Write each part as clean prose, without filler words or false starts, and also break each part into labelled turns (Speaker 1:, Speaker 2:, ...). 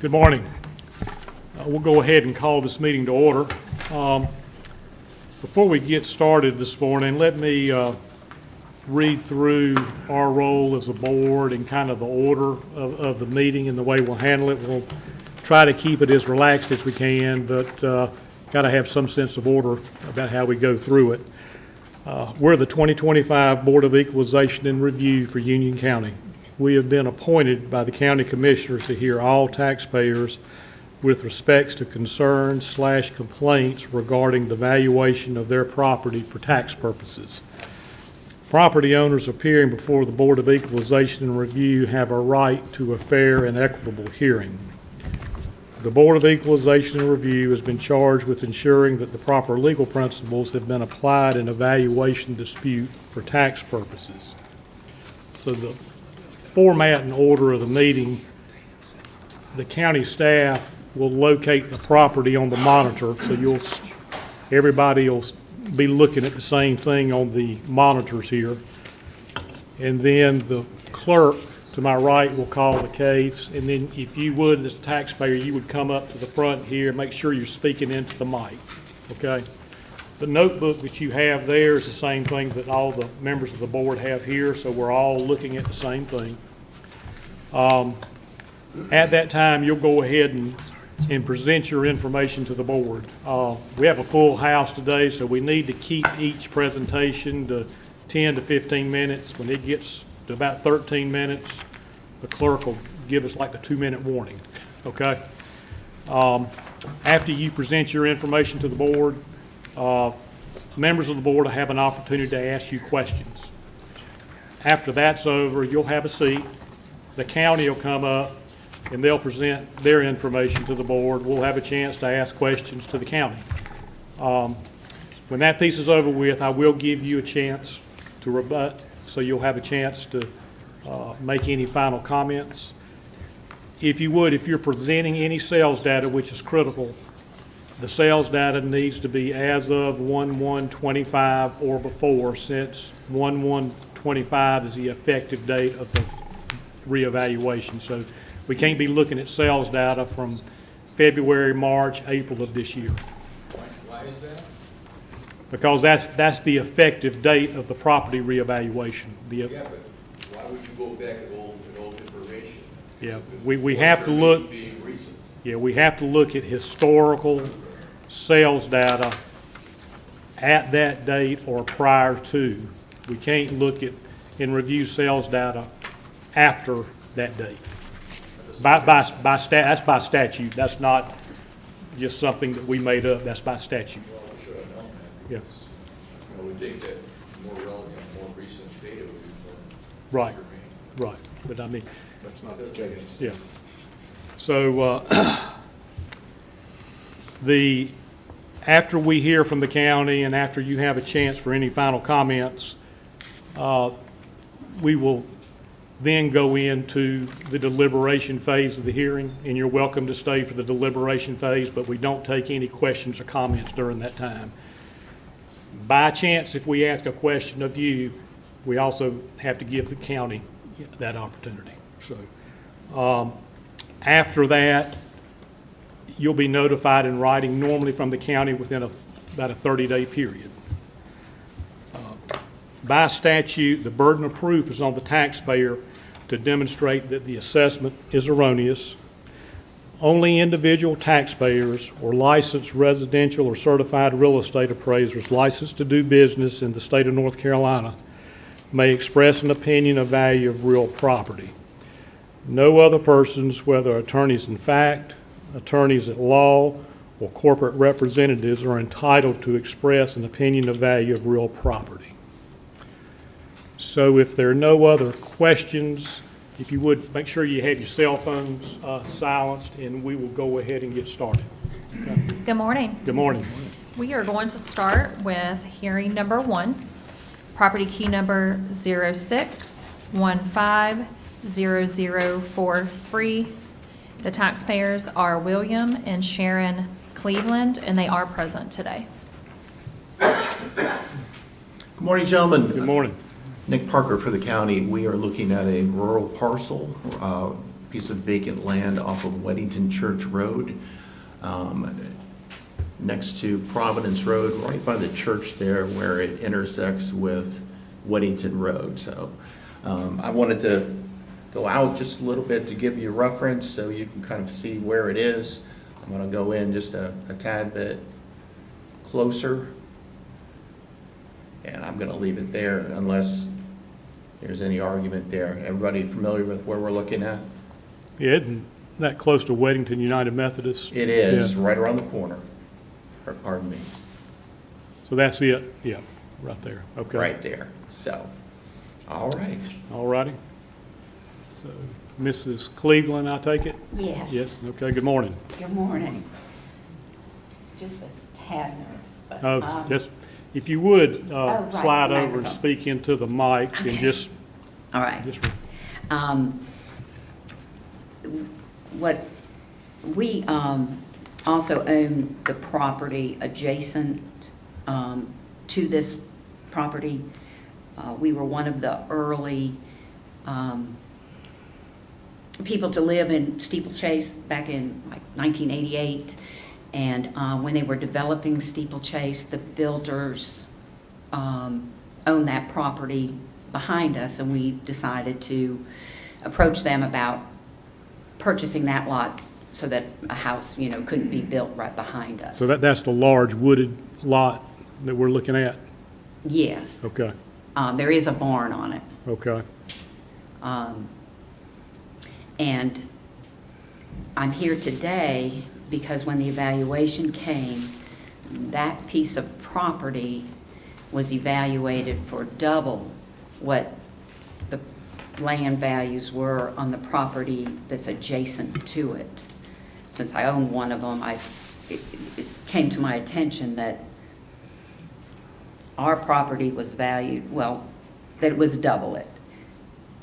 Speaker 1: Good morning. We'll go ahead and call this meeting to order. Before we get started this morning, let me read through our role as a board and kind of the order of the meeting and the way we'll handle it. We'll try to keep it as relaxed as we can, but got to have some sense of order about how we go through it. We're the 2025 Board of Equalization and Review for Union County. We have been appointed by the county commissioners to hear all taxpayers with respects to concerns/complaints regarding the valuation of their property for tax purposes. Property owners appearing before the Board of Equalization and Review have a right to a fair and equitable hearing. The Board of Equalization and Review has been charged with ensuring that the proper legal principles have been applied in a valuation dispute for tax purposes. So the format and order of the meeting, the county staff will locate the property on the monitor, so everybody will be looking at the same thing on the monitors here. And then the clerk to my right will call the case, and then if you would, as a taxpayer, you would come up to the front here, make sure you're speaking into the mic, okay? The notebook that you have there is the same thing that all the members of the board have here, so we're all looking at the same thing. At that time, you'll go ahead and present your information to the board. We have a full house today, so we need to keep each presentation to 10 to 15 minutes. When it gets to about 13 minutes, the clerk will give us like the 2-minute warning, okay? After you present your information to the board, members of the board will have an opportunity to ask you questions. After that's over, you'll have a seat. The county will come up and they'll present their information to the board. We'll have a chance to ask questions to the county. When that piece is over with, I will give you a chance to rebut, so you'll have a chance to make any final comments. If you would, if you're presenting any sales data, which is critical, the sales data needs to be as of 1/1/25 or before, since 1/1/25 is the effective date of the reevaluation. So we can't be looking at sales data from February, March, April of this year.
Speaker 2: Why is that?
Speaker 1: Because that's the effective date of the property reevaluation.
Speaker 2: Yeah, but why would you go back at old information?
Speaker 1: Yeah, we have to look.
Speaker 2: Being recent.
Speaker 1: Yeah, we have to look at historical sales data at that date or prior to. We can't look at and review sales data after that date. That's by statute. That's not just something that we made up. That's by statute.
Speaker 2: Well, I should have known that.
Speaker 1: Yeah.
Speaker 2: I would think that more relevant, more recent data would be more.
Speaker 1: Right. Right. But I mean,
Speaker 2: That's not the case.
Speaker 1: yeah. So after we hear from the county and after you have a chance for any final comments, we will then go into the deliberation phase of the hearing, and you're welcome to stay for the deliberation phase, but we don't take any questions or comments during that time. By chance, if we ask a question of you, we also have to give the county that opportunity. So after that, you'll be notified in writing, normally from the county within about a 30-day period. By statute, the burden of proof is on the taxpayer to demonstrate that the assessment is erroneous. Only individual taxpayers or licensed residential or certified real estate appraisers licensed to do business in the state of North Carolina may express an opinion of value of real property. No other persons, whether attorneys in fact, attorneys at law, or corporate representatives, are entitled to express an opinion of value of real property. So if there are no other questions, if you would, make sure you have your cell phones silenced, and we will go ahead and get started. Okay.
Speaker 3: Good morning.
Speaker 1: Good morning.
Speaker 3: We are going to start with hearing number 1, property key number 06150043. The taxpayers are William and Sharon Cleveland, and they are present today.
Speaker 4: Good morning, gentlemen.
Speaker 1: Good morning.
Speaker 4: Nick Parker for the county. We are looking at a rural parcel piece of vacant land off of Weddington Church Road, next to Providence Road, right by the church there where it intersects with Weddington Road. So I wanted to go out just a little bit to give you a reference so you can kind of see where it is. I'm going to go in just a tad bit closer, and I'm going to leave it there unless there's any argument there. Everybody familiar with where we're looking at?
Speaker 1: Yeah, isn't that close to Weddington United Methodist?
Speaker 4: It is,
Speaker 1: Yeah.
Speaker 4: right around the corner. Or, pardon me,
Speaker 1: So that's it, yeah, right there, okay.
Speaker 4: right there. So, all right.
Speaker 1: All righty. So, Mrs. Cleveland, I take it?
Speaker 5: Yes.
Speaker 1: Yes, okay, good morning.
Speaker 5: Good morning. Just a tad nervous, but.
Speaker 1: Oh, just, if you would,
Speaker 5: right,
Speaker 1: slide over and
Speaker 5: microphone.
Speaker 1: speak into the mic and
Speaker 5: Okay.
Speaker 1: just,
Speaker 5: All right.
Speaker 1: just,
Speaker 5: What, we also own the property adjacent to this property. We were one of the early people to live in Steeplechase back in like 1988. And when they were developing Steeplechase, the builders owned that property behind us, and we decided to approach them about purchasing that lot so that a house, couldn't be built right behind us.
Speaker 1: so that's the large wooded lot that we're looking at?
Speaker 5: Yes.
Speaker 1: Okay,
Speaker 5: There is a barn on it.
Speaker 1: okay,
Speaker 5: And I'm here today because when the evaluation came, that piece of property was evaluated for double what the land values were on the property that's adjacent to it. Since I own one of them, it came to my attention that our property was valued, well, that it was double it.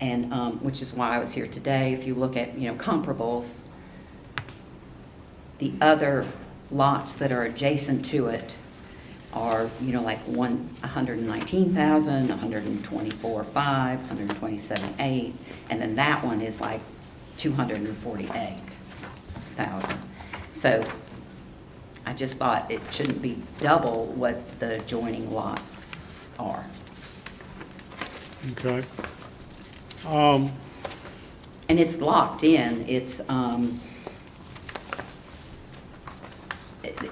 Speaker 5: And, which is why I was here today. If you look at, comparables, the other lots that are adjacent to it are, like 119,000, 124,500, 127,800, and then that one is like 248,000. So I just thought it shouldn't be double what the adjoining lots are.
Speaker 1: okay.
Speaker 5: And it's locked in. It's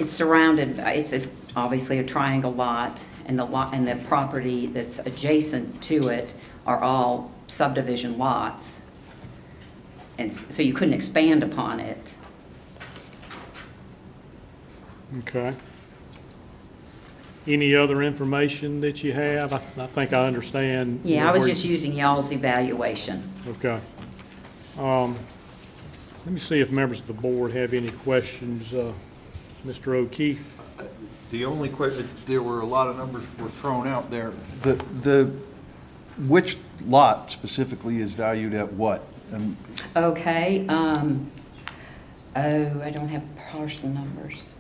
Speaker 5: surrounded, it's obviously a triangle lot, and the property that's adjacent to it are all subdivision lots. And so you couldn't expand upon it.
Speaker 1: Okay. Any other information that you have? I think I understand.
Speaker 5: Yeah, I was
Speaker 1: where-
Speaker 5: just using y'all's evaluation.
Speaker 1: Okay. Let me see if members of the board have any questions. Mr. O'Keefe?
Speaker 6: The only question, there were a lot of numbers were thrown out there. Which lot specifically is valued at what?
Speaker 5: Okay, I don't have parcel numbers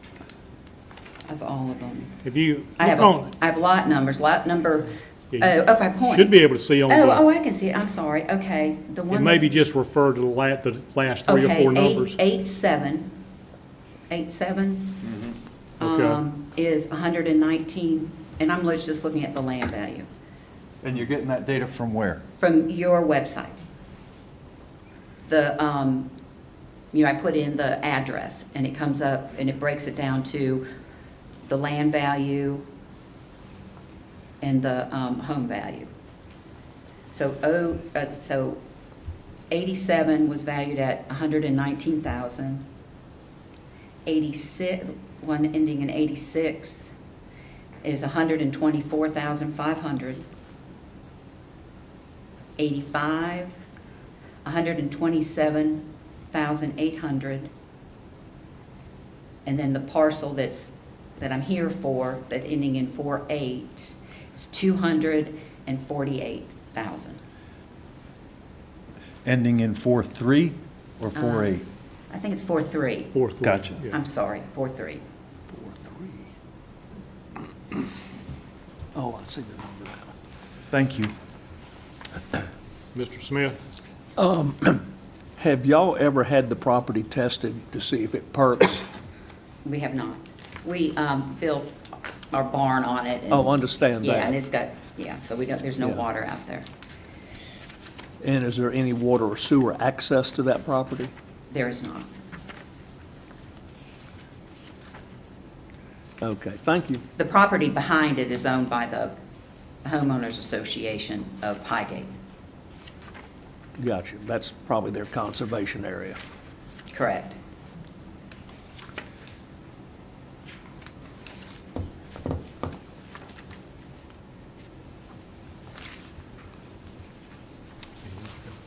Speaker 5: of all of them.
Speaker 1: Have you?
Speaker 5: I have lot numbers, lot number,
Speaker 1: Yeah,
Speaker 5: if I point.
Speaker 1: Should be able to see on
Speaker 5: Oh,
Speaker 1: the,
Speaker 5: I can see it, I'm sorry, okay. The
Speaker 1: it
Speaker 5: one
Speaker 1: maybe
Speaker 5: that's-
Speaker 1: just refer to the last three or
Speaker 5: okay,
Speaker 1: four numbers.
Speaker 5: 87
Speaker 1: Okay.
Speaker 5: is 119, and I'm just looking at the land value
Speaker 6: And you're getting that data from where?
Speaker 5: from your website. I put in the address, and it comes up, and it breaks it down to the land value and the home value. So 87 was valued at 119,000. 86, one ending in 86 is 124,500. 85, 127,800. And then the parcel that I'm here for, that ending in 48, is 248,000.
Speaker 6: Ending in 4.3 or 4.8?
Speaker 5: I think it's 43.
Speaker 1: Fourth one.
Speaker 6: Gotcha.
Speaker 1: Yeah.
Speaker 5: I'm sorry, 43.
Speaker 6: 4.3. Oh, I see the number now. Thank you.
Speaker 1: Mr. Smith?
Speaker 7: Have y'all ever had the property tested to see if it perks?
Speaker 5: We have not. We built our barn on it. and-
Speaker 7: Oh, understand
Speaker 5: Yeah, and
Speaker 7: that.
Speaker 5: it's got, so we don't, there's no
Speaker 7: Yeah.
Speaker 5: water out there.
Speaker 7: And is there any water or sewer access to that property?
Speaker 5: There is not.
Speaker 7: Okay, thank you.
Speaker 5: The property behind it is owned by the homeowners association of Highgate.
Speaker 7: Gotcha. That's probably their conservation area.
Speaker 5: Correct.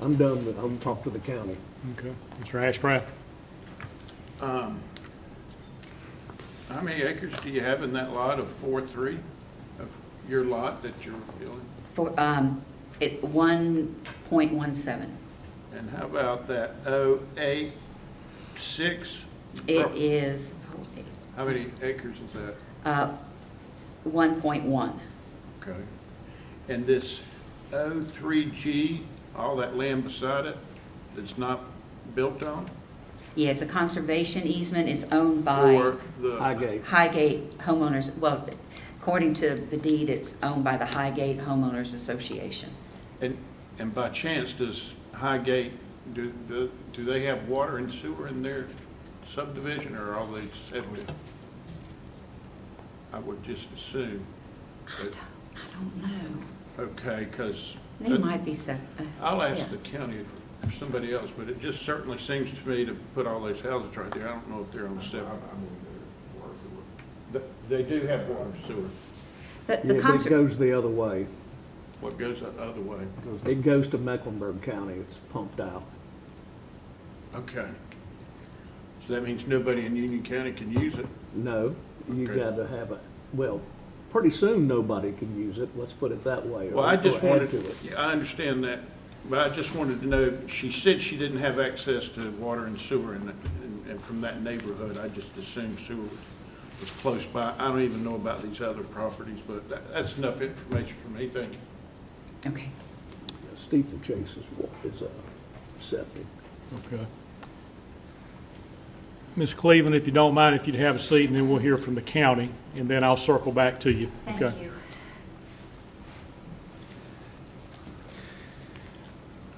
Speaker 7: I'm done with, I'm talk to the county.
Speaker 1: Okay. Mr. Ashcraft?
Speaker 8: How many acres do you have in that lot of 4-3, of your lot that you're building?
Speaker 5: For, it 1.17.
Speaker 8: And how about that 086?
Speaker 5: It is,
Speaker 8: How many acres is that?
Speaker 5: 1.1.
Speaker 8: Okay. And this 03G, all that land beside it, that's not built on?
Speaker 5: Yeah, it's a conservation easement. It's owned by
Speaker 8: For the,
Speaker 7: Highgate.
Speaker 5: Highgate homeowners, well, according to the deed, it's owned by the Highgate Homeowners Association.
Speaker 8: and by chance, does Highgate, do they have water and sewer in their subdivision, or are they separate? I would just assume.
Speaker 5: I don't know.
Speaker 8: Okay, because
Speaker 5: They might be
Speaker 8: I'll
Speaker 5: yeah.
Speaker 8: ask the county or somebody else, but it just certainly seems to me to put all those houses right there. I don't know if they're on the separate. They do have water and sewer.
Speaker 5: The
Speaker 7: Yeah, but it
Speaker 5: concert,
Speaker 7: goes the other way.
Speaker 8: What goes the other way?
Speaker 7: It goes to Mecklenburg County. It's pumped out.
Speaker 8: Okay. So that means nobody in Union County can use it?
Speaker 7: No, you
Speaker 8: Okay.
Speaker 7: gotta have well, pretty soon nobody can use it. Let's put it that way. or
Speaker 8: Well, I
Speaker 7: we'll
Speaker 8: just
Speaker 7: add
Speaker 8: wanted,
Speaker 7: to it.
Speaker 8: yeah, I understand that, but I just wanted to know, she said she didn't have access to water and sewer and from that neighborhood, I just assumed sewer was close by. I don't even know about these other properties, but that's enough information for me, thank you.
Speaker 5: okay.
Speaker 7: Steeplechase is septic.
Speaker 1: Okay. Ms. Cleveland, if you don't mind, if you'd have a seat, and then we'll hear from the county, and then I'll circle back to you.
Speaker 5: Thank
Speaker 1: Okay.
Speaker 5: you.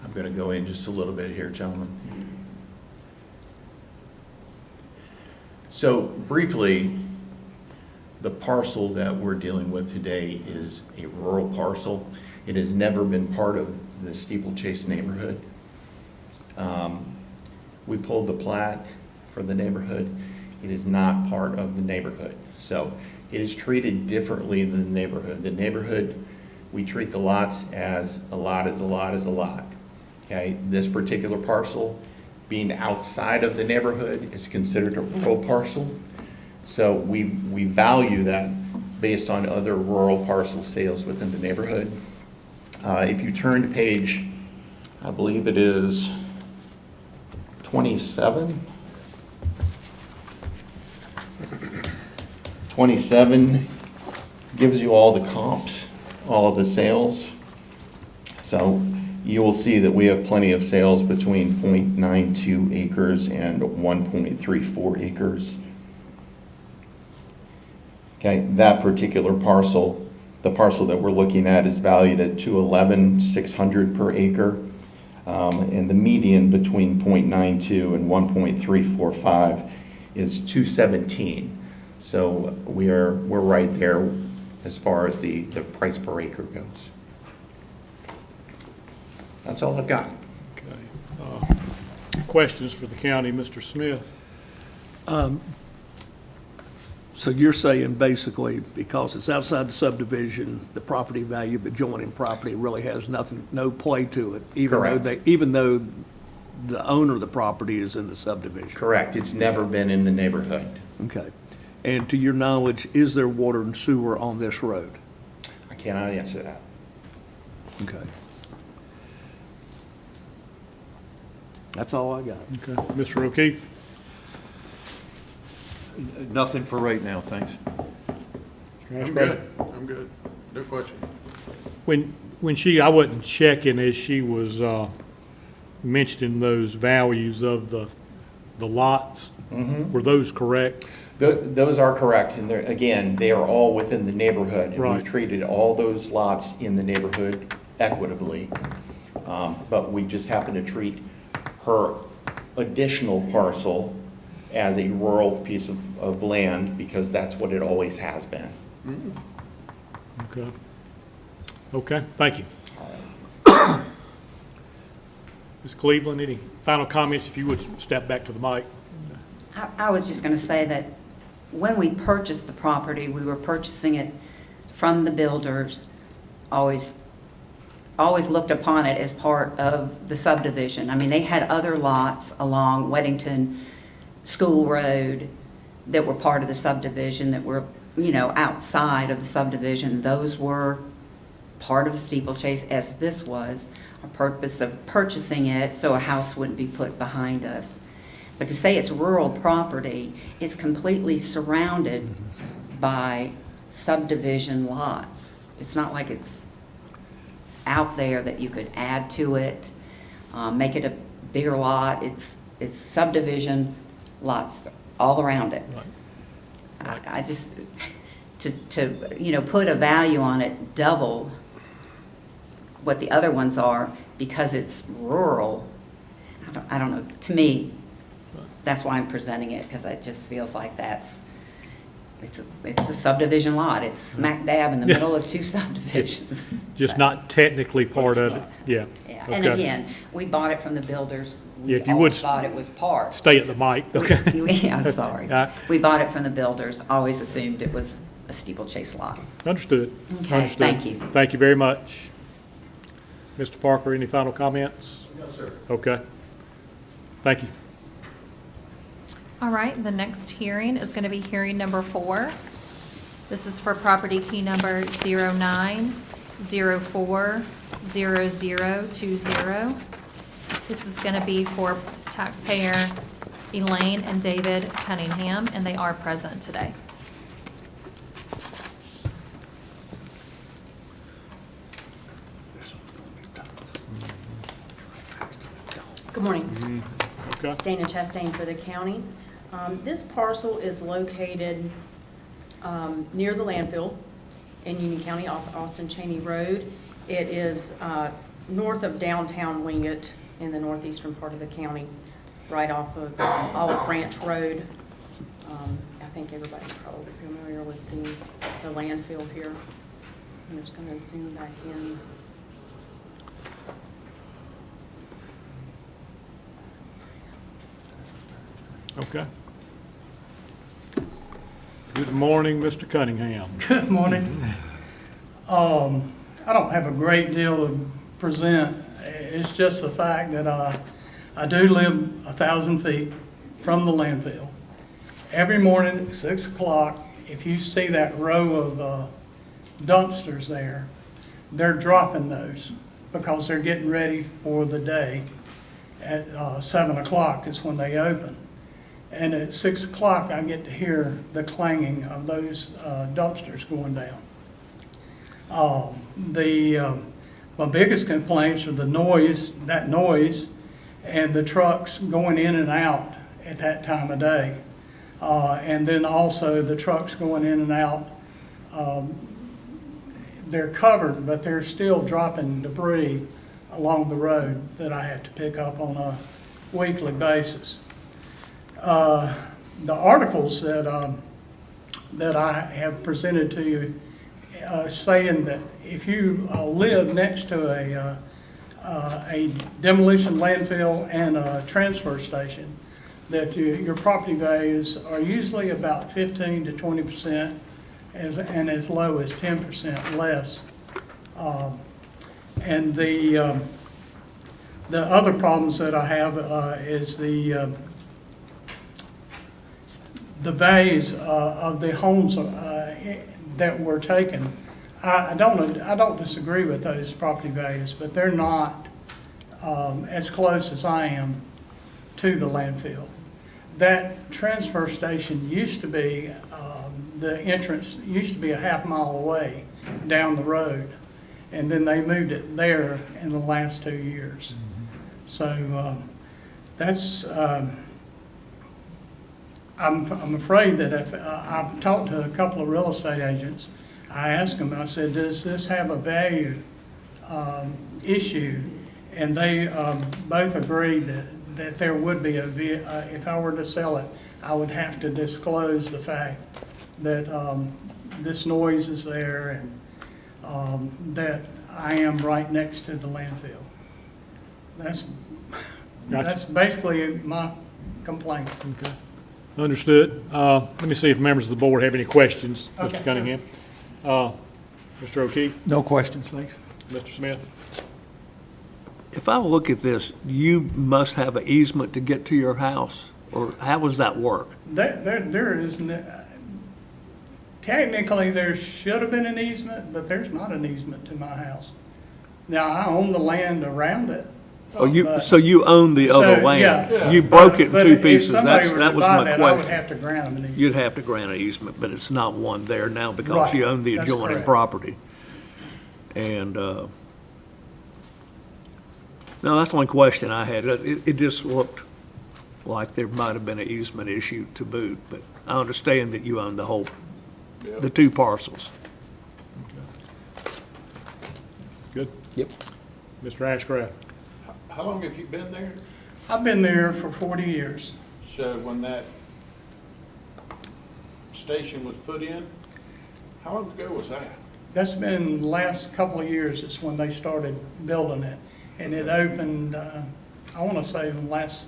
Speaker 4: I'm going to go in just a little bit here, gentlemen. So briefly, the parcel that we're dealing with today is a rural parcel. It has never been part of the Steeplechase neighborhood. We pulled the plat for the neighborhood. It is not part of the neighborhood. So it is treated differently than the neighborhood. The neighborhood, we treat the lots as a lot is a lot is a lot. Okay, this particular parcel, being outside of the neighborhood, is considered a rural parcel. So we value that based on other rural parcel sales within the neighborhood. If you turn to page, I believe it is 27. 27 gives you all the comps, all of the sales. So you will see that we have plenty of sales between 0.92 acres and 1.34 acres. Okay, that particular parcel, the parcel that we're looking at, is valued at $211,600 per acre. And the median between 0.92 and 1.345 is 217. So we're right there as far as the price per acre goes. That's all I've got.
Speaker 1: Okay. Questions for the county, Mr. Smith?
Speaker 7: So you're saying basically, because it's outside the subdivision, the property value of the adjoining property really has nothing, no play to it,
Speaker 4: Correct.
Speaker 7: even though the owner of the property is in the subdivision?
Speaker 4: Correct. It's never been in the neighborhood.
Speaker 7: Okay. And to your knowledge, is there water and sewer on this road?
Speaker 4: I cannot answer that.
Speaker 7: Okay. That's all I got.
Speaker 1: Okay. Mr. O'Keefe?
Speaker 6: Nothing for right now, thanks.
Speaker 8: I'm good, I'm good. No question.
Speaker 1: When she, I wasn't checking as she was mentioning those values of the lots. Were those correct?
Speaker 4: Those are correct, and again, they are all within the neighborhood. And
Speaker 1: Right.
Speaker 4: we've treated all those lots in the neighborhood equitably. But we just happen to treat her additional parcel as a rural piece of land because that's what it always has been.
Speaker 1: Okay. Okay, thank you. Ms. Cleveland, any final comments? If you would step back to the mic.
Speaker 5: I was just going to say that when we purchased the property, we were purchasing it from the builders, always looked upon it as part of the subdivision. I mean, they had other lots along Weddington School Road that were part of the subdivision that were, outside of the subdivision. Those were part of Steeplechase, as this was, a purpose of purchasing it so a house wouldn't be put behind us. But to say it's rural property, it's completely surrounded by subdivision lots. It's not like it's out there that you could add to it, make it a bigger lot. It's subdivision lots all around it. I just, to put a value on it double what the other ones are because it's rural, I don't know. To me, that's why I'm presenting it, because it just feels like it's a subdivision lot. It's smack dab in the middle of two subdivisions.
Speaker 1: Just
Speaker 5: So,
Speaker 1: not technically part of it. Yeah.
Speaker 5: yeah. And
Speaker 1: Okay.
Speaker 5: again, we bought it from the builders.
Speaker 1: Yeah,
Speaker 5: We
Speaker 1: if you
Speaker 5: always
Speaker 1: would
Speaker 5: thought it was part.
Speaker 1: Stay at the mic, okay?
Speaker 5: Yeah, I'm sorry.
Speaker 1: All right.
Speaker 5: We bought it from the builders, always assumed it was a steeplechase lot.
Speaker 1: Understood.
Speaker 5: Okay,
Speaker 1: Understood.
Speaker 5: thank you.
Speaker 1: Thank you very much. Mr. Parker, any final comments?
Speaker 6: No, sir.
Speaker 1: Okay. Thank you.
Speaker 3: All right, the next hearing is going to be hearing number 4. This is for property key number 09040020. This is going to be for taxpayer Elaine and David Cunningham, and they are present today.
Speaker 9: Good morning.
Speaker 1: Okay.
Speaker 9: Dana Chastain for the county. This parcel is located near the landfill in Union County off Austin Cheney Road. It is north of downtown Wingate in the northeastern part of the county, right off of Olive Branch Road. I think everybody's probably familiar with the landfill here. I'm just going to zoom back in.
Speaker 1: Okay. Good morning, Mr. Cunningham.
Speaker 10: Good morning. I don't have a great deal to present. It's just the fact that I do live 1,000 feet from the landfill. Every morning at 6 o'clock, if you see that row of dumpsters there, they're dropping those because they're getting ready for the day. At 7 o'clock is when they open. And at 6 o'clock, I get to hear the clanging of those dumpsters going down. My biggest complaints are the noise, and the trucks going in and out at that time of day. And then also the trucks going in and out, they're covered, but they're still dropping debris along the road that I have to pick up on a weekly basis. The articles that I have presented to you saying that if you live next to a demolition landfill and a transfer station, that your property values are usually about 15 to 20% and as low as 10% less. And the other problems that I have is the values of the homes that were taken. I don't disagree with those property values, but they're not as close as I am to the landfill. That transfer station used to be, the entrance used to be a half-mile away down the road, and then they moved it there in the last 2 years. So that's, I'm afraid that if, I've talked to a couple of real estate agents. I asked them, I said, does this have a value issue? And they both agreed that there would be if I were to sell it, I would have to disclose the fact that this noise is there and that I am right next to the landfill. That's basically my complaint.
Speaker 1: Okay. Understood. Let me see if members of the board have any questions.
Speaker 10: Okay,
Speaker 1: Mr. Cunningham. Mr. O'Keefe,
Speaker 11: No questions, thanks.
Speaker 1: Mr. Smith.
Speaker 7: If I look at this, you must have an easement to get to your house, or how does that work?
Speaker 10: There is, technically, there should have been an easement, but there's not an easement to my house. Now, I own the land around it.
Speaker 7: So you own the other
Speaker 10: So, yeah.
Speaker 7: land? You broke it in
Speaker 10: But
Speaker 7: two
Speaker 10: if
Speaker 7: pieces,
Speaker 10: somebody were to
Speaker 7: that was
Speaker 10: buy
Speaker 7: my
Speaker 10: that, I would
Speaker 7: question.
Speaker 10: have to grant them an easement.
Speaker 7: You'd have to grant an easement, but it's not one there now because
Speaker 10: Right,
Speaker 7: you own the
Speaker 10: that's
Speaker 7: adjoining
Speaker 10: correct.
Speaker 7: property. And, no, that's the only question I had. It just looked like there might have been an easement issue to boot, but I understand that you own the two parcels.
Speaker 1: Good.
Speaker 7: Yep.
Speaker 1: Mr. Ashcraft.
Speaker 8: How long have you been there?
Speaker 10: I've been there for 40 years.
Speaker 8: So when that station was put in, how long ago was that?
Speaker 10: That's been the last couple of years is when they started building it. And it opened, I want to say in the last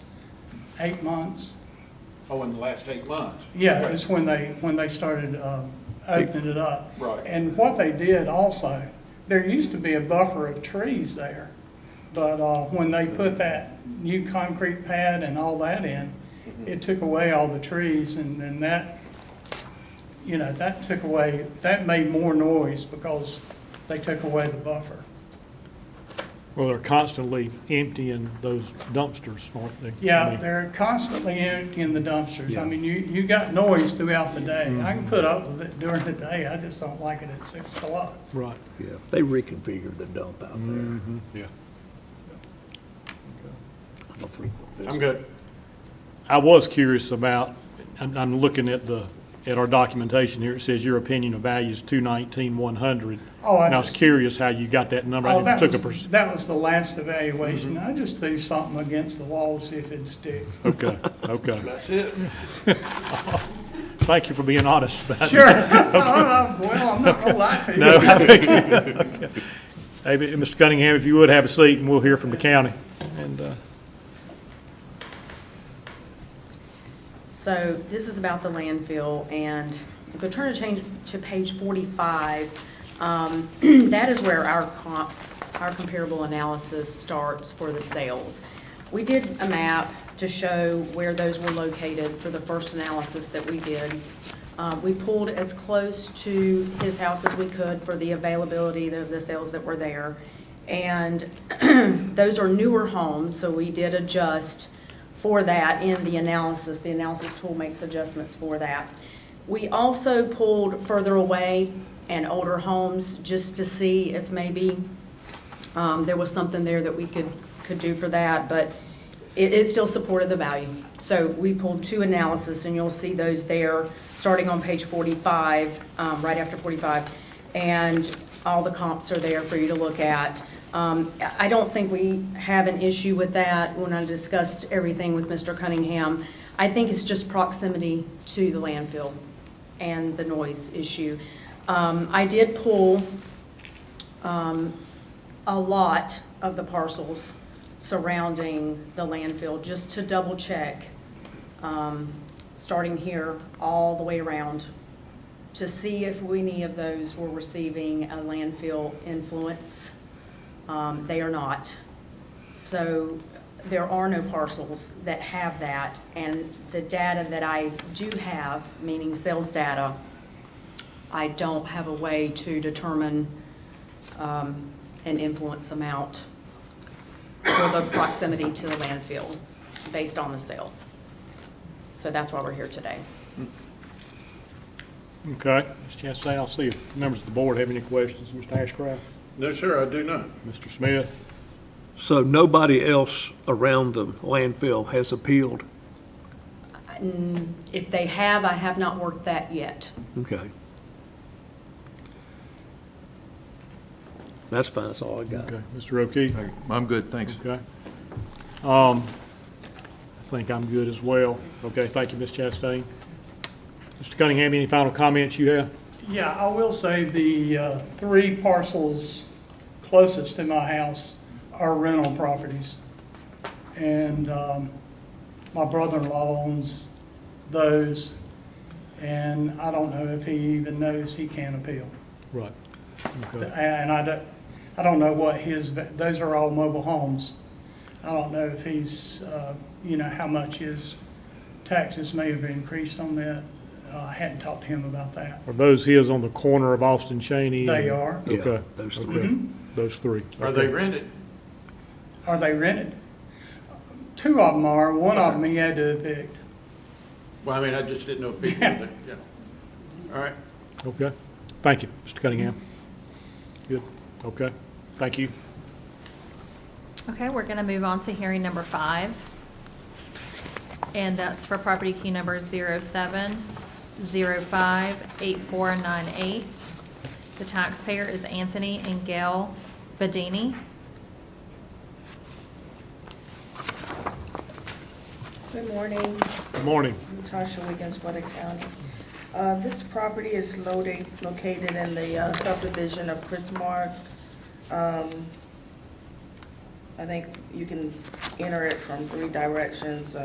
Speaker 10: 8 months.
Speaker 8: Oh, in the last 8 months?
Speaker 10: Yeah,
Speaker 8: Okay.
Speaker 10: it's when they started opening it up.
Speaker 8: Right.
Speaker 10: And what they did also, there used to be a buffer of trees there. But when they put that new concrete pad and all that in, it took away all the trees, and then that, you know, that made more noise because they took away the buffer.
Speaker 1: Well, they're constantly emptying those dumpsters, aren't they? I
Speaker 10: Yeah,
Speaker 1: mean,
Speaker 10: they're constantly emptying the dumpsters.
Speaker 1: Yeah.
Speaker 10: I mean, you got noise throughout the day. I can put up with it during the day, I just don't like it at 6 o'clock.
Speaker 1: Right.
Speaker 7: Yeah, they reconfigured the dump out there.
Speaker 1: Yeah.
Speaker 8: I'm good.
Speaker 1: I was curious about, I'm looking at our documentation here. It says your opinion of value is 219,100.
Speaker 10: Oh,
Speaker 1: And I was curious how you got that number. I
Speaker 10: Oh, that
Speaker 1: just took a
Speaker 10: was, that was the last evaluation. I just threw something against the wall to see if it'd stick.
Speaker 1: Okay, okay.
Speaker 8: That's it.
Speaker 1: Thank you for being honest about it.
Speaker 10: Sure. Well, I'm not gonna lie to you.
Speaker 1: No. Okay. Hey, Mr. Cunningham, if you would have a seat, and we'll hear from the county. And
Speaker 9: So this is about the landfill, and if we turn to page 45, that is where our comps, our comparable analysis starts for the sales. We did a map to show where those were located for the first analysis that we did. We pulled as close to his house as we could for the availability of the sales that were there. And those are newer homes, so we did adjust for that in the analysis. The analysis tool makes adjustments for that. We also pulled further away and older homes just to see if maybe there was something there that we could do for that, but it still supported the value. So we pulled two analysis, and you'll see those there, starting on page 45, right after 45, and all the comps are there for you to look at. I don't think we have an issue with that when I discussed everything with Mr. Cunningham. I think it's just proximity to the landfill and the noise issue. I did pull a lot of the parcels surrounding the landfill just to double check, starting here all the way around, to see if any of those were receiving a landfill influence. They are not. So there are no parcels that have that, and the data that I do have, meaning sales data, I don't have a way to determine an influence amount for the proximity to the landfill based on the sales. So that's why we're here today.
Speaker 1: okay, Ms. Chastain, I'll see if members of the board have any questions. Mr. Ashcraft,
Speaker 8: No, sir, I do not.
Speaker 1: Mr. Smith,
Speaker 7: So nobody else around the landfill has appealed?
Speaker 9: If they have, I have not worked that yet.
Speaker 7: Okay. That's fine, that's all I got.
Speaker 1: Okay, Mr. O'Keefe?
Speaker 6: I'm good, thanks.
Speaker 1: Okay. I think I'm good as well. Okay, thank you, Ms. Chastain. Mr. Cunningham, any final comments you have?
Speaker 10: Yeah, I will say the 3 parcels closest to my house are rental properties. And my brother-in-law owns those, and I don't know if he even knows he can appeal.
Speaker 1: Right. Okay.
Speaker 10: And I don't know what those are all mobile homes. I don't know if he's, how much his taxes may have increased on that. I hadn't talked to him about that.
Speaker 1: Are those his on the corner of Austin Cheney?
Speaker 10: They are.
Speaker 7: Yeah,
Speaker 1: Okay.
Speaker 7: those
Speaker 1: Okay.
Speaker 7: three.
Speaker 1: Those 3.
Speaker 8: Are they
Speaker 1: Okay.
Speaker 8: rented?
Speaker 10: Are they rented? 2 of them are, one of them he had to evict.
Speaker 8: Well, I mean, I just didn't know if people, that, you know. All right.
Speaker 1: Okay. Thank you, Mr. Cunningham. Good. Okay. Thank you.
Speaker 3: Okay, we're going to move on to hearing number 5. And that's for property key number 07058498. The taxpayer is Anthony and Gail Vadini.
Speaker 11: Good morning,
Speaker 1: Good morning.
Speaker 11: Natasha Wiggins, Suffolk County. This property is located in the subdivision of Chrismark. I think you can enter it from 3 directions,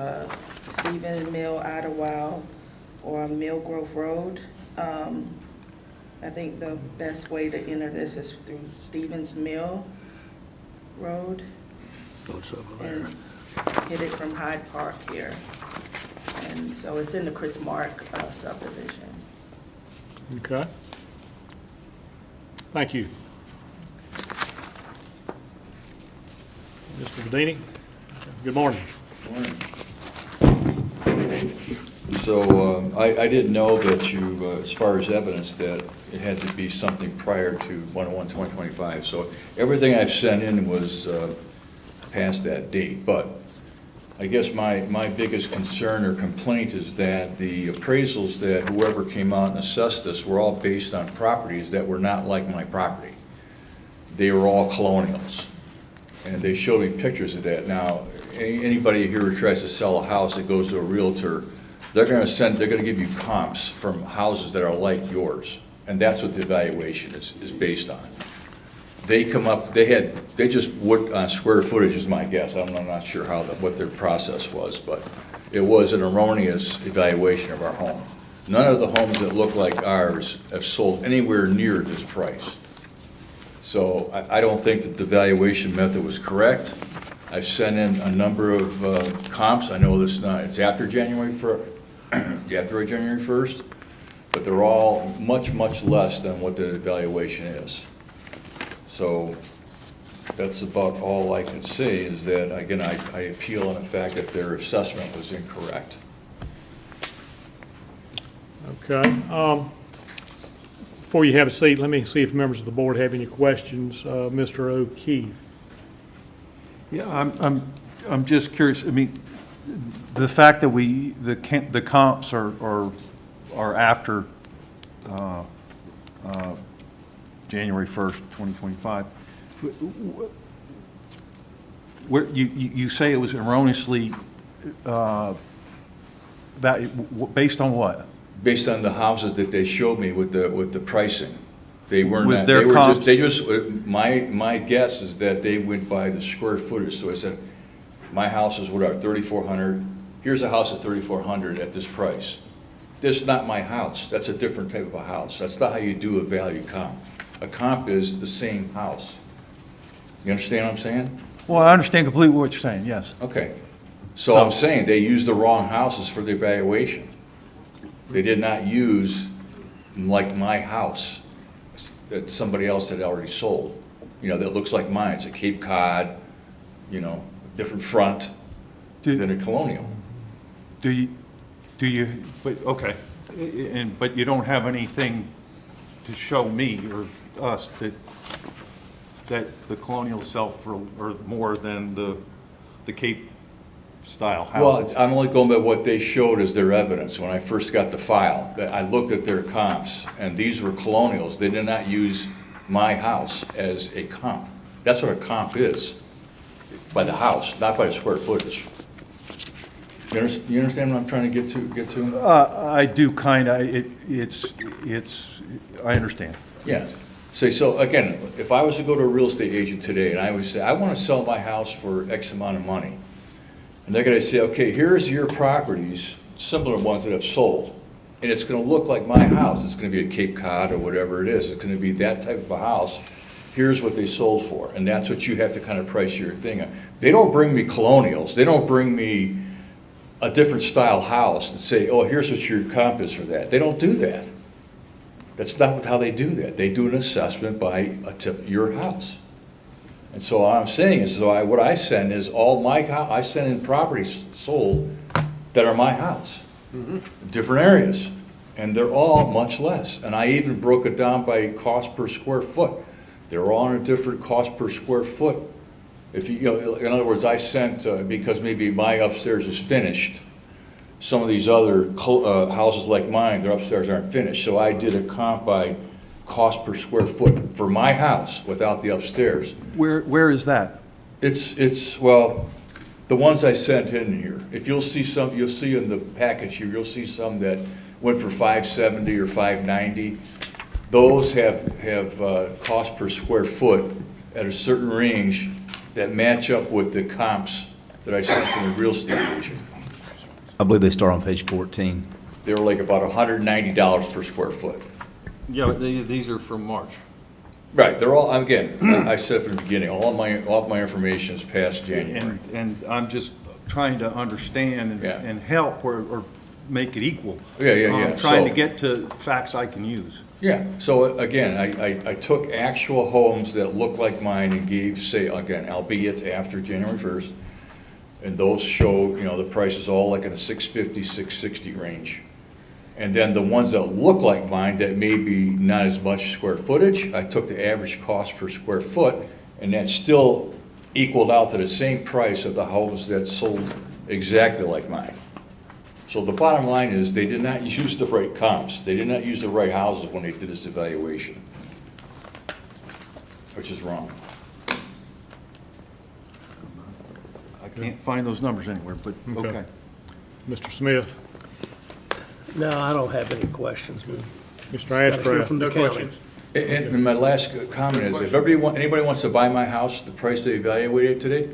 Speaker 11: Stephen Mill, Idlewild, or Mill Grove Road. I think the best way to enter this is through Stevens Mill Road
Speaker 7: What's over there?
Speaker 11: and hit it from Hyde Park here. And so it's in the Chrismark subdivision.
Speaker 1: Okay. Thank you. Mr. Vadini? Good morning.
Speaker 2: So I didn't know that you, as far as evidence, that it had to be something prior to 1/1/2025. So everything I've sent in was past that date. But I guess my biggest concern or complaint is that the appraisals that whoever came out and assessed this were all based on properties that were not like my property. They were all colonials. And they showed me pictures of that. Now, anybody here who tries to sell a house that goes to a realtor, they're gonna give you comps from houses that are like yours. And that's what the evaluation is based on. They come up, they just would, on square footage is my guess. I'm not sure what their process was, but it was an erroneous evaluation of our home. None of the homes that look like ours have sold anywhere near this price. So I don't think that the valuation method was correct. I've sent in a number of comps. I know it's after January 1st, but they're all much, much less than what the evaluation is. So that's about all I can say, is that, again, I appeal on the fact that their assessment was incorrect.
Speaker 1: Okay. Before you have a seat, let me see if members of the board have any questions. Mr. O'Keefe?
Speaker 6: Yeah, I'm just curious, I mean, the fact that the comps are after January 1st, 2025, where you say it was erroneously, based on what?
Speaker 2: Based on the houses that they showed me with the pricing. They weren't,
Speaker 6: With
Speaker 2: they
Speaker 6: their
Speaker 2: were
Speaker 6: comps?
Speaker 2: my guess is that they went by the square footage. So I said, my house is 3,400, here's a house at 3,400 at this price. This is not my house, that's a different type of a house. That's not how you do a value comp. A comp is the same house. You understand what I'm saying?
Speaker 6: Well, I understand completely what you're saying, yes.
Speaker 2: Okay. So I'm saying they used the wrong houses for the evaluation. They did not use, like my house, that somebody else had already sold. That looks like mine. It's a Cape Cod, different front than a colonial.
Speaker 6: Do you, but, okay, but you don't have anything to show me or us that the colonials sell for, or more than the Cape-style houses?
Speaker 2: Well, I'm only going by what they showed as their evidence. When I first got the file, that I looked at their comps, and these were colonials. They did not use my house as a comp. That's what a comp is, by the house, not by the square footage. You understand what I'm trying to get to?
Speaker 6: I do kinda, I understand.
Speaker 2: Yeah. Say, so again, if I was to go to a real estate agent today and I would say, I want to sell my house for X amount of money, and they're going to say, okay, here's your properties, similar ones that have sold, and it's going to look like my house. It's going to be a Cape Cod or whatever it is. It's going to be that type of a house. Here's what they sold for, and that's what you have to kind of price your thing on. They don't bring me colonials. They don't bring me a different style house and say, oh, here's what your comp is for that. They don't do that. That's not how they do that. They do an assessment by your house. And so all I'm saying is, so what I send is all I send in properties sold that are my house, different areas, and they're all much less. And I even broke it down by cost per square foot. They're all on a different cost per square foot. If you, in other words, I sent, because maybe my upstairs is finished, some of these other houses like mine, their upstairs aren't finished, so I did a comp by cost per square foot for my house without the upstairs.
Speaker 6: Where is that?
Speaker 2: Well, the ones I sent in here, if you'll see some, you'll see in the package here, you'll see some that went for $570 or $590. Those have cost per square foot at a certain range that match up with the comps that I sent from the real estate agent.
Speaker 12: I believe they start on page 14.
Speaker 2: They were like about $190 per square foot.
Speaker 6: Yeah, these are from March.
Speaker 2: Right, they're all, again, I said from the beginning, all of my information is past January.
Speaker 6: And I'm just trying to understand
Speaker 2: Yeah.
Speaker 6: and help or make it equal.
Speaker 2: Yeah.
Speaker 6: I'm trying to
Speaker 2: So-
Speaker 6: get to facts I can use.
Speaker 2: Yeah, so again, I took actual homes that look like mine and gave, say, again, albeit after January 1st, and those show, the prices all like in a 650, 660 range. And then the ones that look like mine that may be not as much square footage, I took the average cost per square foot, and that still equaled out to the same price of the homes that sold exactly like mine. So the bottom line is, they did not use the right comps. They did not use the right houses when they did this evaluation, which is wrong.
Speaker 6: I can't find those numbers anywhere, but,
Speaker 1: Okay.
Speaker 6: okay.
Speaker 1: Mr. Smith,
Speaker 7: No, I don't have any questions.
Speaker 1: Mr.
Speaker 7: Gotta hear
Speaker 1: Ashcraft.
Speaker 7: from the
Speaker 8: No
Speaker 7: county.
Speaker 8: questions.
Speaker 2: And my last comment is, if anybody wants to buy my house, the price they evaluated today,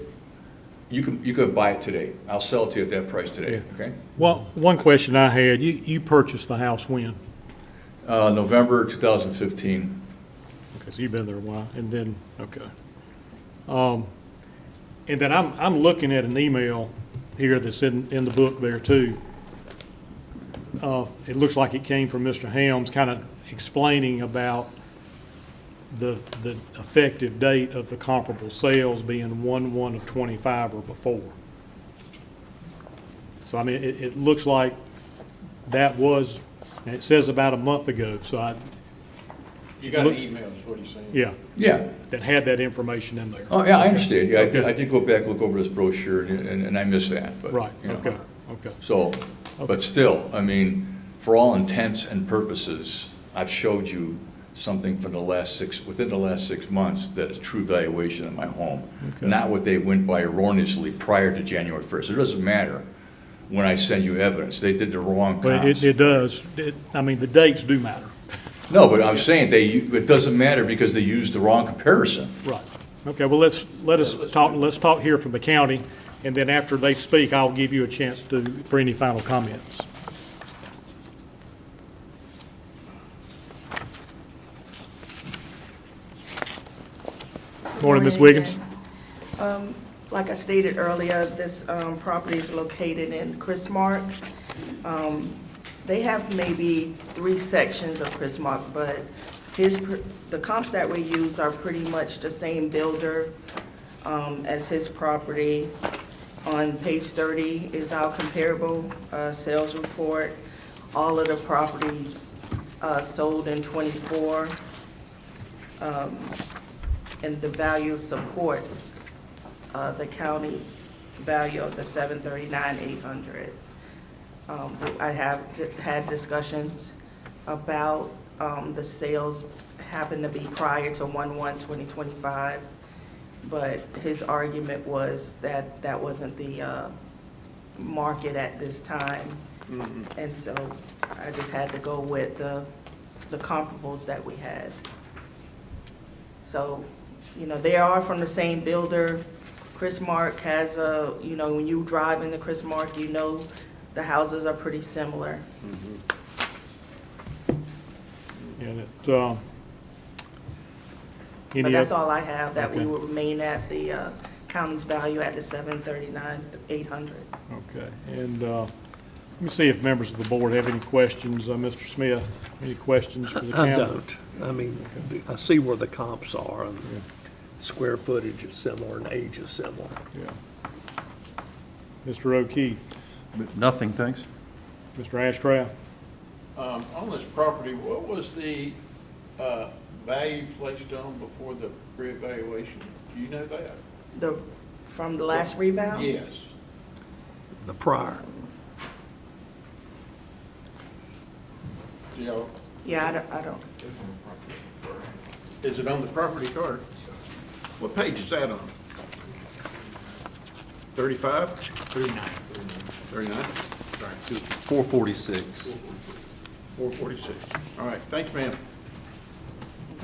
Speaker 2: you could buy it today. I'll sell it to you at that price today, okay?
Speaker 1: Well, one question I had, you purchased the house when?
Speaker 2: November 2015.
Speaker 1: Okay, so you've been there a while, and then, okay. And then I'm looking at an email here that's in the book there too. It looks like it came from Mr. Helms, kind of explaining about the effective date of the comparable sales being 1/1/25 or before. So, I mean, it looks like that was, and it says about a month ago, so
Speaker 8: You got an email, is what he's saying.
Speaker 1: yeah,
Speaker 2: Yeah.
Speaker 1: that had that information in there.
Speaker 2: Oh, yeah, I understand. Yeah,
Speaker 1: Okay.
Speaker 2: I did go back, look over this brochure, and I missed that, but.
Speaker 1: Right,
Speaker 2: you know.
Speaker 1: okay.
Speaker 2: So, but still, I mean, for all intents and purposes, I've showed you something for within the last 6 months, that is true valuation of my home.
Speaker 1: Okay.
Speaker 2: Not what they went by erroneously prior to January 1st. It doesn't matter when I send you evidence. They did the wrong
Speaker 1: But
Speaker 2: comps.
Speaker 1: it does, I mean, the dates do matter.
Speaker 2: No, but I'm saying it doesn't matter because they used the wrong comparison.
Speaker 1: Right. Okay, well, let's talk here from the county, and then after they speak, I'll give you a chance for any final comments. Morning, Ms. Wiggins.
Speaker 11: Like I stated earlier, this property is located in Chrismark. They have maybe 3 sections of Chrismark, but the comps that we use are pretty much the same builder as his property. On page 30 is our comparable sales report. All of the properties sold in '24. and the value supports the county's value of the $739,800. I have had discussions about the sales happen to be prior to 1/1/2025, but his argument was that that wasn't the market at this time. And so I just had to go with the comparables that we had. So, you know, they are from the same builder. Chris Mark has a, you know, when you drive into Chris Mark, you know the houses are pretty similar.
Speaker 1: And it,
Speaker 11: But
Speaker 1: any
Speaker 11: that's
Speaker 1: other,
Speaker 11: all I have, that we
Speaker 1: Okay.
Speaker 11: will remain at the county's value at the $739,800.
Speaker 1: okay. And let me see if members of the board have any questions. Mr. Smith, any questions for the
Speaker 7: I
Speaker 1: council?
Speaker 7: don't. I mean, I see where the comps are, and square footage is similar and age is similar.
Speaker 1: Yeah. Mr. O'Keefe,
Speaker 6: Nothing, thanks.
Speaker 1: Mr. Ashcraft?
Speaker 8: On this property, what was the value placed on before the reevaluation? Do you know that?
Speaker 11: From the last revow?
Speaker 8: Yes.
Speaker 7: The prior.
Speaker 8: You know,
Speaker 11: Yeah, I don't.
Speaker 8: is it on the property card? What page is that on? 35? 39. 39? Sorry,
Speaker 6: 446.
Speaker 8: 446. All right, thanks, ma'am.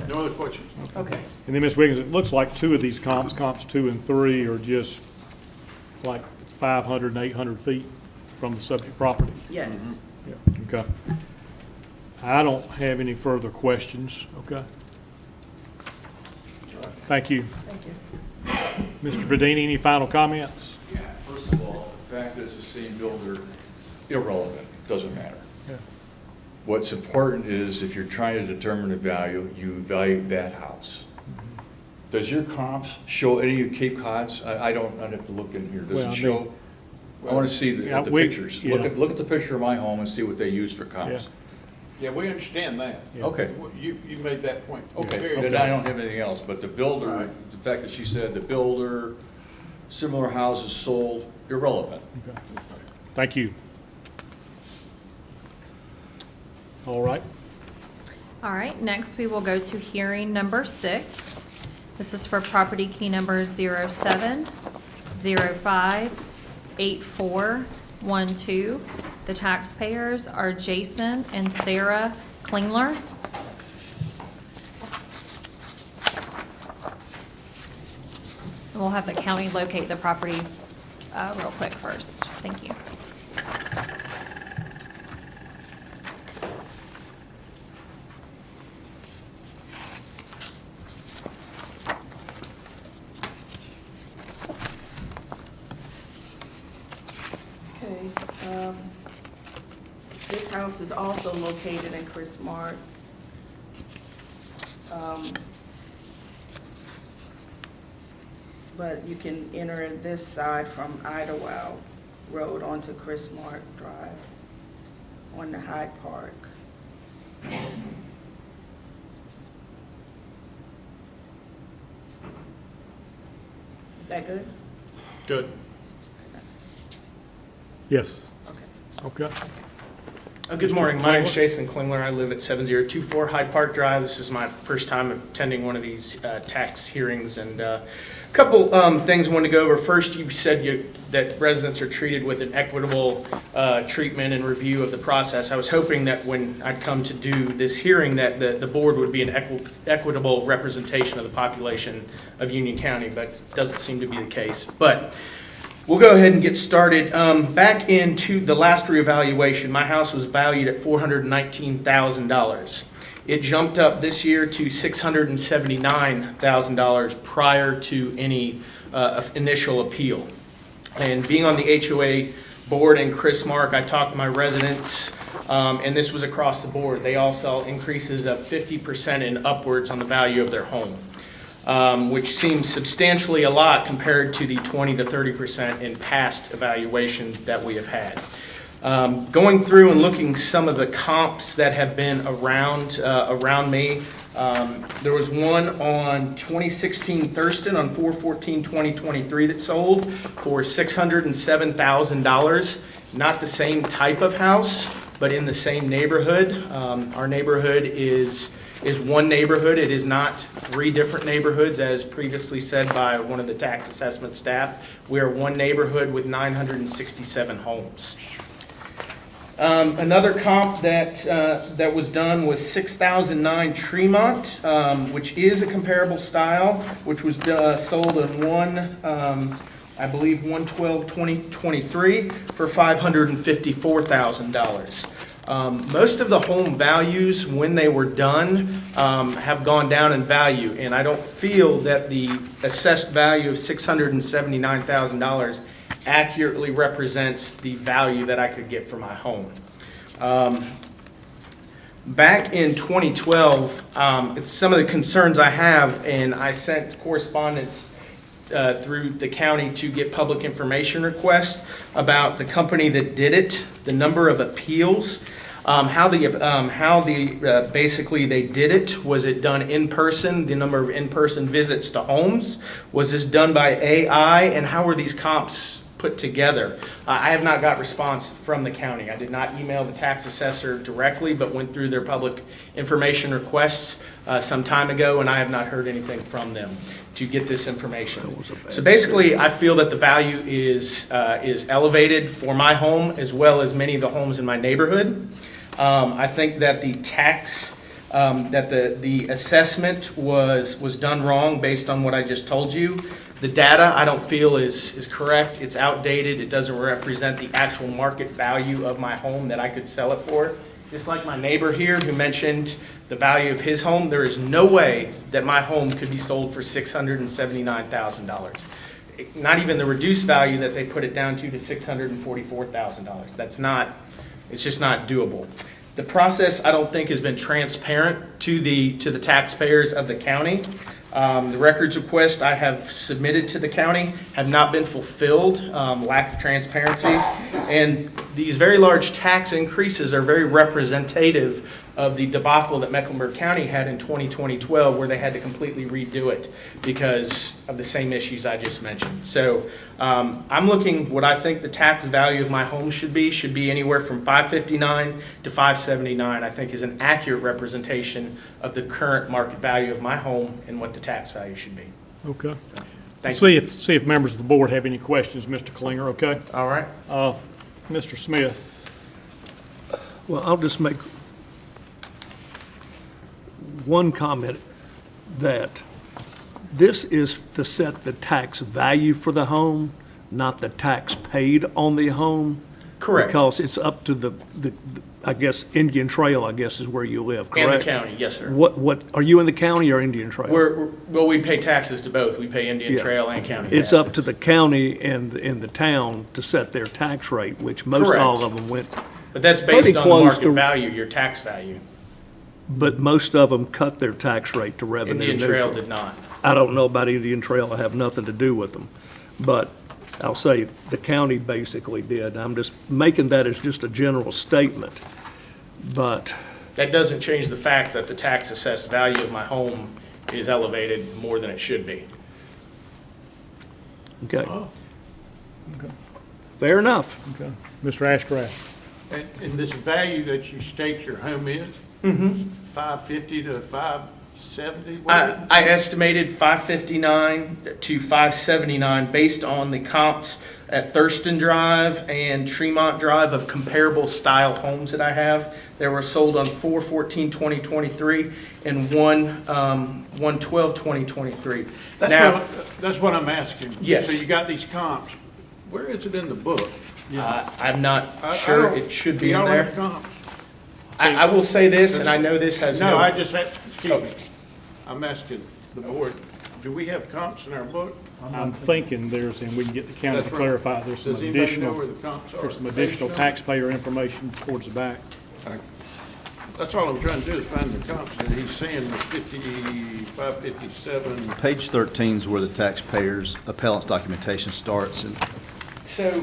Speaker 8: No other questions?
Speaker 11: Okay.
Speaker 1: And then, Ms. Wiggins, it looks like two of these comps 2 and 3, are just like 500 and 800 feet from the subject property.
Speaker 11: Yes.
Speaker 1: Yeah, okay. I don't have any further questions, okay? Thank you.
Speaker 11: Thank you.
Speaker 1: Mr. Verdini, any final comments?
Speaker 2: Yeah, first of all, the fact that it's the same builder, irrelevant, doesn't matter.
Speaker 1: Yeah.
Speaker 2: What's important is if you're trying to determine a value, you value that house. Does your comps show any of Cape Cod's? I'd have to look in here. Does
Speaker 1: Well, I
Speaker 2: it
Speaker 1: mean-
Speaker 2: show? I want to see
Speaker 1: Yeah,
Speaker 2: the
Speaker 1: we-
Speaker 2: pictures.
Speaker 1: yeah.
Speaker 2: Look at the picture of my home and see what they use for comps.
Speaker 8: Yeah, we understand that.
Speaker 1: Yeah.
Speaker 2: Okay.
Speaker 8: You made that point.
Speaker 2: Okay,
Speaker 8: Very
Speaker 2: then
Speaker 8: good.
Speaker 2: I don't have anything else, but the builder,
Speaker 8: All right.
Speaker 2: the fact that she said the builder, similar houses sold, irrelevant.
Speaker 1: Okay. Thank you. All right.
Speaker 3: All right, next we will go to hearing number 6. This is for property key number 07058412. The taxpayers are Jason and Sarah Klingler. And we'll have the county locate the property real quick first. Thank you.
Speaker 11: Okay. This house is also located in Chris Mart. But you can enter this side from Idlewild Road onto Chris Mart Drive on the Hyde Park. Is that good?
Speaker 8: Good.
Speaker 1: Yes.
Speaker 11: Okay.
Speaker 1: Okay.
Speaker 13: Good morning. My name's Jason Klingler. I live at 7024 Hyde Park Drive. This is my first time attending one of these tax hearings, and a couple things I wanted to go over. First, you said that residents are treated with an equitable treatment and review of the process. I was hoping that when I'd come to do this hearing that the board would be an equitable representation of the population of Union County, but it doesn't seem to be the case. But we'll go ahead and get started. Back into the last reevaluation, my house was valued at $419,000. It jumped up this year to $679,000 prior to any initial appeal. And being on the HOA board in Chris Mark, I talked to my residents, and this was across the board. They all saw increases of 50% and upwards on the value of their home. Which seems substantially a lot compared to the 20 to 30% in past evaluations that we have had. Going through and looking some of the comps that have been around me, there was one on 2016 Thurston on 4/14/2023 that sold for $607,000. Not the same type of house, but in the same neighborhood. Our neighborhood is one neighborhood. It is not 3 different neighborhoods, as previously said by one of the tax assessment staff. We are one neighborhood with 967 homes. Another comp that was done was 6009 Tremont, which is a comparable style, which was sold in I believe 1/12/2023 for $554,000. Most of the home values, when they were done, have gone down in value, and I don't feel that the assessed value of $679,000 accurately represents the value that I could get for my home. Back in 2012, it's some of the concerns I have, and I sent correspondence through the county to get public information requests about the company that did it, the number of appeals, basically they did it. Was it done in person? The number of in-person visits to homes? Was this done by AI? And how were these comps put together? I have not got response from the county. I did not email the tax assessor directly, but went through their public information requests some time ago, and I have not heard anything from them to get this information. So basically, I feel that the value is elevated for my home as well as many of the homes in my neighborhood. I think that the tax, that the assessment was done wrong based on what I just told you. The data I don't feel is correct. It's outdated. It doesn't represent the actual market value of my home that I could sell it for. Just like my neighbor here who mentioned the value of his home, there is no way that my home could be sold for $679,000. Not even the reduced value that they put it down to $644,000. It's just not doable. The process, I don't think, has been transparent to the taxpayers of the county. The records request I have submitted to the county have not been fulfilled, lack of transparency. And these very large tax increases are very representative of the debacle that Mecklenburg County had in 2012, where they had to completely redo it because of the same issues I just mentioned. So I'm looking, what I think the tax value of my home should be anywhere from $559 to $579, I think is an accurate representation of the current market value of my home and what the tax value should be.
Speaker 1: Okay.
Speaker 13: Thank
Speaker 1: See
Speaker 13: you.
Speaker 1: if members of the board have any questions, Mr. Klinger, okay?
Speaker 13: All right.
Speaker 1: Mr. Smith?
Speaker 7: Well, I'll just make one comment that this is to set the tax value for the home, not the tax paid on the home.
Speaker 13: Correct.
Speaker 7: Because it's up to the I guess, Indian Trail, I guess, is where you live, correct?
Speaker 13: And the county, yes, sir.
Speaker 7: What, are you in the county or Indian Trail?
Speaker 13: Well, we pay taxes to both. We pay Indian
Speaker 7: Yeah.
Speaker 13: Trail and county taxes.
Speaker 7: It's up to the county and the town to set their tax rate, which most
Speaker 13: Correct.
Speaker 7: all of them went,
Speaker 13: But that's
Speaker 7: pretty
Speaker 13: based on the
Speaker 7: close
Speaker 13: market
Speaker 7: to-
Speaker 13: value, your tax value.
Speaker 7: but most of them cut their tax rate to revenue
Speaker 13: Indian
Speaker 7: neutral.
Speaker 13: Trail did not.
Speaker 7: I don't know about Indian Trail, I have nothing to do with them. But I'll say the county basically did. I'm just making that as just a general statement. But,
Speaker 13: That doesn't change the fact that the tax assessed value of my home is elevated more than it should be.
Speaker 7: okay. Fair enough.
Speaker 1: Okay. Mr. Ashcraft?
Speaker 8: And this value that you state your home is? 550 to 570?
Speaker 13: I estimated 559 to 579 based on the comps at Thurston Drive and Tremont Drive of comparable style homes that I have. They were sold on 4/14/2023 and 1/12/2023. Now,
Speaker 8: That's what I'm asking.
Speaker 13: Yes.
Speaker 8: So you got these comps. Where is it in the book?
Speaker 13: I'm not
Speaker 8: I
Speaker 13: sure
Speaker 8: don't-
Speaker 13: it should
Speaker 8: do
Speaker 13: be in
Speaker 8: y'all
Speaker 13: there.
Speaker 8: have comps?
Speaker 13: I will say this, and I know this has
Speaker 8: No,
Speaker 13: no.
Speaker 8: I just, excuse me. I'm asking the board, do we have comps in our book?
Speaker 1: I'm thinking there's, and we can get the county to
Speaker 8: That's right.
Speaker 1: clarify, there's some
Speaker 8: Does anybody know
Speaker 1: additional,
Speaker 8: where the comps are?
Speaker 1: there's some additional taxpayer information towards the back.
Speaker 8: That's all I'm trying to do is find the comps, and he's saying the 557.
Speaker 12: Page 13 is where the taxpayers' appellant's documentation starts, and
Speaker 13: So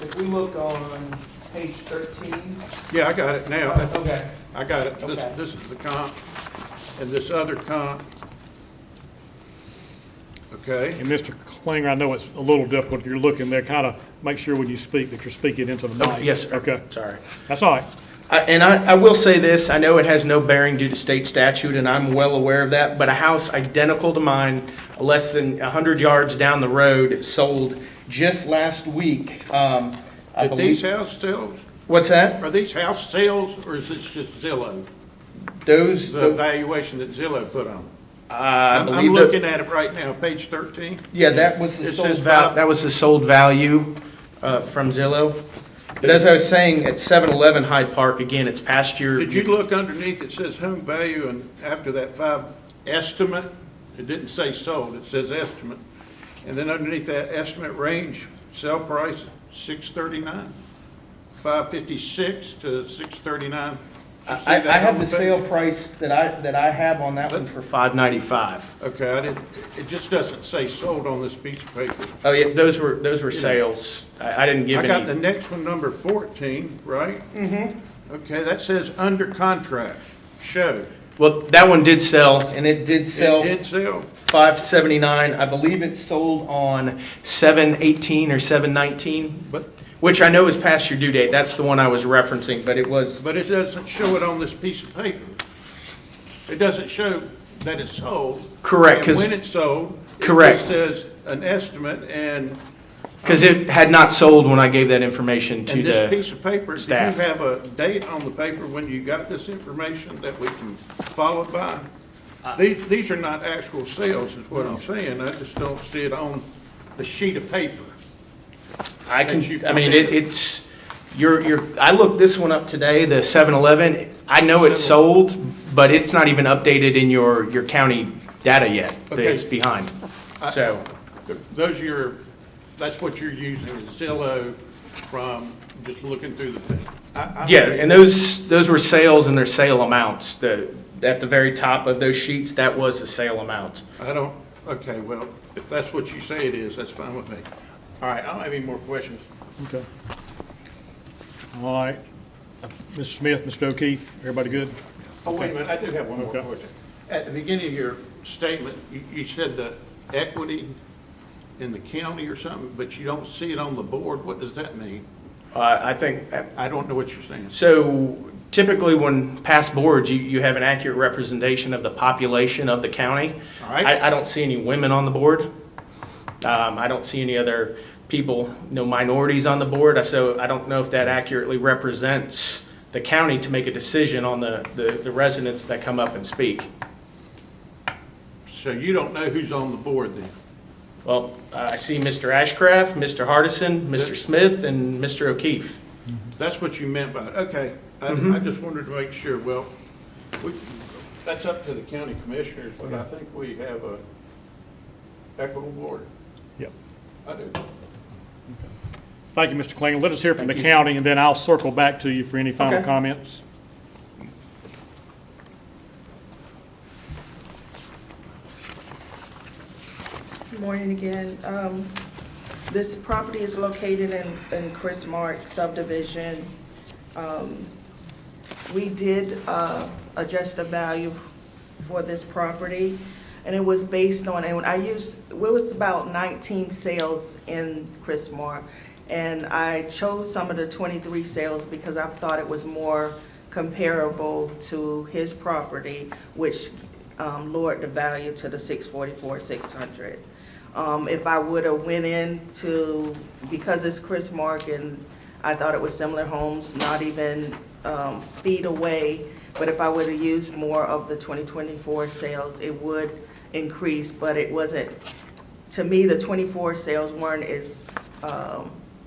Speaker 13: if we look on page 13.
Speaker 8: Yeah, I got it now.
Speaker 13: Okay.
Speaker 8: I got it.
Speaker 13: Okay.
Speaker 8: This is the comp, and this other comp. Okay,
Speaker 1: And Mr. Klinger, I know it's a little difficult if you're looking there, kind of make sure when you speak that you're speaking into the mic.
Speaker 13: Okay, yes, sir.
Speaker 1: Okay,
Speaker 13: Sorry.
Speaker 1: that's all right.
Speaker 13: I will say this, I know it has no bearing due to state statute, and I'm well aware of that, but a house identical to mine, less than 100 yards down the road, sold just last week. I
Speaker 8: Are these
Speaker 13: believe.
Speaker 8: house sales?
Speaker 13: What's that?
Speaker 8: Are these house sales, or is this just Zillow?
Speaker 13: Those,
Speaker 8: The valuation that Zillow put on?
Speaker 13: I
Speaker 8: I'm
Speaker 13: believe
Speaker 8: looking
Speaker 13: that,
Speaker 8: at it right now, page 13.
Speaker 13: yeah, that was the
Speaker 8: It
Speaker 13: sold
Speaker 8: says
Speaker 13: that was the sold value from Zillow. But as I was saying, at 711 Hyde Park, again, it's past your.
Speaker 8: Did you look underneath, it says home value, and after that 5 estimate, it didn't say sold, it says estimate. And then underneath that estimate range, sell price, 639, 556 to 639.
Speaker 13: I have the sale price that I have on that one for $595.
Speaker 8: Okay, I didn't, it just doesn't say sold on this piece of paper.
Speaker 13: Oh, yeah, those were sales. I didn't give
Speaker 8: I got the
Speaker 13: any.
Speaker 8: next one, number 14, right? Mm-hmm. Okay, that says under contract, show.
Speaker 13: Well, that one did sell, and it did sell
Speaker 8: It did sell.
Speaker 13: $579. I believe it sold on 7/18 or 7/19,
Speaker 8: But
Speaker 13: which I know is past your due date. That's the one I was referencing, but it was,
Speaker 8: But it doesn't show it on this piece of paper. It doesn't show that it's sold.
Speaker 13: Correct,
Speaker 8: And
Speaker 13: 'cause-
Speaker 8: when it's sold.
Speaker 13: Correct.
Speaker 8: It just says an estimate, and
Speaker 13: because it had not sold when I gave that information to
Speaker 8: this
Speaker 13: the,
Speaker 8: piece of paper, do you
Speaker 13: staff.
Speaker 8: have a date on the paper when you got this information that we can follow by? These are not actual sales, is what I'm saying. I just don't see it on the sheet of paper.
Speaker 13: I
Speaker 8: that you
Speaker 13: can, I mean,
Speaker 8: presented.
Speaker 13: it's, I looked this one up today, the 7-Eleven. I know it's sold, but it's not even updated in your county data yet.
Speaker 8: Okay.
Speaker 13: It's behind. So,
Speaker 8: Those are your, that's what you're using is Zillow from just looking through the thing.
Speaker 13: yeah, and those were sales and their sale amounts. At the very top of those sheets, that was the sale amount.
Speaker 8: I don't, okay, well, if that's what you say it is, that's fine with me. All right, I don't have any more questions.
Speaker 1: Okay. All right. Mr. Smith, Mr. O'Keefe, everybody good?
Speaker 8: Oh, wait a minute, I do have one more
Speaker 1: Okay.
Speaker 8: question. At the beginning of your statement, you said the equity in the county or something, but you don't see it on the board. What does that mean?
Speaker 13: I think,
Speaker 8: I don't know what you're saying.
Speaker 13: so typically when past boards, you have an accurate representation of the population of the county.
Speaker 8: All right.
Speaker 13: I don't see any women on the board. I don't see any other people, minorities on the board. So I don't know if that accurately represents the county to make a decision on the residents that come up and speak.
Speaker 8: So you don't know who's on the board then?
Speaker 13: Well, I see Mr. Ashcraft, Mr. Hardison, Mr. Smith, and Mr. O'Keefe.
Speaker 8: That's what you meant by it. Okay. I just wanted to make sure. Well, that's up to the county commissioners, but I think we have a equitable board.
Speaker 1: Yep.
Speaker 8: I do.
Speaker 1: Thank you, Mr. Klinger. Let us hear from the
Speaker 13: Thank you.
Speaker 1: county, and then I'll circle back to you for any final
Speaker 13: Okay.
Speaker 1: comments.
Speaker 11: Good morning again. This property is located in Chris Mark subdivision. We did adjust the value for this property, and it was based on, and it was about 19 sales in Chris Mark. And I chose some of the 23 sales because I thought it was more comparable to his property, which lowered the value to the 644,600. If I would have went into, because it's Chris Mark and I thought it was similar homes, not even feet away, but if I would have used more of the 2024 sales, it would increase, but it wasn't, to me, the 24 sales weren't as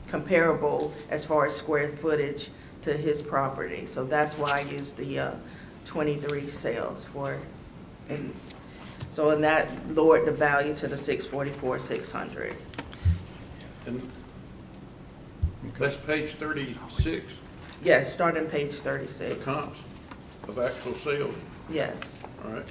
Speaker 11: comparable as far as square footage to his property. So that's why I used the 23 sales for, and that lowered the value to the 644,600.
Speaker 8: And that's page 36,
Speaker 11: Yes, starting page
Speaker 8: the
Speaker 11: 36.
Speaker 8: comps of actual sales.
Speaker 11: Yes.
Speaker 8: All right.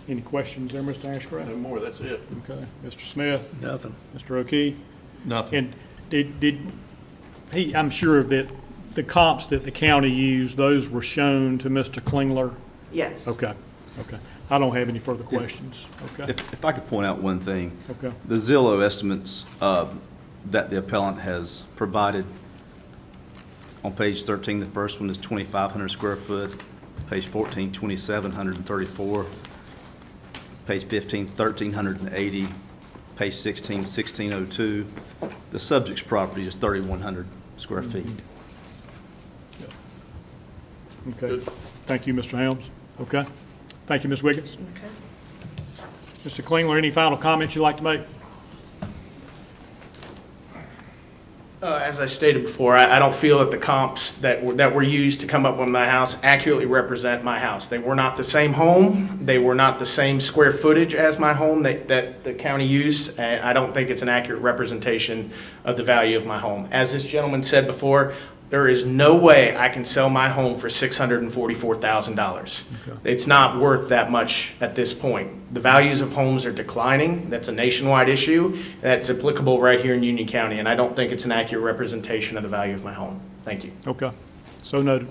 Speaker 1: Any questions there, Mr. Ashcraft?
Speaker 8: No more, that's it.
Speaker 1: Okay. Mr. Smith,
Speaker 7: Nothing.
Speaker 1: Mr. O'Keefe?
Speaker 12: Nothing.
Speaker 1: And I'm sure that the comps that the county used, those were shown to Mr. Klingler?
Speaker 11: Yes.
Speaker 1: Okay. I don't have any further questions. Okay.
Speaker 12: If I could point out one thing.
Speaker 1: Okay.
Speaker 12: The Zillow estimates that the appellant has provided on page 13, the first one is 2,500 square foot. Page 14, 2,734. Page 15, 1,380. Page 16, 1,602. The subject's property is 3,100 square feet.
Speaker 1: Okay. Thank you, Mr. Helms. Okay. Thank you, Ms. Wiggins.
Speaker 11: Okay.
Speaker 1: Mr. Klingler, any final comments you'd like to make?
Speaker 13: As I stated before, I don't feel that the comps that were used to come up with my house accurately represent my house. They were not the same home. They were not the same square footage as my home that the county used. And I don't think it's an accurate representation of the value of my home. As this gentleman said before, there is no way I can sell my home for $644,000. It's not worth that much at this point. The values of homes are declining. That's a nationwide issue. That's applicable right here in Union County, and I don't think it's an accurate representation of the value of my home. Thank you.
Speaker 1: Okay. So noted.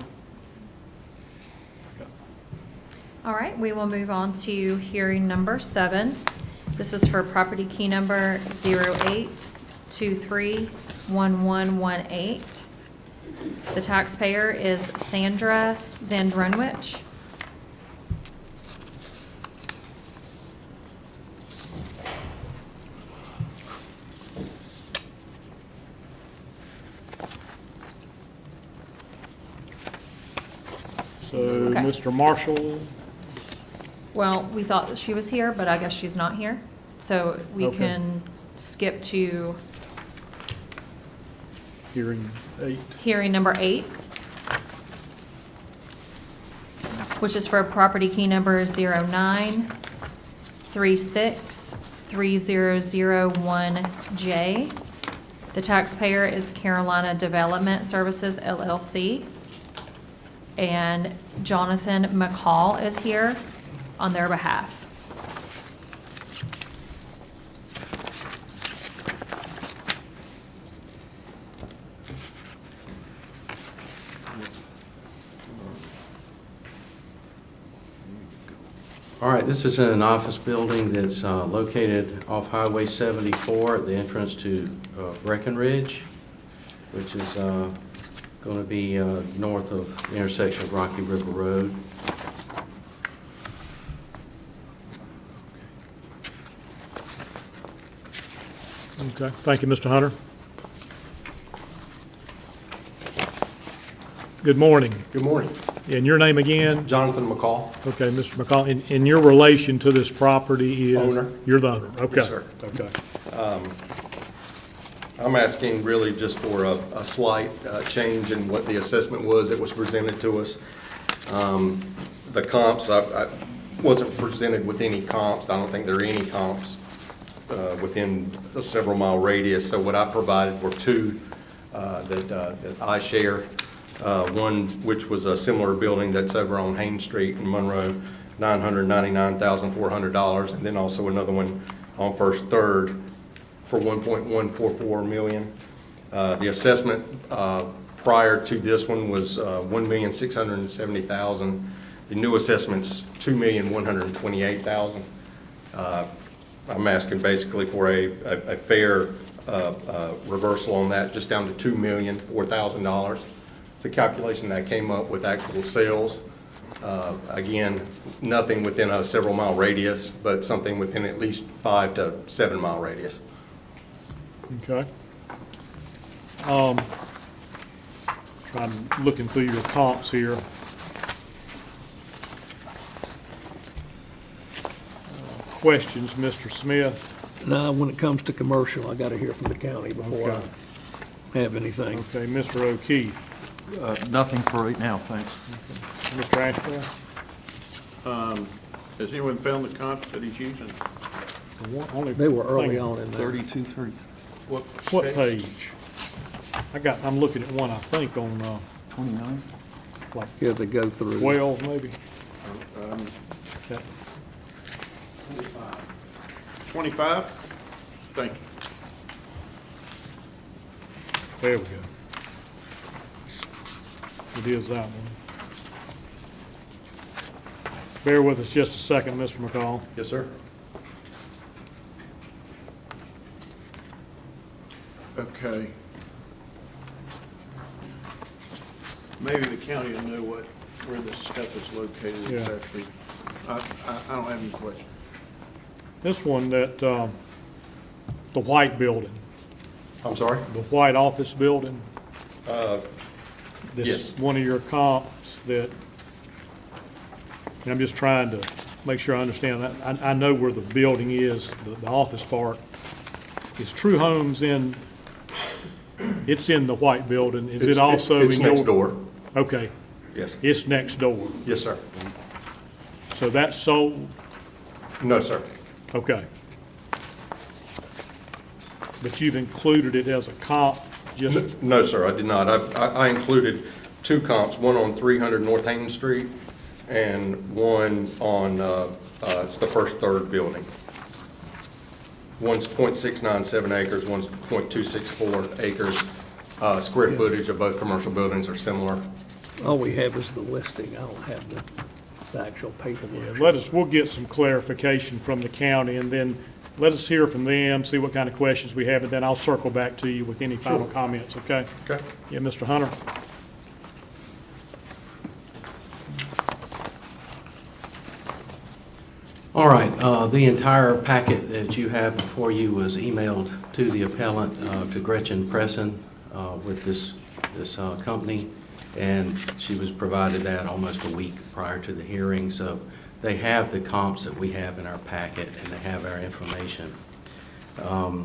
Speaker 3: All right, we will move on to hearing number 7. This is for property key number 08231118. The taxpayer is Sandra Zandrunwich.
Speaker 1: So,
Speaker 3: Okay.
Speaker 1: Mr. Marshall,
Speaker 3: Well, we thought that she was here, but I guess she's not here. So we
Speaker 1: Okay.
Speaker 3: can skip to
Speaker 1: hearing 8.
Speaker 3: hearing number 8, which is for property key number 09363001J. The taxpayer is Carolina Development Services LLC. And Jonathan McCall is here on their behalf.
Speaker 14: All right, this is an office building that's located off Highway 74 at the entrance to Breckenridge, which is going to be north of the intersection of Rocky River Road.
Speaker 1: Okay. Thank you, Mr. Hunter. Good morning.
Speaker 15: Good morning.
Speaker 1: And your name again?
Speaker 15: Jonathan McCall.
Speaker 1: Okay, Mr. McCall, in your relation to this property is?
Speaker 15: Owner.
Speaker 1: You're the owner, okay.
Speaker 15: Yes, sir.
Speaker 1: Okay.
Speaker 15: I'm asking really just for a slight change in what the assessment was that was presented to us. The comps, I wasn't presented with any comps. I don't think there are any comps within a several mile radius. So what I provided were two that I share. One which was a similar building that's over on Haynes Street in Monroe, $999,400, and then also another one on First Third for $1.144 million. The assessment prior to this one was $1,670,000. The new assessment's $2,128,000. I'm asking basically for a fair reversal on that, just down to $2,004,000. It's a calculation that came up with actual sales. Again, nothing within a several mile radius, but something within at least 5 to 7 mile radius.
Speaker 1: Okay. Looking through your comps here. Questions, Mr. Smith?
Speaker 7: Now, when it comes to commercial, I got to hear from the county before
Speaker 1: Okay.
Speaker 7: I have anything.
Speaker 1: Okay, Mr. O'Keefe.
Speaker 6: Nothing for right now, thanks.
Speaker 1: Mr. Ashbrook?
Speaker 8: Has anyone found the comps that he's using?
Speaker 7: They were early on in there.
Speaker 6: 32-3.
Speaker 1: What page? I'm looking at one, I think, on,
Speaker 6: 29?
Speaker 1: like
Speaker 7: Yeah, they go through.
Speaker 1: 12, maybe? Okay.
Speaker 8: 25? Thank you.
Speaker 1: There we go. It is that one. Bear with us just a second, Mr. McCall.
Speaker 2: Yes, sir.
Speaker 8: Okay. Maybe the county will know where this stuff is located
Speaker 1: Yeah.
Speaker 8: exactly. I don't have any questions.
Speaker 1: This one that, the white building,
Speaker 15: I'm sorry?
Speaker 1: the white office building.
Speaker 15: Yes.
Speaker 1: This one of your comps that, and I'm just trying to make sure I understand. I know where the building is, the office part. Is True Homes it's in the white building. Is it also in your?
Speaker 15: It's next door.
Speaker 1: Okay,
Speaker 15: Yes.
Speaker 1: it's next door.
Speaker 15: Yes, sir.
Speaker 1: So that's sold?
Speaker 15: No, sir.
Speaker 1: Okay. But you've included it as a comp, just,
Speaker 15: No, sir, I did not. I included two comps, one on 300 North Hayden Street and one on, it's the first third building. One's .697 acres, one's .264 acres. Square footage of both commercial buildings are similar.
Speaker 7: All we have is the listing. I don't have the actual paperwork.
Speaker 1: we'll get some clarification from the county, and then let us hear from them, see what kind of questions we have, and then I'll circle back to you with any final comments, okay?
Speaker 15: Okay.
Speaker 1: Yeah, Mr. Hunter?
Speaker 14: All right, the entire packet that you have before you was emailed to the appellant, to Gretchen Presson, with this company, and she was provided that almost a week prior to the hearing, so they have the comps that we have in our packet, and they have our information. What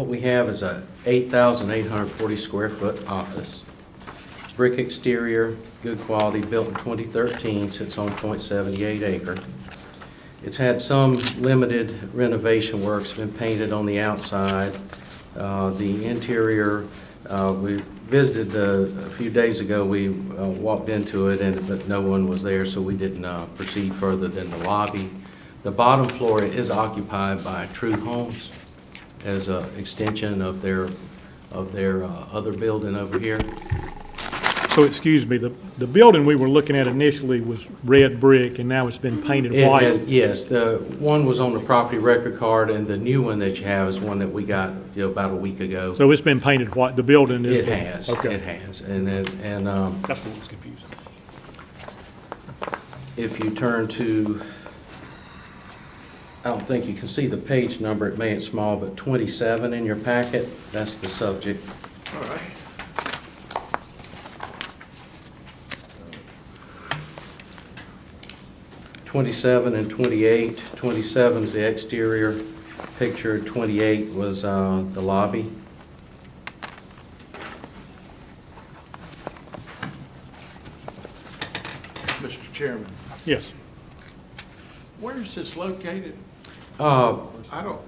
Speaker 14: we have is a 8,840 square foot office, brick exterior, good quality, built in 2013, sits on .78 acre. It's had some limited renovation works, been painted on the outside. The interior, we visited a few days ago, we walked into it, but no one was there, so we didn't proceed further than the lobby. The bottom floor is occupied by True Homes as an extension of their other building over here.
Speaker 1: So, excuse me, the building we were looking at initially was red brick, and now it's been painted
Speaker 14: It
Speaker 1: white.
Speaker 14: has, yes, the one was on the property record card, and the new one that you have is one that we got, about a week ago.
Speaker 1: So it's been painted white, the building is?
Speaker 14: It has,
Speaker 1: Okay.
Speaker 14: it has, and then,
Speaker 1: That's what was confusing.
Speaker 14: if you turn to, I don't think you can see the page number, it made it small, but 27 in your packet, that's the subject.
Speaker 8: All right.
Speaker 14: '27 and '28. 27 is the exterior picture, '28 was the lobby.
Speaker 8: Mr. Chairman,
Speaker 1: Yes.
Speaker 8: where is this located?
Speaker 14: Uh,
Speaker 8: I don't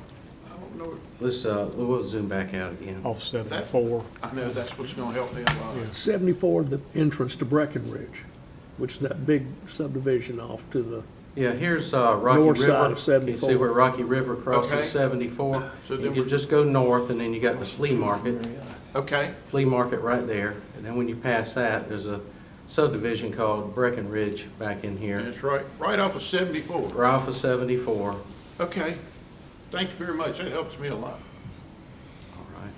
Speaker 8: know.
Speaker 14: we'll zoom back out again.
Speaker 1: Off 74.
Speaker 8: I know that's what's gonna help me a lot.
Speaker 7: 74, the entrance to Breckenridge, which is that big subdivision off to the,
Speaker 14: Yeah, here's Rocky
Speaker 7: North side
Speaker 14: River.
Speaker 7: of 74.
Speaker 14: You see where Rocky River
Speaker 8: Okay.
Speaker 14: crosses 74?
Speaker 8: So then
Speaker 14: You
Speaker 8: we're-
Speaker 14: could just go north, and then you got the flea market right there. And then when you pass that, there's a subdivision called Breckenridge back in here,
Speaker 8: That's right off of 74.
Speaker 14: right off of 74.
Speaker 8: Okay, thank you very much, that helps me a lot.
Speaker 14: All right.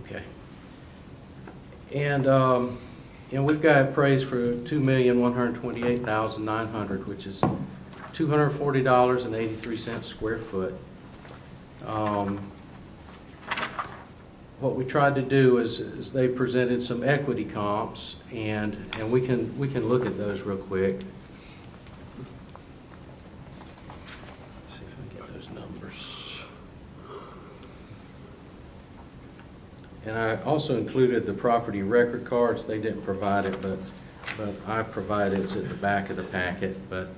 Speaker 14: Okay. And we've got it appraised for $2,128,900, which is $240.83 square foot. What we tried to do is they presented some equity comps, and we can look at those real quick. See if I can get those numbers. And I also included the property record cards. They didn't provide it, but I provided it. It's at the back of the packet, but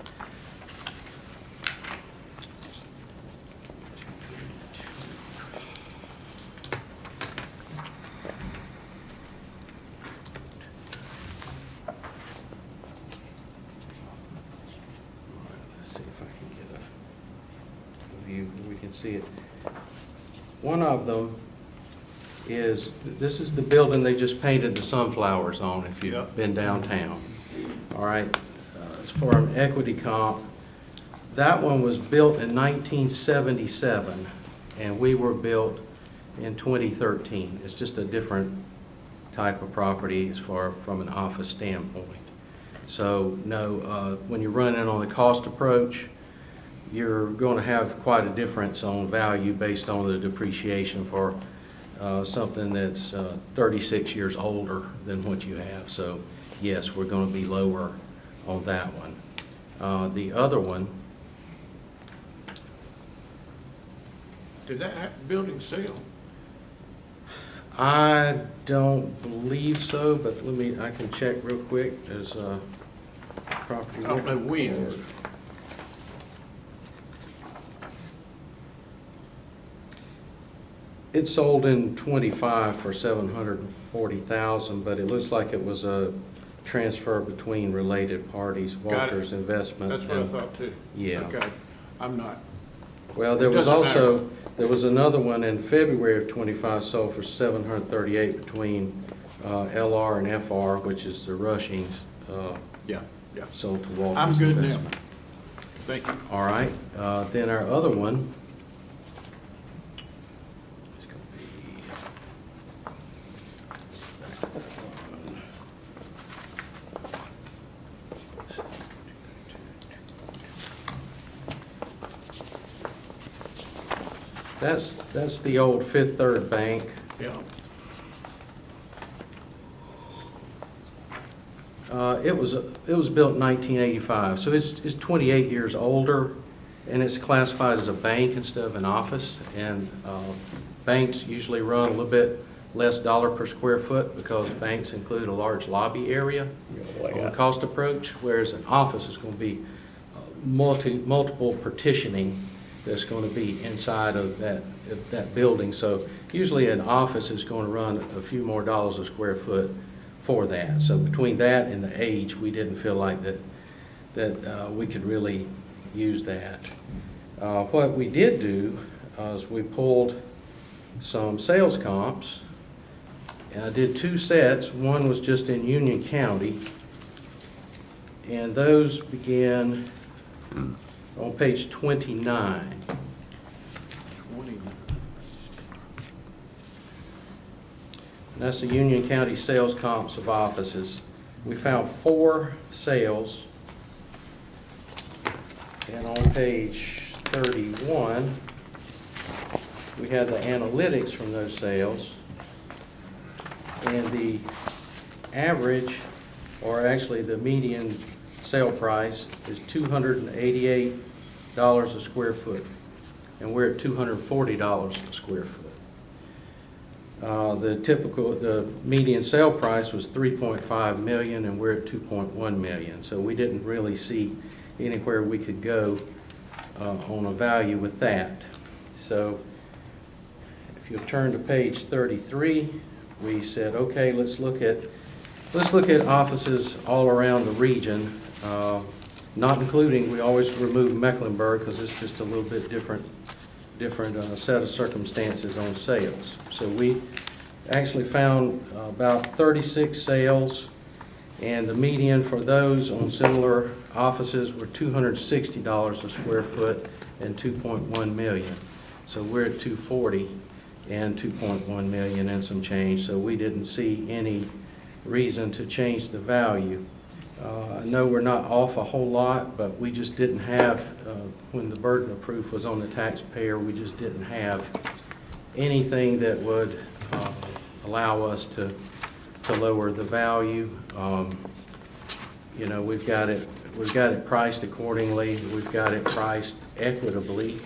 Speaker 14: let's see if I can get a view where we can see it. One of them is, this is the building they just painted the sunflowers on, if
Speaker 8: Yep.
Speaker 14: you've been downtown. All right, as for an equity comp, that one was built in 1977, and we were built in 2013. It's just a different type of property as far from an office standpoint. So, no, when you run in on the cost approach, you're going to have quite a difference on value based on the depreciation for something that's 36 years older than what you have. So, yes, we're going to be lower on that one. The other one,
Speaker 8: Did that building sell?
Speaker 14: I don't believe so, but I can check real quick. There's property.
Speaker 8: I don't know when.
Speaker 14: It sold in '25 for $740,000, but it looks like it was a transfer between related parties,
Speaker 8: Got it.
Speaker 14: Walters Investment.
Speaker 8: That's what I
Speaker 14: and-
Speaker 8: thought too.
Speaker 14: Yeah.
Speaker 8: Okay, I'm not.
Speaker 14: Well, there
Speaker 8: It
Speaker 14: was
Speaker 8: doesn't matter.
Speaker 14: also, there was another one in February of '25 sold for $738 between LR and FR, which is the Rushings,
Speaker 8: Yeah, yeah.
Speaker 14: sold to Walters
Speaker 8: I'm good now.
Speaker 14: Investment.
Speaker 8: Thank you.
Speaker 14: All right, then our other one is going to be, that's the old Fifth Third Bank.
Speaker 8: Yeah.
Speaker 14: It was built in 1985, so it's 28 years older, and it's classified as a bank instead of an office. And banks usually run a little bit less dollar per square foot because banks include a large lobby area on the cost approach, whereas an office is going to be multiple partitioning that's going to be inside of that building. So usually an office is going to run a few more dollars a square foot for that. So between that and the age, we didn't feel like that we could really use that. What we did do is we pulled some sales comps, and I did two sets. One was just in Union County, and those began on page 29.
Speaker 8: 29.
Speaker 14: And that's the Union County sales comps of offices. We found 4 sales. And on page 31, we had the analytics from those sales. And the average, or actually the median sale price, is $288 a square foot. And we're at $240 a square foot. The median sale price was $3.5 million, and we're at $2.1 million. So we didn't really see anywhere we could go on a value with that. So if you'll turn to page 33, we said, okay, let's look at offices all around the region, not including, we always remove Mecklenburg because it's just a little bit different set of circumstances on sales. So we actually found about 36 sales, and the median for those on similar offices were $260 a square foot and 2.1 million. So we're at 240 and 2.1 million and some change, so we didn't see any reason to change the value. I know we're not off a whole lot, but we just didn't have, when the burden of proof was on the taxpayer, we just didn't have anything that would allow us to lower the value. You know, we've got it priced accordingly. We've got it priced equitably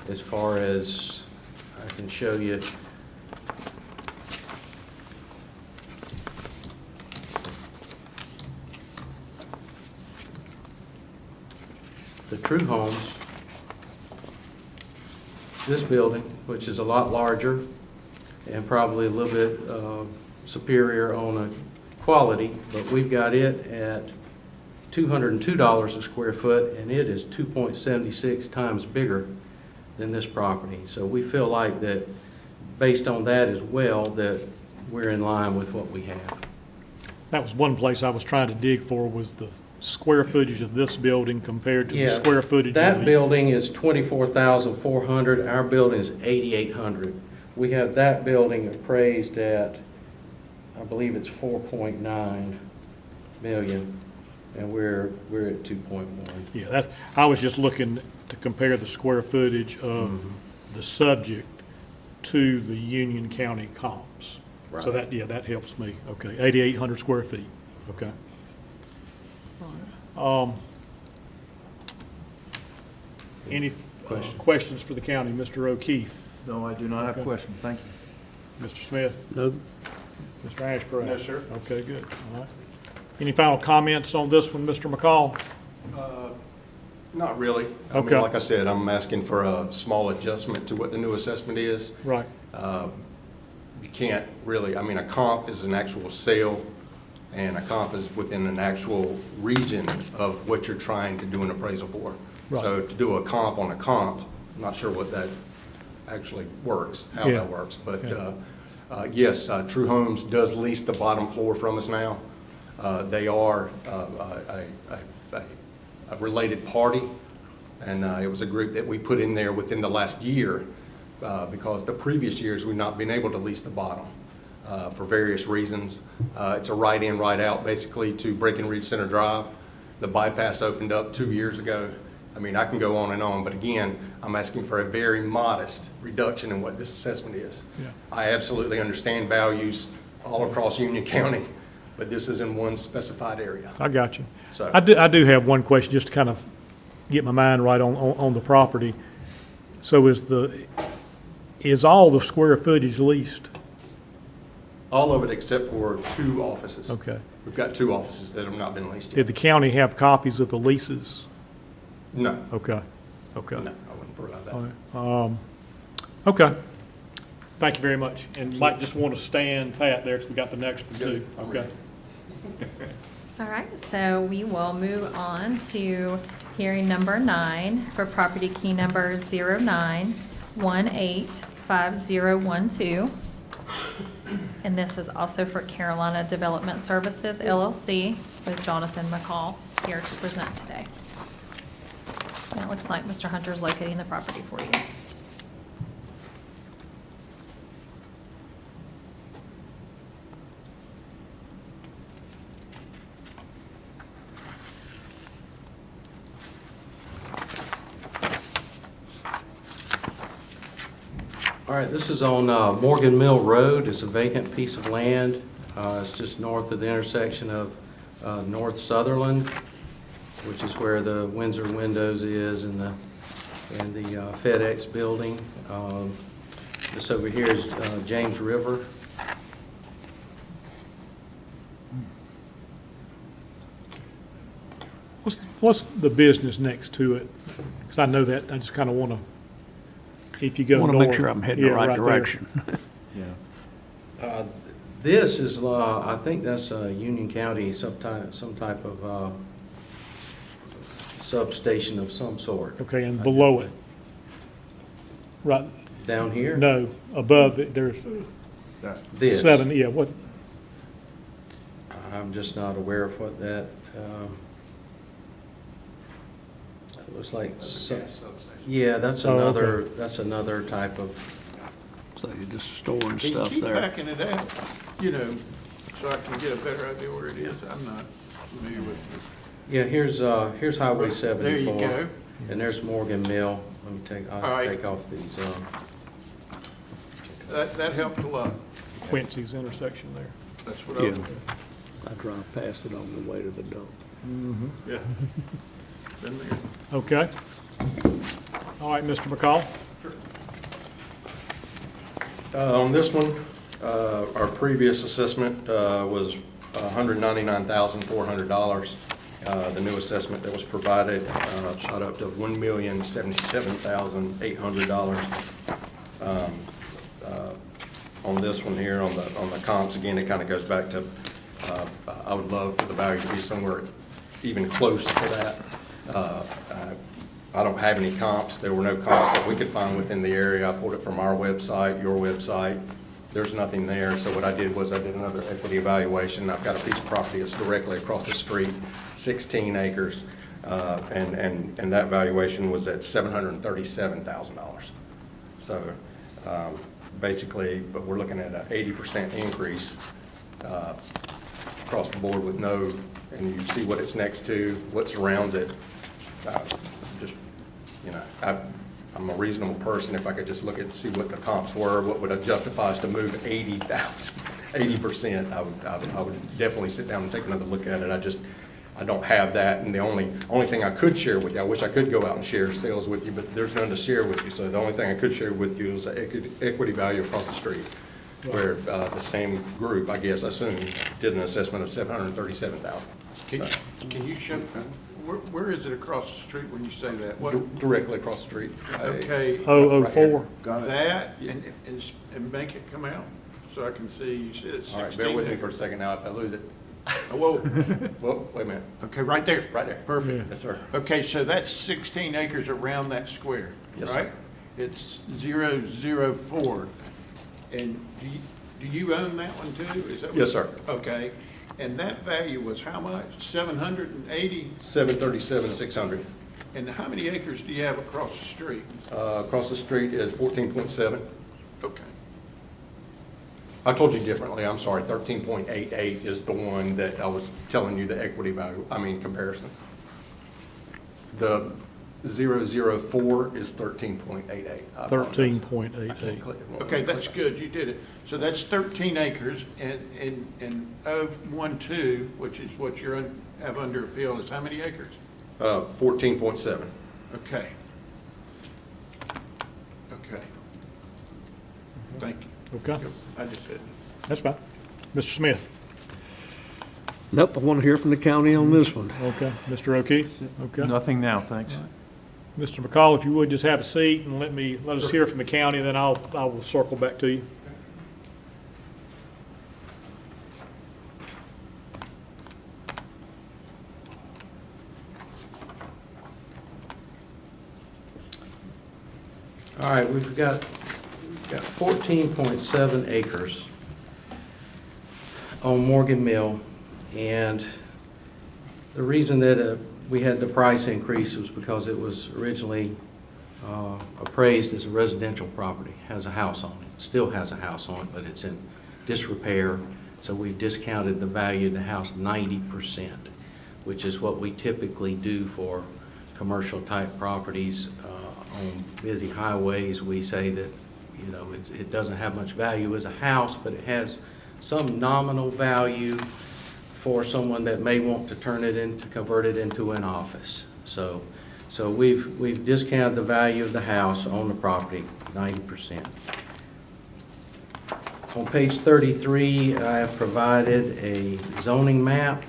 Speaker 14: as far as I can show you. The True Homes, this building, which is a lot larger and probably a little bit superior on a quality, but we've got it at $202 a square foot, and it is 2.76 times bigger than this property. So we feel like that based on that as well, that we're in line with what we have.
Speaker 1: That was one place I was trying to dig for, was the square footage of this building compared to the
Speaker 14: Yeah,
Speaker 1: square footage of
Speaker 14: that
Speaker 1: the...
Speaker 14: building is 24,400, our building is 8,800. We have that building appraised at, I believe it's 4.9 million, and we're at 2.1.
Speaker 1: Yeah, that's, I was just looking to compare the square footage of the subject to the Union County comps. So
Speaker 14: Right.
Speaker 1: that, yeah, that helps me. Okay, 8,800 square feet, okay. Any questions for the county? Mr. O'Keefe?
Speaker 6: No, I do not have
Speaker 1: Okay.
Speaker 6: questions, thank you.
Speaker 1: Mr. Smith?
Speaker 7: No,
Speaker 1: Mr. Ashcraft?
Speaker 8: No, sir.
Speaker 1: Okay, good, all right. Any final comments on this one, Mr. McCall?
Speaker 15: Not really. I
Speaker 1: Okay.
Speaker 15: mean, like I said, I'm asking for a small adjustment to what the new assessment is.
Speaker 1: Right,
Speaker 15: You can't really, I mean, a comp is an actual sale, and a comp is within an actual region of what you're trying to do an appraisal for.
Speaker 1: Right.
Speaker 15: So to do a comp on a comp, I'm not sure what that actually works, how
Speaker 1: Yeah.
Speaker 15: that works. But
Speaker 1: Yeah.
Speaker 15: yes, True Homes does lease the bottom floor from us now. They are a related party, and it was a group that we put in there within the last year, because the previous years we've not been able to lease the bottom for various reasons. It's a right-in, right-out, basically, to Breckenridge Center Drive. The bypass opened up 2 years ago. I mean, I can go on, but again, I'm asking for a very modest reduction in what this assessment is.
Speaker 1: Yeah.
Speaker 15: I absolutely understand values all across Union County, but this is in one specified area.
Speaker 1: I got you.
Speaker 15: So-
Speaker 1: I do have one question, just to kind of get my mind right on the property. So is all the square footage leased?
Speaker 15: All of it except for 2 offices.
Speaker 1: Okay.
Speaker 15: We've got 2 offices that have not been leased
Speaker 1: Did
Speaker 15: yet.
Speaker 1: the county have copies of the leases?
Speaker 15: No,
Speaker 1: Okay, okay.
Speaker 15: no, I wouldn't provide that.
Speaker 1: All right. Okay. Thank you very much. And you might just want to stand pat there, because we got the next one too. Okay.
Speaker 3: All right, so we will move on to hearing number 9 for property key number 09185012. And this is also for Carolina Development Services LLC with Jonathan McCall here to present today. And it looks like Mr. Hunter is locating the property for you.
Speaker 14: All right, this is on Morgan Mill Road. It's a vacant piece of land. It's just north of the intersection of North Sutherland, which is where the Windsor Windows is, and the FedEx building. This over here is James River.
Speaker 1: What's the business next to it? Because I know that, I just kind of want to, if you go north.
Speaker 7: want to make sure I'm heading the
Speaker 1: Yeah,
Speaker 7: right
Speaker 1: there.
Speaker 7: direction.
Speaker 14: This is, I think that's Union County, some type of substation of some sort.
Speaker 1: Okay, and below it? Right,
Speaker 14: Down here?
Speaker 1: no, above it, there's
Speaker 14: This.
Speaker 1: 7, yeah, what,
Speaker 14: I'm just not aware of what that, it looks like, yeah, that's
Speaker 1: Oh, okay.
Speaker 14: another type of,
Speaker 7: So you're just storing
Speaker 8: Can you
Speaker 7: stuff
Speaker 8: keep
Speaker 7: there.
Speaker 8: backing it out, you know, so I can get a better idea where it is? I'm not familiar with it.
Speaker 14: yeah, here's Highway
Speaker 8: There
Speaker 14: 74.
Speaker 8: you go.
Speaker 14: And there's Morgan Mill. Let me
Speaker 8: All
Speaker 14: I'll
Speaker 8: right.
Speaker 14: take off these,
Speaker 8: That helped a lot.
Speaker 1: Quincy's intersection there.
Speaker 8: That's what I was,
Speaker 7: Yeah. I drive past it on the way to the dump.
Speaker 8: yeah. Been there.
Speaker 1: Okay. All right, Mr. McCall?
Speaker 15: On this one, our previous assessment was $199,400. The new assessment that was provided shot up to $1,077,800. On this one here, on the comps, again, it kind of goes back to, I would love for the value to be somewhere even close to that. I don't have any comps. There were no comps that we could find within the area. I pulled it from our website, your website. There's nothing there. So what I did was I did another equity evaluation. I've got a piece of property that's directly across the street, 16 acres. And that valuation was at $737,000. So basically, but we're looking at an 80% increase across the board with no, and you see what it's next to, what surrounds it. Just, you know, I'm a reasonable person. If I could just look at, see what the comps were, what would justify us to move 80%, I would definitely sit down and take another look at it. I don't have that, and the only thing I could share with you, I wish I could go out and share sales with you, but there's none to share with you. So the only thing I could share with you is the equity value across the street, where the same group, I guess, I assume, did an assessment of $737,000.
Speaker 8: Can you show, where is it across the street when you say that? What,
Speaker 15: Directly across the street.
Speaker 8: okay,
Speaker 1: 004.
Speaker 8: that, and make it come out, so I can see, you said it's
Speaker 15: All right,
Speaker 8: 16.
Speaker 15: bear with me for a second now if I lose it.
Speaker 8: Whoa,
Speaker 15: Well, wait a minute.
Speaker 8: okay, right there.
Speaker 15: Right there.
Speaker 8: Perfect.
Speaker 15: Yes, sir.
Speaker 8: Okay, so that's 16 acres around that square,
Speaker 15: Yes,
Speaker 8: right?
Speaker 15: sir.
Speaker 8: It's 004. And do you own that one too? Is that what-
Speaker 15: Yes, sir.
Speaker 8: Okay, and that value was how much? 780?
Speaker 15: 737,600.
Speaker 8: And how many acres do you have across the street?
Speaker 15: Across the street is 14.7.
Speaker 8: Okay.
Speaker 15: I told you differently, I'm sorry, 13.88 is the one that I was telling you the equity value, comparison. The 004 is 13.88.
Speaker 1: 13.88.
Speaker 8: Okay, that's good, you did it. So that's 13 acres, and of 1-2, which is what you have under appeal, is how many acres?
Speaker 15: 14.7.
Speaker 8: Okay. Okay. Thank you.
Speaker 1: Okay,
Speaker 8: I just said.
Speaker 1: that's fine. Mr. Smith?
Speaker 7: Nope, I want to hear from the county on this one.
Speaker 1: Okay. Mr. O'Keefe? Okay.
Speaker 6: Nothing now, thanks.
Speaker 1: Mr. McCall, if you would, just have a seat and let us hear from the county, then I will circle back to you.
Speaker 14: All right, we've got 14.7 acres on Morgan Mill, and the reason that we had the price increase was because it was originally appraised as a residential property, has a house on it, still has a house on it, but it's in disrepair, so we've discounted the value of the house 90%, which is what we typically do for commercial type properties on busy highways. We say that, you know, it doesn't have much value as a house, but it has some nominal value for someone that may want to convert it into an office. So we've discounted the value of the house on the property 90%. On page 33, I have provided a zoning map.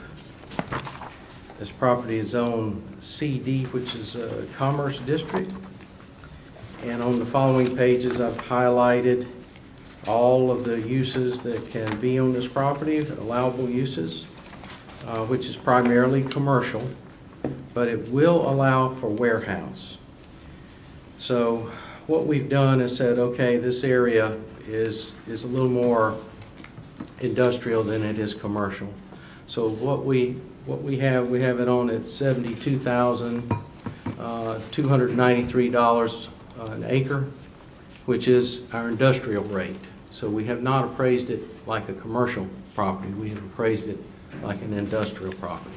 Speaker 14: This property is zone CD, which is a commerce district. And on the following pages, I've highlighted all of the uses that can be on this property, allowable uses, which is primarily commercial, but it will allow for warehouse. So what we've done is said, okay, this area is a little more industrial than it is commercial. So what we have it on at $72,293 an acre, which is our industrial rate. So we have not appraised it like a commercial property. We have appraised it like an industrial property.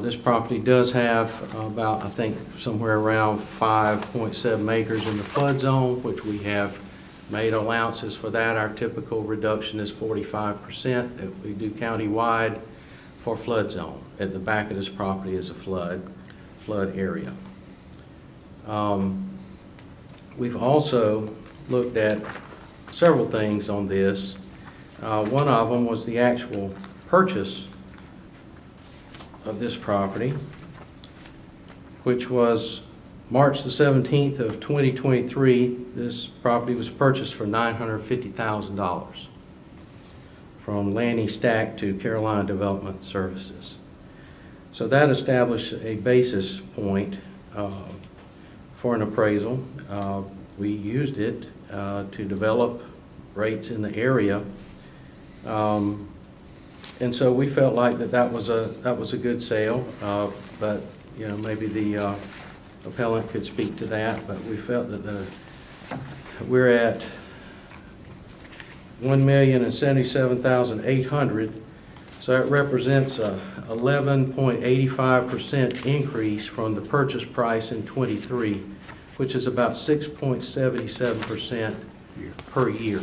Speaker 14: This property does have about, I think, somewhere around 5.7 acres in the flood zone, which we have made allowances for that. Our typical reduction is 45% that we do countywide for flood zone. At the back of this property is a flood area. We've also looked at several things on this. One of them was the actual purchase of this property, which was March the 17th of 2023. This property was purchased for $950,000 from Lanny Stack to Carolina Development Services. So that established a basis point for an appraisal. We used it to develop rates in the area. And so we felt like that was a good sale, but, you know, maybe the appellant could speak to that, but we felt that we're at $1,077,800, so that represents a 11.85% increase from the purchase price in '23, which is about 6.77% per year,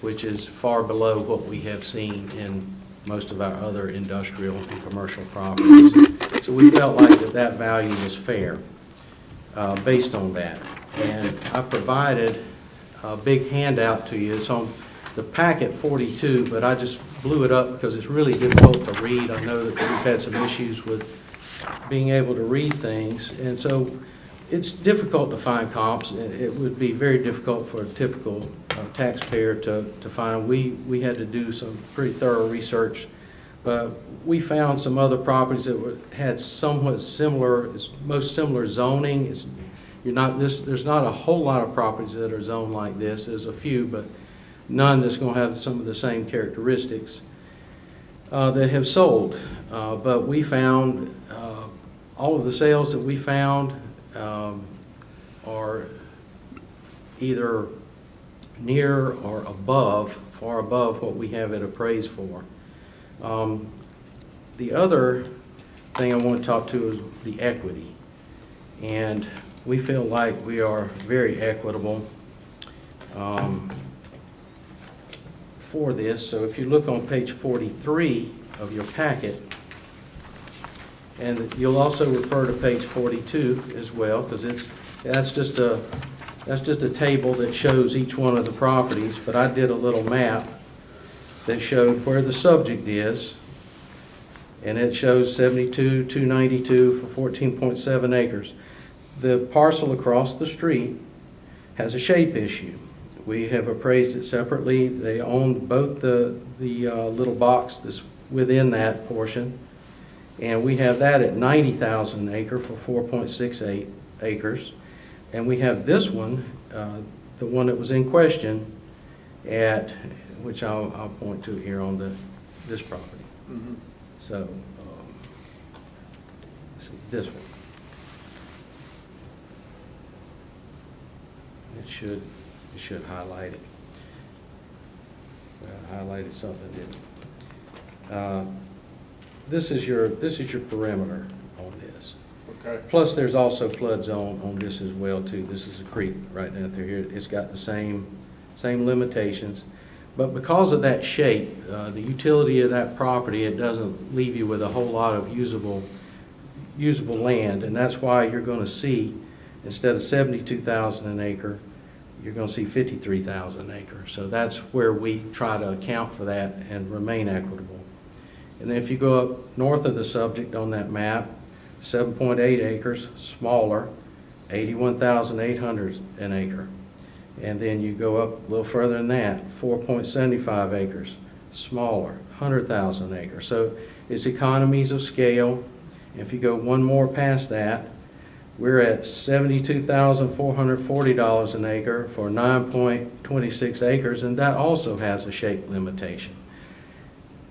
Speaker 14: which is far below what we have seen in most of our other industrial and commercial properties. So we felt like that value was fair based on that. And I provided a big handout to you. It's on the packet 42, but I just blew it up because it's really difficult to read. I know that we've had some issues with being able to read things, and so it's difficult to find comps. It would be very difficult for a typical taxpayer to find. We had to do some pretty thorough research, but we found some other properties that had somewhat similar, most similar zoning. There's not a whole lot of properties that are zoned like this. There's a few, but none that's going to have some of the same characteristics that have sold. But we found all of the sales that we found are either near or above, far above what we have it appraised for. The other thing I want to talk to is the equity. And we feel like we are very equitable for this. So if you look on page 43 of your packet, and you'll also refer to page 42 as well, because that's just a table that shows each one of the properties, but I did a little map that showed where the subject is, and it shows 72,292 for 14.7 acres. The parcel across the street has a shape issue. We have appraised it separately. They own both the little box that's within that portion, and we have that at 90,000 an acre for 4.68 acres. And we have this one, the one that was in question, at, which I'll point to here on this property.
Speaker 8: Mhm.
Speaker 14: So, let's see, this one. It should highlight it. Well, I highlighted something, didn't it? This is your perimeter on this.
Speaker 8: Okay.
Speaker 14: Plus, there's also flood zone on this as well, too. This is a creek right down through here. It's got the same limitations. But because of that shape, the utility of that property, it doesn't leave you with a whole lot of usable land. And that's why you're going to see, instead of 72,000 an acre, you're going to see 53,000 an acre. So that's where we try to account for that and remain equitable. And then if you go up north of the subject on that map, 7.8 acres, smaller, 81,800 an acre. And then you go up a little further than that, 4.75 acres, smaller, 100,000 an acre. So it's economies of scale. If you go one more past that, we're at $72,440 an acre for 9.26 acres, and that also has a shape limitation.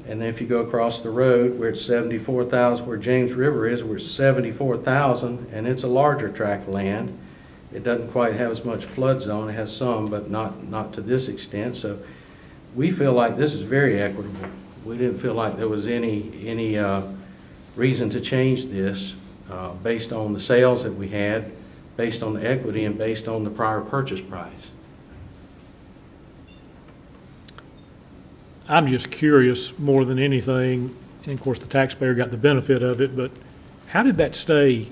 Speaker 14: And then if you go across the road, we're at 74,000, where James River is, we're at 74,000, and it's a larger tract of land. It doesn't quite have as much flood zone. It has some, but not to this extent. So we feel like this is very equitable. We didn't feel like there was any reason to change this based on the sales that we had, based on the equity, and based on the prior purchase price.
Speaker 1: I'm just curious more than anything, and of course the taxpayer got the benefit of it, but how did that stay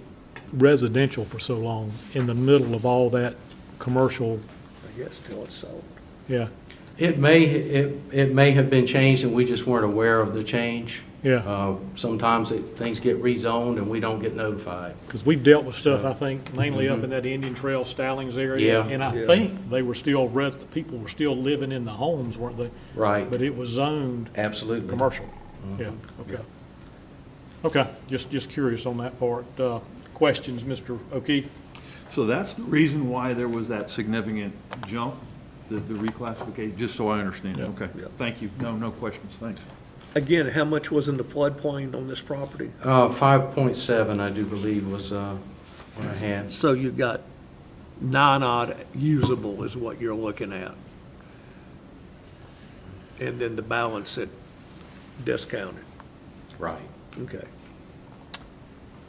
Speaker 1: residential for so long in the middle of all that commercial?
Speaker 7: I guess till it's sold.
Speaker 1: Yeah,
Speaker 14: It may have been changed and we just weren't aware of the change.
Speaker 1: yeah,
Speaker 14: Sometimes things get rezoned and we don't get notified.
Speaker 1: because we've dealt with stuff, I think, mainly up in that Indian Trail Stallings area.
Speaker 14: Yeah.
Speaker 1: And I
Speaker 7: Yeah.
Speaker 1: think they were still, people were still living in the homes, weren't they?
Speaker 14: Right,
Speaker 1: But it was zoned
Speaker 14: absolutely.
Speaker 1: commercial. Yeah, okay. Okay, just curious on that part. questions, Mr. O'Keefe?
Speaker 6: So that's the reason why there was that significant jump, the reclassification, just so I understand.
Speaker 1: Yeah.
Speaker 6: Okay, thank you. No questions, thanks.
Speaker 7: Again, how much was in the floodplain on this property?
Speaker 14: 5.7, I do believe, was what I had.
Speaker 7: So you've got 9 odd usable is what you're looking at. And then the balance at discounted.
Speaker 14: Right.
Speaker 7: Okay.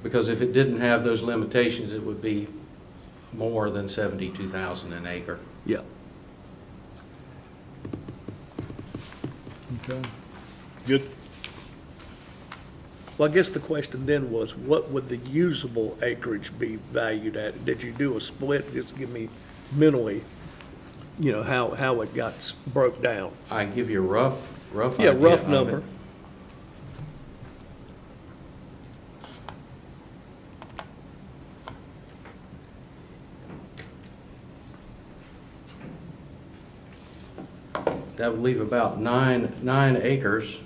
Speaker 14: Because if it didn't have those limitations, it would be more than 72,000 an acre.
Speaker 7: Yeah.
Speaker 1: Okay. Good.
Speaker 7: Well, I guess the question then was, what would the usable acreage be valued at? Did you do a split? Just give me mentally, you know, how it got broke down.
Speaker 14: I give you a rough
Speaker 7: Yeah,
Speaker 14: idea
Speaker 7: rough
Speaker 14: of
Speaker 7: number.
Speaker 14: it. That would leave about nine acres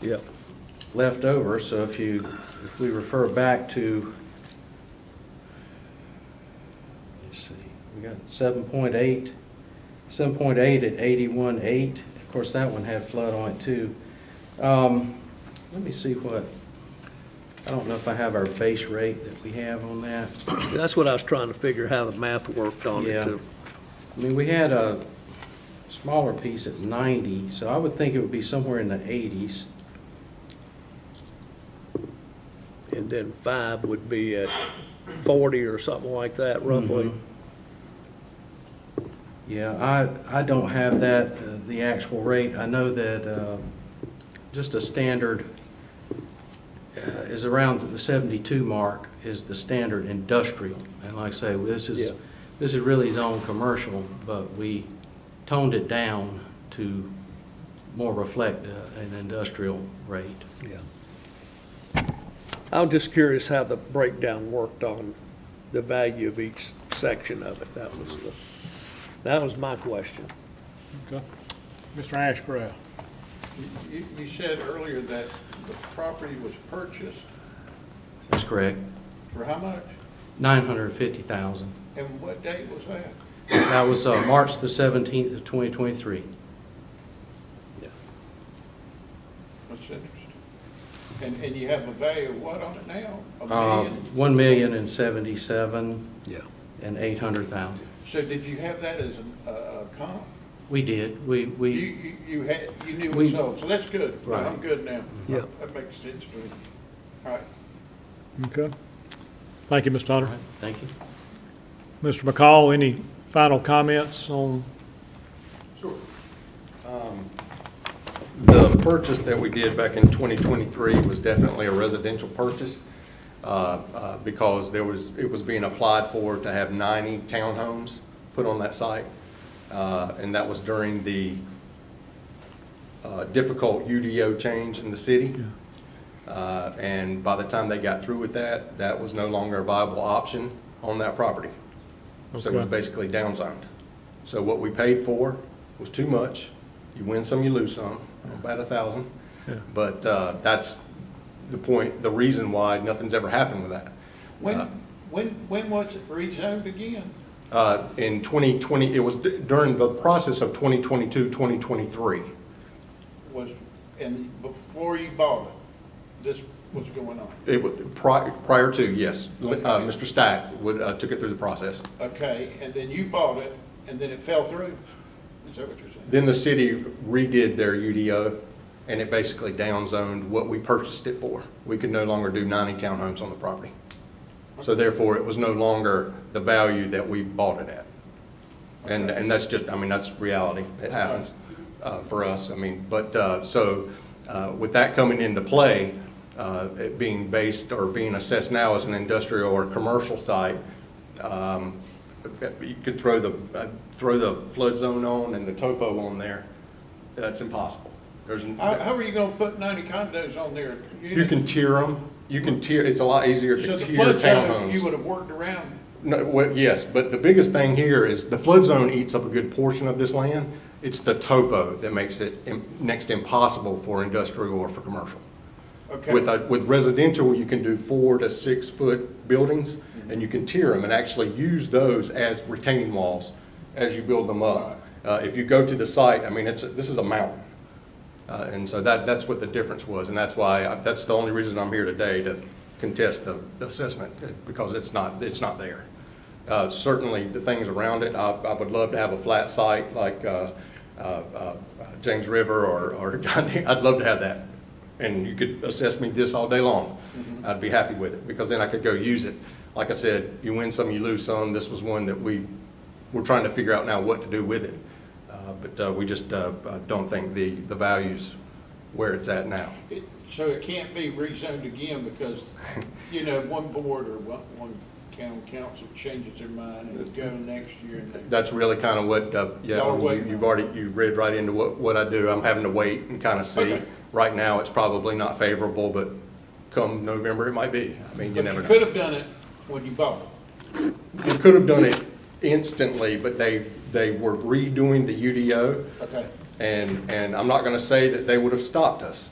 Speaker 7: Yep.
Speaker 14: left over, so if we refer back to, let's see, we got 7.8 at 81.8. Of course, that one had flood on it too. Let me see I don't know if I have our base rate that we have on that.
Speaker 7: That's what I was trying to figure how the math worked on it
Speaker 14: Yeah.
Speaker 7: too.
Speaker 14: I mean, we had a smaller piece at 90, so I would think it would be somewhere in the 80s.
Speaker 7: And then 5 would be at 40 or something like that roughly.
Speaker 14: Yeah, I don't have that, the actual rate. I know that just a standard is around the 72 mark is the standard industrial. And like I say, this
Speaker 7: Yeah.
Speaker 14: is really zoned commercial, but we toned it down to more reflect an industrial rate.
Speaker 7: Yeah. I'm just curious how the breakdown worked on the value of each section of it. That was my question.
Speaker 1: Okay. Mr. Ashcraft?
Speaker 8: You said earlier that the property was purchased
Speaker 14: That's correct.
Speaker 8: for how much?
Speaker 14: 950,000.
Speaker 8: And what date was that?
Speaker 14: That was March the 17th of 2023.
Speaker 8: That's interesting. And you have a value of what on it now? A
Speaker 14: $1
Speaker 8: million?
Speaker 14: million and 77
Speaker 7: Yeah.
Speaker 14: and 800,000.
Speaker 8: So did you have that as a comp?
Speaker 14: We did. We
Speaker 8: You knew
Speaker 14: we-
Speaker 8: it sold, so that's good.
Speaker 14: Right.
Speaker 8: I'm good now.
Speaker 7: Yeah.
Speaker 8: That makes sense to me. All right.
Speaker 1: Okay. Thank you, Mr. Hunter.
Speaker 14: Thank you.
Speaker 1: Mr. McCall, any final comments on?
Speaker 15: Sure. The purchase that we did back in 2023 was definitely a residential purchase because it was being applied for to have 90 townhomes put on that site. And that was during the difficult UDO change in the city. And by the time they got through with that, that was no longer a viable option on that property. So it was
Speaker 1: Okay.
Speaker 15: basically downsized. So what we paid for was too much. You win some, you lose some, about 1,000.
Speaker 1: Yeah.
Speaker 15: But that's the point, the reason why nothing's ever happened with that.
Speaker 8: When was it rezoned again?
Speaker 15: In 2020, it was during the process of 2022, 2023.
Speaker 8: And before you bought it, this was going on?
Speaker 15: It was prior to, yes.
Speaker 8: Okay.
Speaker 15: Mr. Stack took it through the process.
Speaker 8: Okay, and then you bought it, and then it fell through? Is that what you're saying?
Speaker 15: Then the city redid their UDO, and it basically downzoned what we purchased it for. We could no longer do 90 townhomes on the property. So therefore, it was no longer the value that we bought it at. And that's just, I mean, that's reality. It happens for us. I mean, but with that coming into play, it being based or being assessed now as an industrial or commercial site, you could throw the flood zone on and the topo on there. That's impossible.
Speaker 8: How are you gonna put 90 condos on there?
Speaker 15: You can tier them. You can tier, it's a lot easier
Speaker 8: So
Speaker 15: to
Speaker 8: the
Speaker 15: tier
Speaker 8: flood zone, you
Speaker 15: townhomes.
Speaker 8: would have worked around?
Speaker 15: No, well, yes, but the biggest thing here is the flood zone eats up a good portion of this land. It's the topo that makes it next to impossible for industrial or for commercial.
Speaker 8: Okay.
Speaker 15: With residential, you can do 4 to 6 foot buildings, and you can tier them and actually use those as retaining walls as you build them up. If you go to the site, I mean, this is a mountain. And so that's what the difference was, and that's why, that's the only reason I'm here today, to contest the assessment, because it's not there. Certainly, the things around it, I would love to have a flat site like James River or John Deere. I'd love to have that, and you could assess me this all day long. I'd be happy with it, because then I could go use it. Like I said, you win some, you lose some. This was one that we're trying to figure out now what to do with it. But we just don't think the value's where it's at now.
Speaker 8: So it can't be rezoned again because, you know, one board or one town council changes their mind and it's going next year. And
Speaker 15: That's really kind of what,
Speaker 8: Y'all are waiting.
Speaker 15: you've read right into what I do. I'm having to wait and kind of see.
Speaker 8: Okay.
Speaker 15: Right now, it's probably not favorable, but come November, it might be. I mean, you
Speaker 8: But
Speaker 15: never
Speaker 8: you
Speaker 15: know.
Speaker 8: could have done it when you bought it.
Speaker 15: You could have done it instantly, but they were redoing the UDO.
Speaker 8: Okay.
Speaker 15: And I'm not gonna say that they would have stopped us,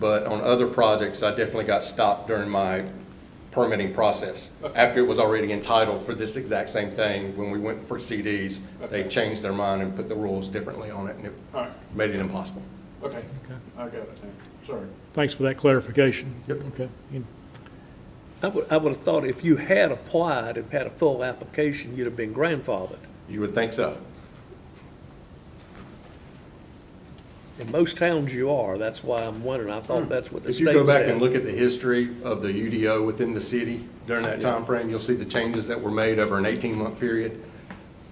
Speaker 15: but on other projects, I definitely got stopped during my permitting process. After it was already entitled for this exact same thing, when we went for CDs, they
Speaker 8: Okay.
Speaker 15: changed their mind and put the rules differently on it, and it
Speaker 8: All right.
Speaker 15: made it impossible.
Speaker 8: Okay. I got it now. Sorry.
Speaker 1: Thanks for that clarification.
Speaker 15: Yep.
Speaker 1: Okay.
Speaker 7: I would have thought if you had applied and had a full application, you'd have been grandfathered.
Speaker 15: You would think so.
Speaker 7: In most towns you are, that's why I'm wondering, I thought that's what the
Speaker 15: If
Speaker 7: state
Speaker 15: you
Speaker 7: said.
Speaker 15: go back and look at the history of the UDO within the city during that time frame, you'll see the changes that were made over an 18-month period,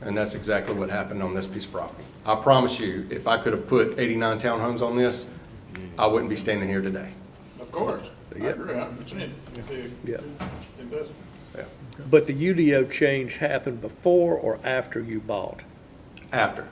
Speaker 15: and that's exactly what happened on this piece of property. I promise you, if I could have put 89 townhomes on this, I wouldn't be standing here today.
Speaker 8: Of course. I
Speaker 7: Yep.
Speaker 8: agree 100%.
Speaker 7: Yeah.
Speaker 8: It does.
Speaker 15: Yeah.
Speaker 7: But the UDO change happened before or after you bought?
Speaker 15: After.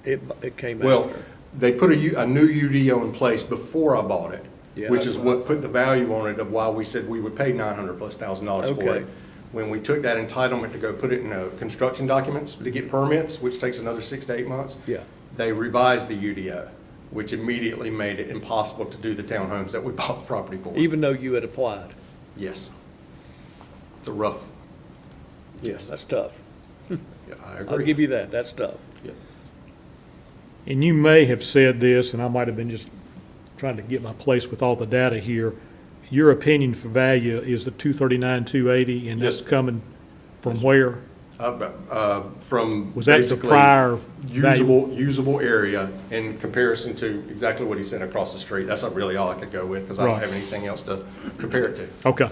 Speaker 7: It came
Speaker 15: Well,
Speaker 7: after?
Speaker 15: they put a new UDO in place before I bought it,
Speaker 7: Yeah.
Speaker 15: which is what put the value on it of why we said we would pay $900,000+ for
Speaker 7: Okay.
Speaker 15: it. When we took that entitlement to go put it in construction documents to get permits, which takes another 6 to 8 months.
Speaker 7: Yeah.
Speaker 15: They revised the UDO, which immediately made it impossible to do the townhomes that we bought the property for.
Speaker 7: Even though you had applied?
Speaker 15: Yes. It's a rough,
Speaker 7: Yes, that's tough.
Speaker 15: yeah, I agree.
Speaker 7: I'll give you that, that's tough.
Speaker 15: Yeah.
Speaker 1: And you may have said this, and I might have been just trying to get my place with all the data here. Your opinion for value is the 239, 280, and that's
Speaker 15: Yes.
Speaker 1: coming from where?
Speaker 15: From
Speaker 1: Was that the
Speaker 15: basically
Speaker 1: prior value?
Speaker 15: usable area in comparison to exactly what he said across the street. That's not really all I could go with, because I don't
Speaker 1: Right.
Speaker 15: have anything else to compare it to.
Speaker 1: Okay,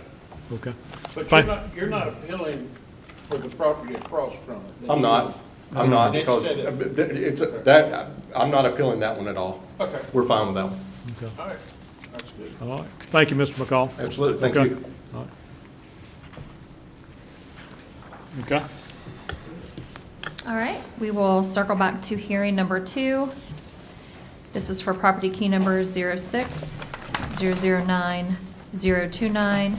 Speaker 1: okay.
Speaker 8: But
Speaker 1: Fine.
Speaker 8: you're not appealing for the property across from it.
Speaker 15: I'm not, because
Speaker 8: It's
Speaker 15: I'm not appealing that one at all.
Speaker 8: Okay.
Speaker 15: We're fine with that one.
Speaker 8: All right. That's good.
Speaker 1: All right. Thank you, Mr. McCall.
Speaker 15: Absolutely, thank
Speaker 1: Okay.
Speaker 15: you.
Speaker 1: All right. Okay.
Speaker 3: All right, we will circle back to hearing number 2. This is for property key number 06-009-029.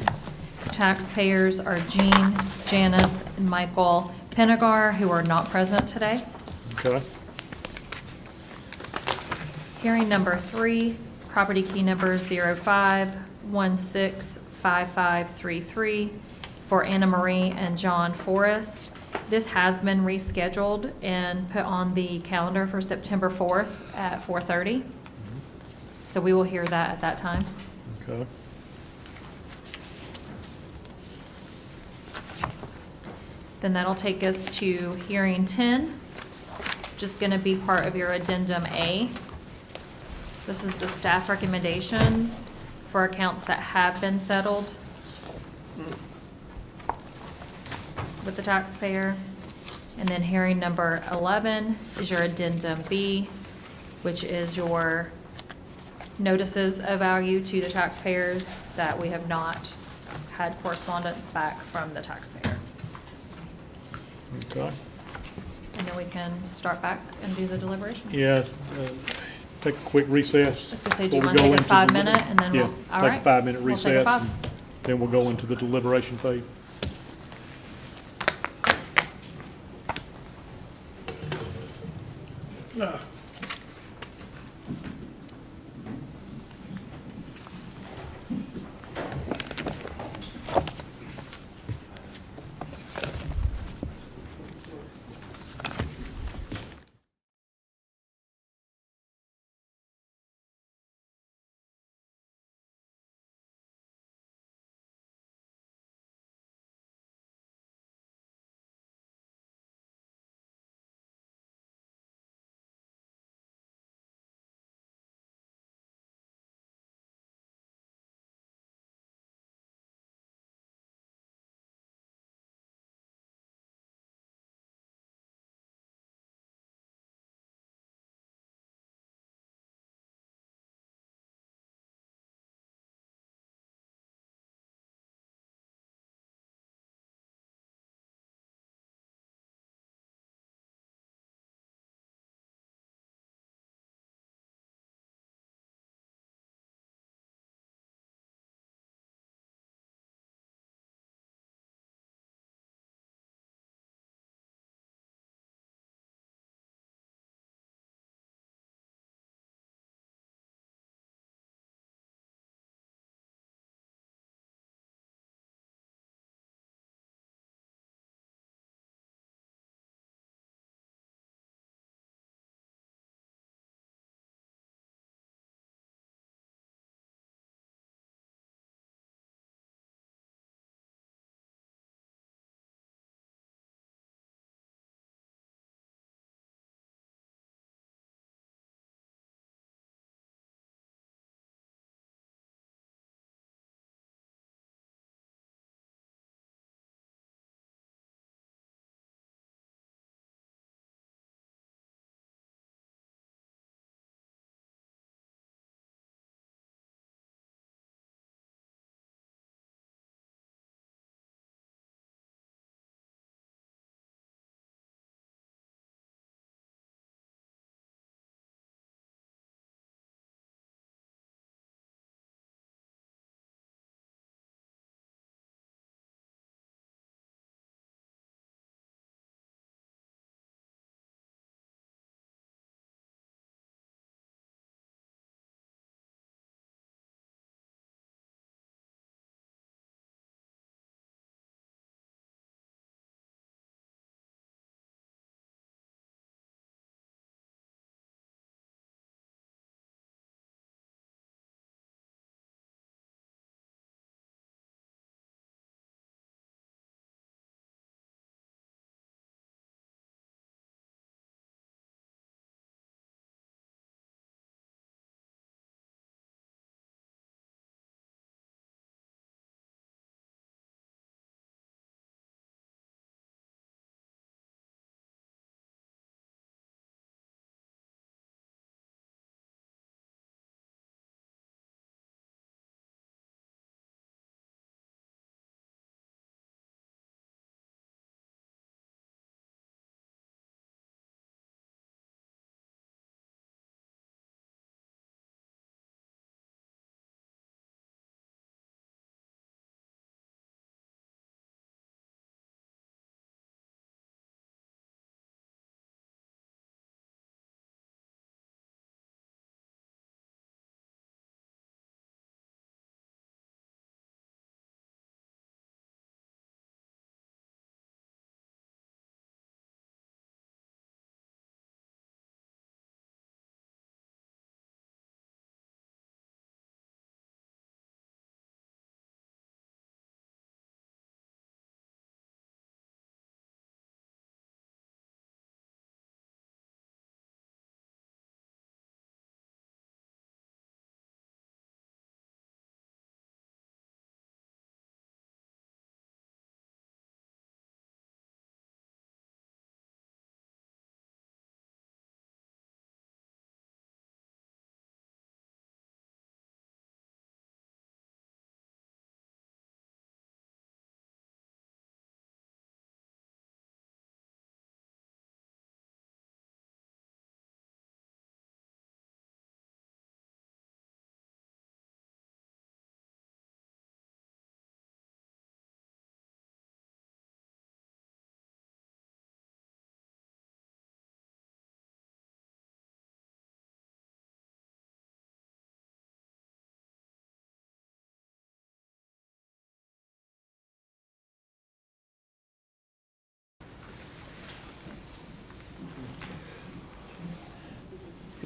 Speaker 3: Taxpayers are Jean, Janice, and Michael Penagar, who are not present today.
Speaker 1: Okay.
Speaker 3: Hearing number 3, property key number 05165533 for Anna Marie and John Forrest. This has been rescheduled and put on the calendar for September 4th at 4:30. So we will hear that at that time.
Speaker 1: Okay.
Speaker 3: Then that'll take us to hearing 10, just going to be part of your addendum A. This is the staff recommendations for accounts that have been settled with the taxpayer. And then hearing number 11 is your addendum B, which is your notices of value to the taxpayers that we have not had correspondence back from the taxpayer.
Speaker 1: Okay.
Speaker 3: And then we can start back and do the deliberation.
Speaker 1: Yeah, take a quick recess.
Speaker 3: I was gonna say, do you
Speaker 1: before
Speaker 3: want
Speaker 1: we
Speaker 3: to
Speaker 1: go
Speaker 3: take a
Speaker 1: into
Speaker 3: 5-minute and then
Speaker 1: Yeah,
Speaker 3: we'll, all
Speaker 1: take
Speaker 3: right.
Speaker 1: a 5-minute
Speaker 3: We'll take a
Speaker 1: recess,
Speaker 3: 5.
Speaker 1: and then we'll go into the deliberation phase.
Speaker 8: No.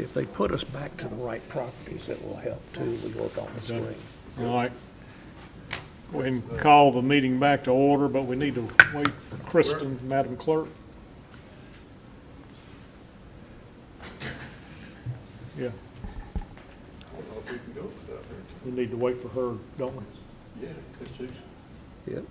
Speaker 7: If they put us back to the right properties, it will help too. We look on the screen.
Speaker 1: All right. Go ahead and call the meeting back to order, but we need to wait for Kristen, Madam Clerk. Yeah,
Speaker 8: I don't know if we can go without her.
Speaker 1: we need to wait for her, don't we?
Speaker 8: Yeah, because she's.
Speaker 7: Yep.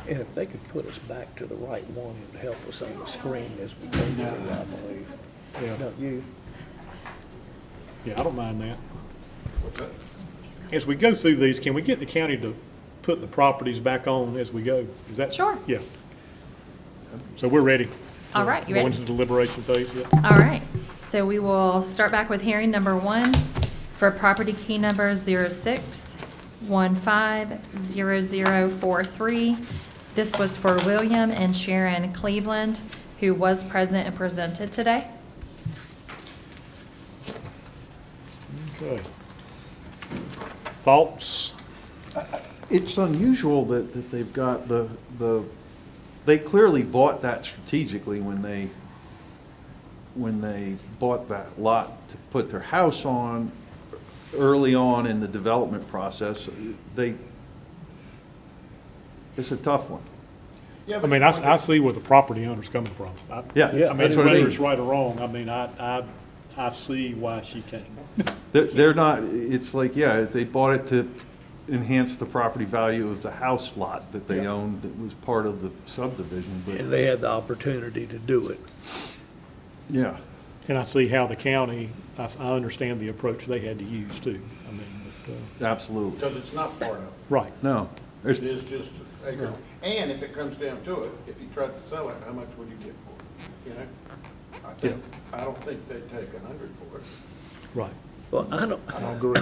Speaker 7: And if they could put us back to the right one, it would help us on the screen as we go through, I believe.
Speaker 1: Yeah.
Speaker 7: Don't you?
Speaker 1: Yeah, I don't mind that.
Speaker 8: What's that?
Speaker 1: As we go through these, can we get the county to put the properties back on as we go? Is that?
Speaker 3: Sure.
Speaker 1: Yeah. So we're ready.
Speaker 3: All right, you
Speaker 1: Go
Speaker 3: ready?
Speaker 1: into the deliberation phase, yeah.
Speaker 3: All right, so we will start back with hearing number 1 for property key number 06150043. This was for William and Sharon Cleveland, who was present and presented today.
Speaker 1: Okay. Thoughts?
Speaker 6: It's unusual that they've got they clearly bought that strategically when they bought that lot to put their house on early on in the development process. It's a tough one.
Speaker 8: Yeah,
Speaker 1: I mean, I see where the property owner's coming from.
Speaker 6: Yeah,
Speaker 1: I mean,
Speaker 6: that's what I
Speaker 1: whether
Speaker 6: mean.
Speaker 1: it's right or wrong, I mean, I see why she came.
Speaker 6: They're not, it's like, yeah, they bought it to enhance the property value of the house lot that they owned that was part of the subdivision,
Speaker 7: And
Speaker 6: but,
Speaker 7: they had the opportunity to do it.
Speaker 6: yeah.
Speaker 1: And I see how the county, I understand the approach they had to use too. I mean, but,
Speaker 6: Absolutely.
Speaker 8: Because it's not part of it.
Speaker 1: right.
Speaker 6: No,
Speaker 8: It is just acre. And if it comes down to it, if you tried to sell it, how much would you get for it? You know? I don't think they'd take 100 for it.
Speaker 1: Right.
Speaker 7: Well, I don't,
Speaker 1: I agree.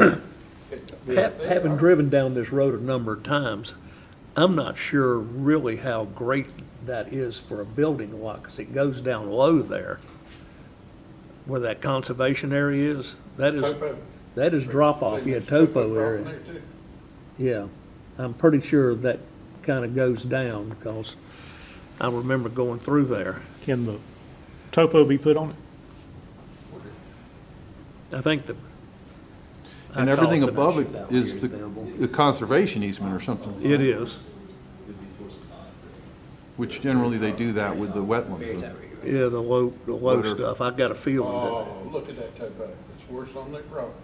Speaker 7: having driven down this road a number of times, I'm not sure really how great that is for a building lot, because it goes down low there, where that conservation area is.
Speaker 8: Topo.
Speaker 7: That is drop off, yeah, topo area.
Speaker 8: There too.
Speaker 7: Yeah, I'm pretty sure that kind of goes down, because I remember going through there.
Speaker 1: Can the topo be put on it?
Speaker 7: I think the.
Speaker 6: and everything above it is the conservation easement or something.
Speaker 7: It is,
Speaker 6: Which generally they do that with the wetlands.
Speaker 7: yeah, the low
Speaker 6: Water.
Speaker 7: stuff. I got a feeling that,
Speaker 8: Oh, look at that topo. It's worse on their property.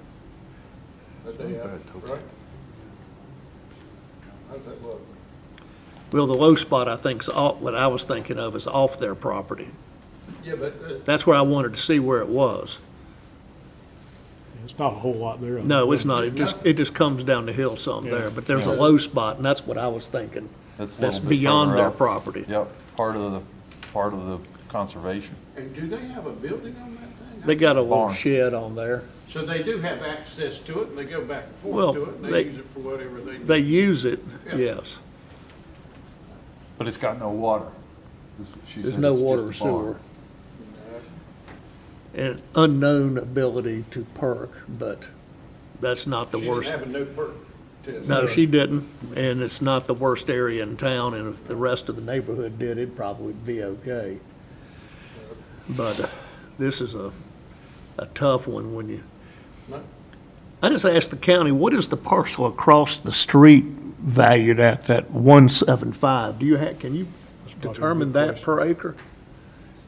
Speaker 8: That they
Speaker 6: Not
Speaker 8: have,
Speaker 6: bad topo.
Speaker 8: right? How's that look?
Speaker 7: well, the low spot, I think, is off, what I was thinking of is off their property.
Speaker 8: Yeah, but,
Speaker 7: That's where I wanted to see where it was.
Speaker 1: It's not a whole lot there.
Speaker 7: No, it's not. It just comes down the hill some
Speaker 1: Yeah.
Speaker 7: there, but there's a low spot, and that's what I was thinking.
Speaker 6: That's a
Speaker 7: That's
Speaker 6: little bit
Speaker 7: beyond
Speaker 6: further
Speaker 7: their
Speaker 6: up.
Speaker 7: property.
Speaker 6: Yep, part of the conservation.
Speaker 8: and do they have a building on that thing?
Speaker 7: They got a little
Speaker 6: Barn.
Speaker 7: shed on there.
Speaker 8: So they do have access to it, and they go back and
Speaker 7: Well,
Speaker 8: forth to it, and
Speaker 7: they-
Speaker 8: they use it for whatever they need.
Speaker 7: They use it,
Speaker 8: Yeah.
Speaker 7: yes.
Speaker 6: But it's got no water.
Speaker 7: There's no water or sewer. And unknown ability to perk, but that's not the
Speaker 8: She
Speaker 7: worst.
Speaker 8: didn't have a no perk test.
Speaker 7: No, she didn't, and it's not the worst area in town, and if the rest of the neighborhood did, it'd probably be okay. But this is a tough one when you,
Speaker 8: No.
Speaker 7: I just asked the county, what is the parcel across the street valued at, that 175? Do you have, can you determine that per acre?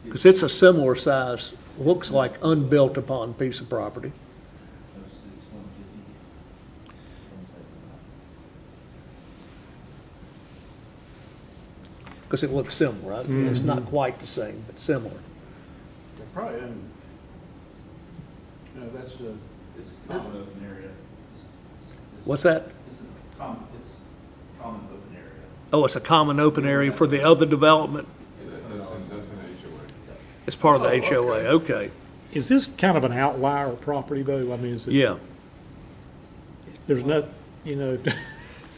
Speaker 7: Because it's a similar size, looks like unbuilt upon piece of property. Because it looks similar, right? It's not quite the same, but similar.
Speaker 8: They probably own, no, that's a,
Speaker 12: It's a common open area.
Speaker 7: What's that?
Speaker 12: It's common open area.
Speaker 7: Oh, it's a common open area for the other development? It's part of the HOA, okay.
Speaker 1: Is this kind of an outlier property though? I mean, is it?
Speaker 7: Yeah.
Speaker 1: There's no, you know,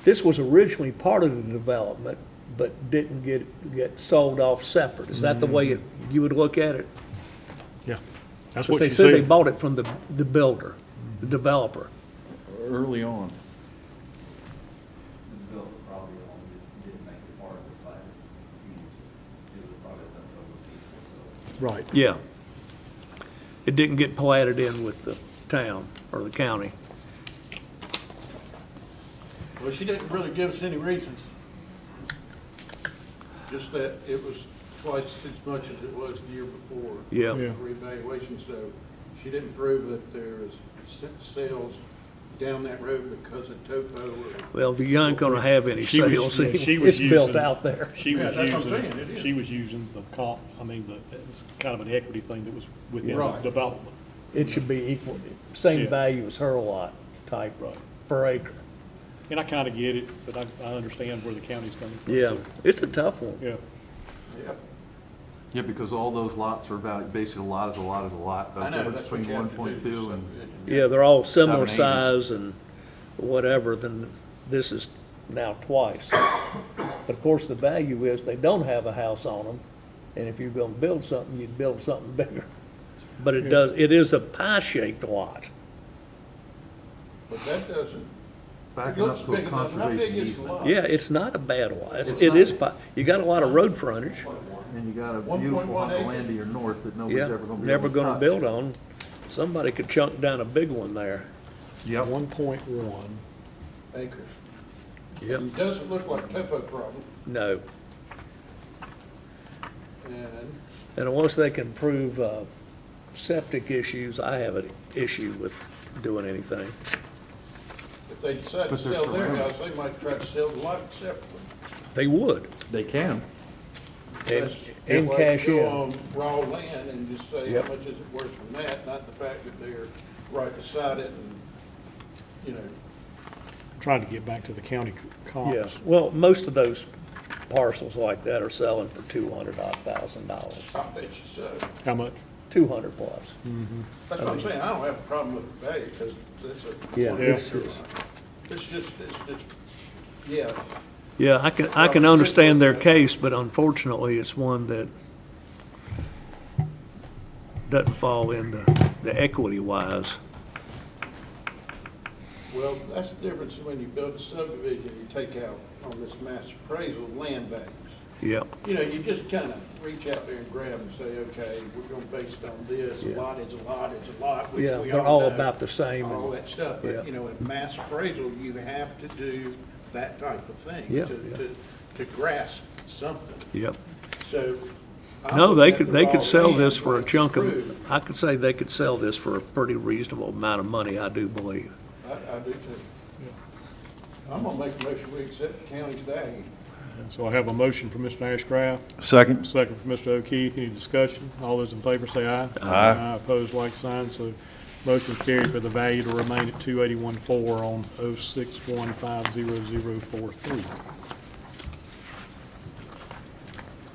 Speaker 7: This was originally part of the development, but didn't get sold off separate. Is that the way you would look at it?
Speaker 1: yeah, that's
Speaker 7: Because
Speaker 1: what
Speaker 7: they
Speaker 1: she
Speaker 7: said they
Speaker 1: said.
Speaker 7: bought it from the builder, the developer.
Speaker 6: early on.
Speaker 12: Built probably didn't make it part of the plan. It was probably left over pieces, so.
Speaker 1: Right.
Speaker 7: Yeah. It didn't get platted in with the town or the county.
Speaker 8: Well, she didn't really give us any reasons. Just that it was twice as much as it was the year before.
Speaker 7: Yeah.
Speaker 1: Yeah.
Speaker 8: Reevaluation, so she didn't prove that there was sales down that road because of topo or.
Speaker 7: Well, you ain't gonna have any
Speaker 1: She was-
Speaker 7: sales
Speaker 1: yeah,
Speaker 7: anyway.
Speaker 1: she was
Speaker 7: It's built
Speaker 1: using-
Speaker 7: out there.
Speaker 1: She was
Speaker 8: Yeah, that's what I'm
Speaker 1: using,
Speaker 8: saying, it is.
Speaker 1: she was using the comp, I mean, it's kind of an equity thing that was within the
Speaker 8: Right.
Speaker 1: development.
Speaker 7: It should be equal, same
Speaker 1: Yeah.
Speaker 7: value as her lot type
Speaker 1: Right.
Speaker 7: per acre.
Speaker 1: And I kind of get it, but I understand where the county's coming from.
Speaker 7: Yeah,
Speaker 1: too.
Speaker 7: it's a tough one.
Speaker 1: Yeah.
Speaker 8: Yep.
Speaker 6: Yeah, because all those lots are valued, basically a lot is a lot is a lot.
Speaker 8: I know,
Speaker 6: Difference
Speaker 8: that's what
Speaker 6: between
Speaker 8: you have to do.
Speaker 6: 1.2 and,
Speaker 7: Yeah, they're all similar
Speaker 6: 780s.
Speaker 7: size and whatever, then this is now twice. But of course, the value is they don't have a house on them, and if you're gonna build something, you'd build something bigger. But it is a pie-shaped lot.
Speaker 8: But that doesn't,
Speaker 6: backing
Speaker 8: it
Speaker 6: up
Speaker 8: looks
Speaker 6: to a
Speaker 8: big enough. How big
Speaker 6: conservation
Speaker 8: is the
Speaker 6: easement.
Speaker 8: lot?
Speaker 7: Yeah, it's not a bad lot.
Speaker 6: It's
Speaker 7: It
Speaker 6: not.
Speaker 7: is, you got a lot of road frontage.
Speaker 6: And you got a
Speaker 8: 1.1
Speaker 6: beautiful hunk of
Speaker 8: acres.
Speaker 6: land to your north that nobody's
Speaker 7: Yeah,
Speaker 6: ever gonna be
Speaker 7: never
Speaker 6: able to
Speaker 7: gonna
Speaker 6: touch.
Speaker 7: build on. Somebody could chunk down a big one there.
Speaker 6: Yep.
Speaker 1: 1.1.
Speaker 8: acres.
Speaker 7: Yep,
Speaker 8: It doesn't look like topo problem,
Speaker 7: no.
Speaker 8: and
Speaker 7: And once they can prove septic issues, I have an issue with doing anything.
Speaker 8: if they decide to
Speaker 6: But they're
Speaker 8: sell their
Speaker 6: surrounded.
Speaker 8: house, they might try to sell the lot separately.
Speaker 7: They would,
Speaker 6: They can.
Speaker 7: and,
Speaker 8: That's-
Speaker 7: and
Speaker 8: why
Speaker 7: cash
Speaker 8: go
Speaker 7: in.
Speaker 8: on raw land and just say,
Speaker 7: Yep.
Speaker 8: how much is it worth from that, not the fact that they're right beside it and, you know,
Speaker 1: Trying to get back to the county comps.
Speaker 7: Yeah, well, most of those parcels like that are selling for $200,000,
Speaker 8: I bet you so.
Speaker 1: How much?
Speaker 7: 200 plus.
Speaker 8: That's what I'm saying, I don't have a problem with the value, because it's a.
Speaker 7: Yeah,
Speaker 8: it's
Speaker 7: it's
Speaker 8: just, yeah,
Speaker 7: Yeah, I can understand their case, but unfortunately, it's one that doesn't fall into the equity wise.
Speaker 8: well, that's the difference when you build a subdivision, you take out on this mass appraisal land values.
Speaker 7: Yep,
Speaker 8: You know, you just kind of reach out there and grab and say, okay, we're going to base it on this, a
Speaker 7: Yeah.
Speaker 8: lot is a lot is a lot, which
Speaker 7: yeah,
Speaker 8: we
Speaker 7: they're
Speaker 8: all
Speaker 7: all
Speaker 8: know.
Speaker 7: about the same.
Speaker 8: All that stuff,
Speaker 7: Yeah.
Speaker 8: but, you know, at mass appraisal, you have to do that type of thing.
Speaker 7: Yeah,
Speaker 8: to-
Speaker 7: yeah.
Speaker 8: To grasp something,
Speaker 7: Yep.
Speaker 8: so. I
Speaker 7: No,
Speaker 8: look
Speaker 7: they
Speaker 8: at
Speaker 7: could,
Speaker 8: the
Speaker 7: they
Speaker 8: raw
Speaker 7: could sell
Speaker 8: land
Speaker 7: this for a
Speaker 8: like
Speaker 7: chunk
Speaker 8: screw.
Speaker 7: of, I could say they could sell this for a pretty reasonable amount of money, I do believe.
Speaker 8: I do too. I'm gonna make a motion, we accept the county's value.
Speaker 1: And so I have a motion from Mr. Ashcraft,
Speaker 6: Second.
Speaker 1: second from Mr. O'Keefe. Any discussion? All those in favor say aye. Aye. Opposed, like sign. So motion's carried for the value to remain at 281.4 on 061500043.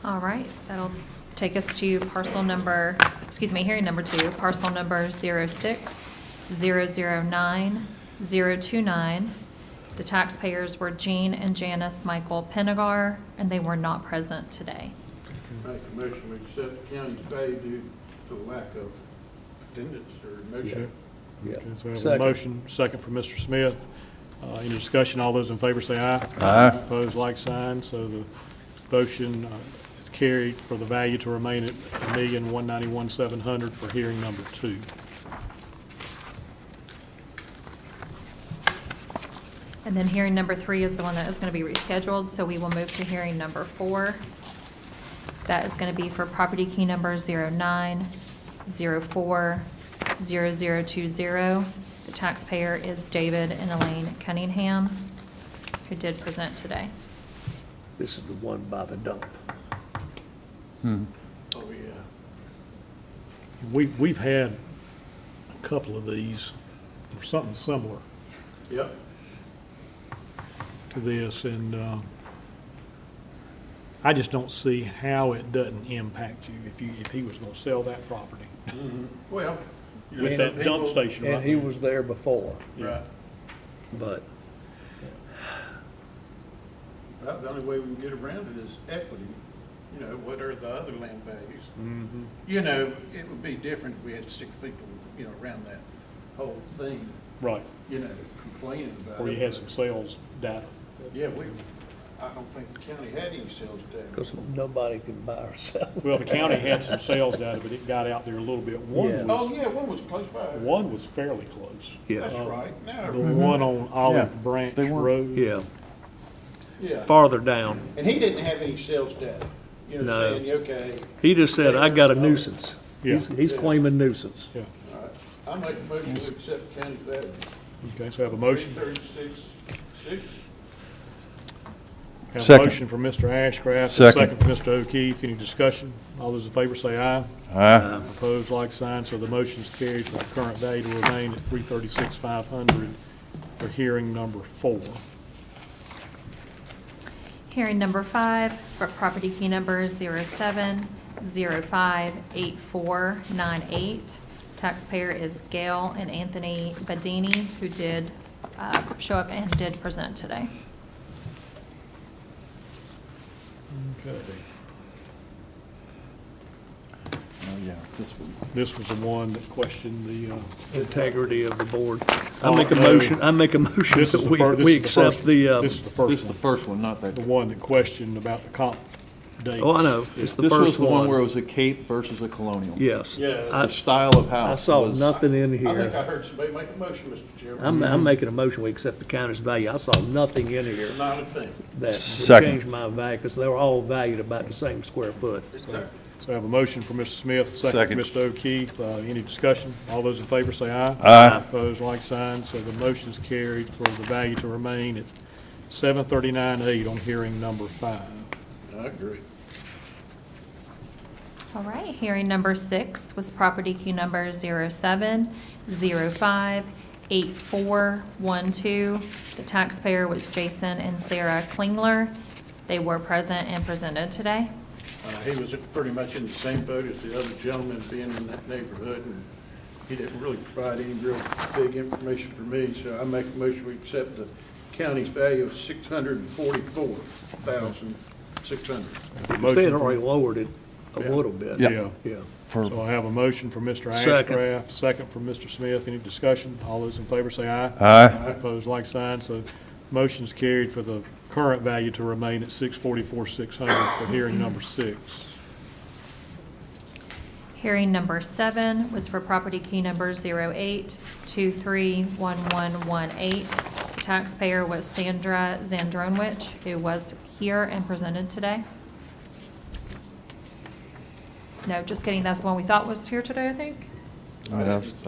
Speaker 3: All right, that'll take us to parcel number, hearing number 2, parcel number 06009029. The taxpayers were Jean and Janice Michael Pennegar, and they were not present today.
Speaker 8: Make a motion, we accept the county's value due to lack of attendance or motion.
Speaker 7: Yeah.
Speaker 1: Okay, so we have a
Speaker 7: Second.
Speaker 1: motion, second from Mr. Smith. Any discussion? All those in favor say aye.
Speaker 6: Aye.
Speaker 1: Opposed, like sign. So the motion is carried for the value to remain at $1,191,700 for hearing number 2.
Speaker 3: And then hearing number 3 is the one that is going to be rescheduled, so we will move to hearing number 4. That is going to be for property key number 09040020. The taxpayer is David and Elaine Cunningham, who did present today.
Speaker 7: This is the one by the dump.
Speaker 8: Oh, yeah.
Speaker 1: We've had a couple of these, or something similar
Speaker 8: Yep.
Speaker 1: to this, and I just don't see how it doesn't impact you if he was gonna sell that property.
Speaker 8: Well. you know,
Speaker 1: With
Speaker 8: some
Speaker 1: that dump
Speaker 8: people-
Speaker 1: station right
Speaker 7: And he
Speaker 1: there.
Speaker 7: was there before,
Speaker 8: Right.
Speaker 7: but,
Speaker 8: About the only way we can get around it is equity. You know, what are the other land values? You know, it would be different if we had 6 people, you know, around that whole thing.
Speaker 1: Right,
Speaker 8: you know, complaining about it.
Speaker 1: where you had some sales data.
Speaker 8: Yeah, I don't think the county had any sales data.
Speaker 7: Because nobody can buy or sell.
Speaker 1: Well, the county had some sales data, but it got out there a little bit. One
Speaker 7: Yeah.
Speaker 8: Oh,
Speaker 1: was,
Speaker 8: yeah, one was close by.
Speaker 1: one was fairly close.
Speaker 7: Yeah.
Speaker 8: That's right. Now I
Speaker 1: The
Speaker 8: remember.
Speaker 1: one on Olive Branch
Speaker 6: They weren't-
Speaker 1: Road.
Speaker 7: Yeah,
Speaker 8: Yeah.
Speaker 7: farther down.
Speaker 8: And he didn't have any sales data, you know,
Speaker 7: No.
Speaker 8: saying, okay,
Speaker 7: He just said, I got a nuisance. He's
Speaker 1: Yeah.
Speaker 7: claiming nuisance.
Speaker 1: Yeah,
Speaker 8: all right. I make a motion to accept the county value.
Speaker 1: okay, so I have a motion.
Speaker 8: 336.6.
Speaker 1: Have a
Speaker 6: Second.
Speaker 1: motion from Mr. Ashcraft, a
Speaker 6: Second.
Speaker 1: second from Mr. O'Keefe. Any discussion? All those in favor say aye.
Speaker 6: Aye.
Speaker 1: Opposed, like sign, so the motion's carried for the current value to remain at 336,500 for hearing number 4.
Speaker 3: Hearing number 5, for property key number 07058498. Taxpayer is Gail and Anthony Badini, who did show up and did present today.
Speaker 1: Okay.
Speaker 6: Oh, yeah, this one.
Speaker 1: This was the one that questioned the,
Speaker 7: Integrity of the board.
Speaker 1: Oh,
Speaker 7: I make a
Speaker 1: no.
Speaker 7: motion
Speaker 1: this is
Speaker 7: that
Speaker 1: the first,
Speaker 7: we accept the,
Speaker 1: this is the
Speaker 6: This
Speaker 1: first
Speaker 6: is the
Speaker 1: one,
Speaker 6: first one, not that.
Speaker 1: the one that questioned about the comp dates.
Speaker 7: oh, I know, it's the
Speaker 6: This was
Speaker 7: first
Speaker 6: the one where it
Speaker 7: one.
Speaker 6: was a Cape versus a Colonial.
Speaker 7: Yes.
Speaker 8: Yeah.
Speaker 6: The style of
Speaker 7: I
Speaker 6: house
Speaker 7: saw
Speaker 6: was.
Speaker 7: nothing in
Speaker 8: I think I
Speaker 7: here.
Speaker 8: heard somebody make a motion, Mr. Chairman.
Speaker 7: I'm making a motion, we accept the county's value. I saw nothing in here
Speaker 8: Not a thing.
Speaker 7: that would
Speaker 6: Second.
Speaker 7: change my value, because they were all valued about the same square foot.
Speaker 1: So I have a motion from Mr. Smith, a second from Mr. O'Keefe. Any discussion? All those in favor say aye.
Speaker 6: Aye.
Speaker 1: Opposed, like sign. So the motion's carried for the value to remain at 739.8 on hearing number 5.
Speaker 8: I agree.
Speaker 3: All right, hearing number 6 was property key number 07058412. The taxpayer was Jason and Sarah Klingler. They were present and presented today.
Speaker 8: He was pretty much in the same boat as the other gentleman being in that neighborhood, and he didn't really provide any real big information for me, so I make a motion we accept the county's value of $644,600.
Speaker 7: You said already lowered it a
Speaker 8: Yeah.
Speaker 7: little bit.
Speaker 1: Yeah.
Speaker 7: Yeah.
Speaker 1: So I have a motion from Mr.
Speaker 7: Second.
Speaker 1: Ashcraft, second from Mr. Smith. Any discussion? All those in favor say aye.
Speaker 6: Aye.
Speaker 1: Opposed, like sign. So motion's carried for the current value to remain at 644,600 for hearing number 6.
Speaker 3: Hearing number 7 was for property key number 08231118. The taxpayer was Sandra Zandronwich, who was here and presented today. No, just kidding, that's the one we thought was here today, I think.
Speaker 6: I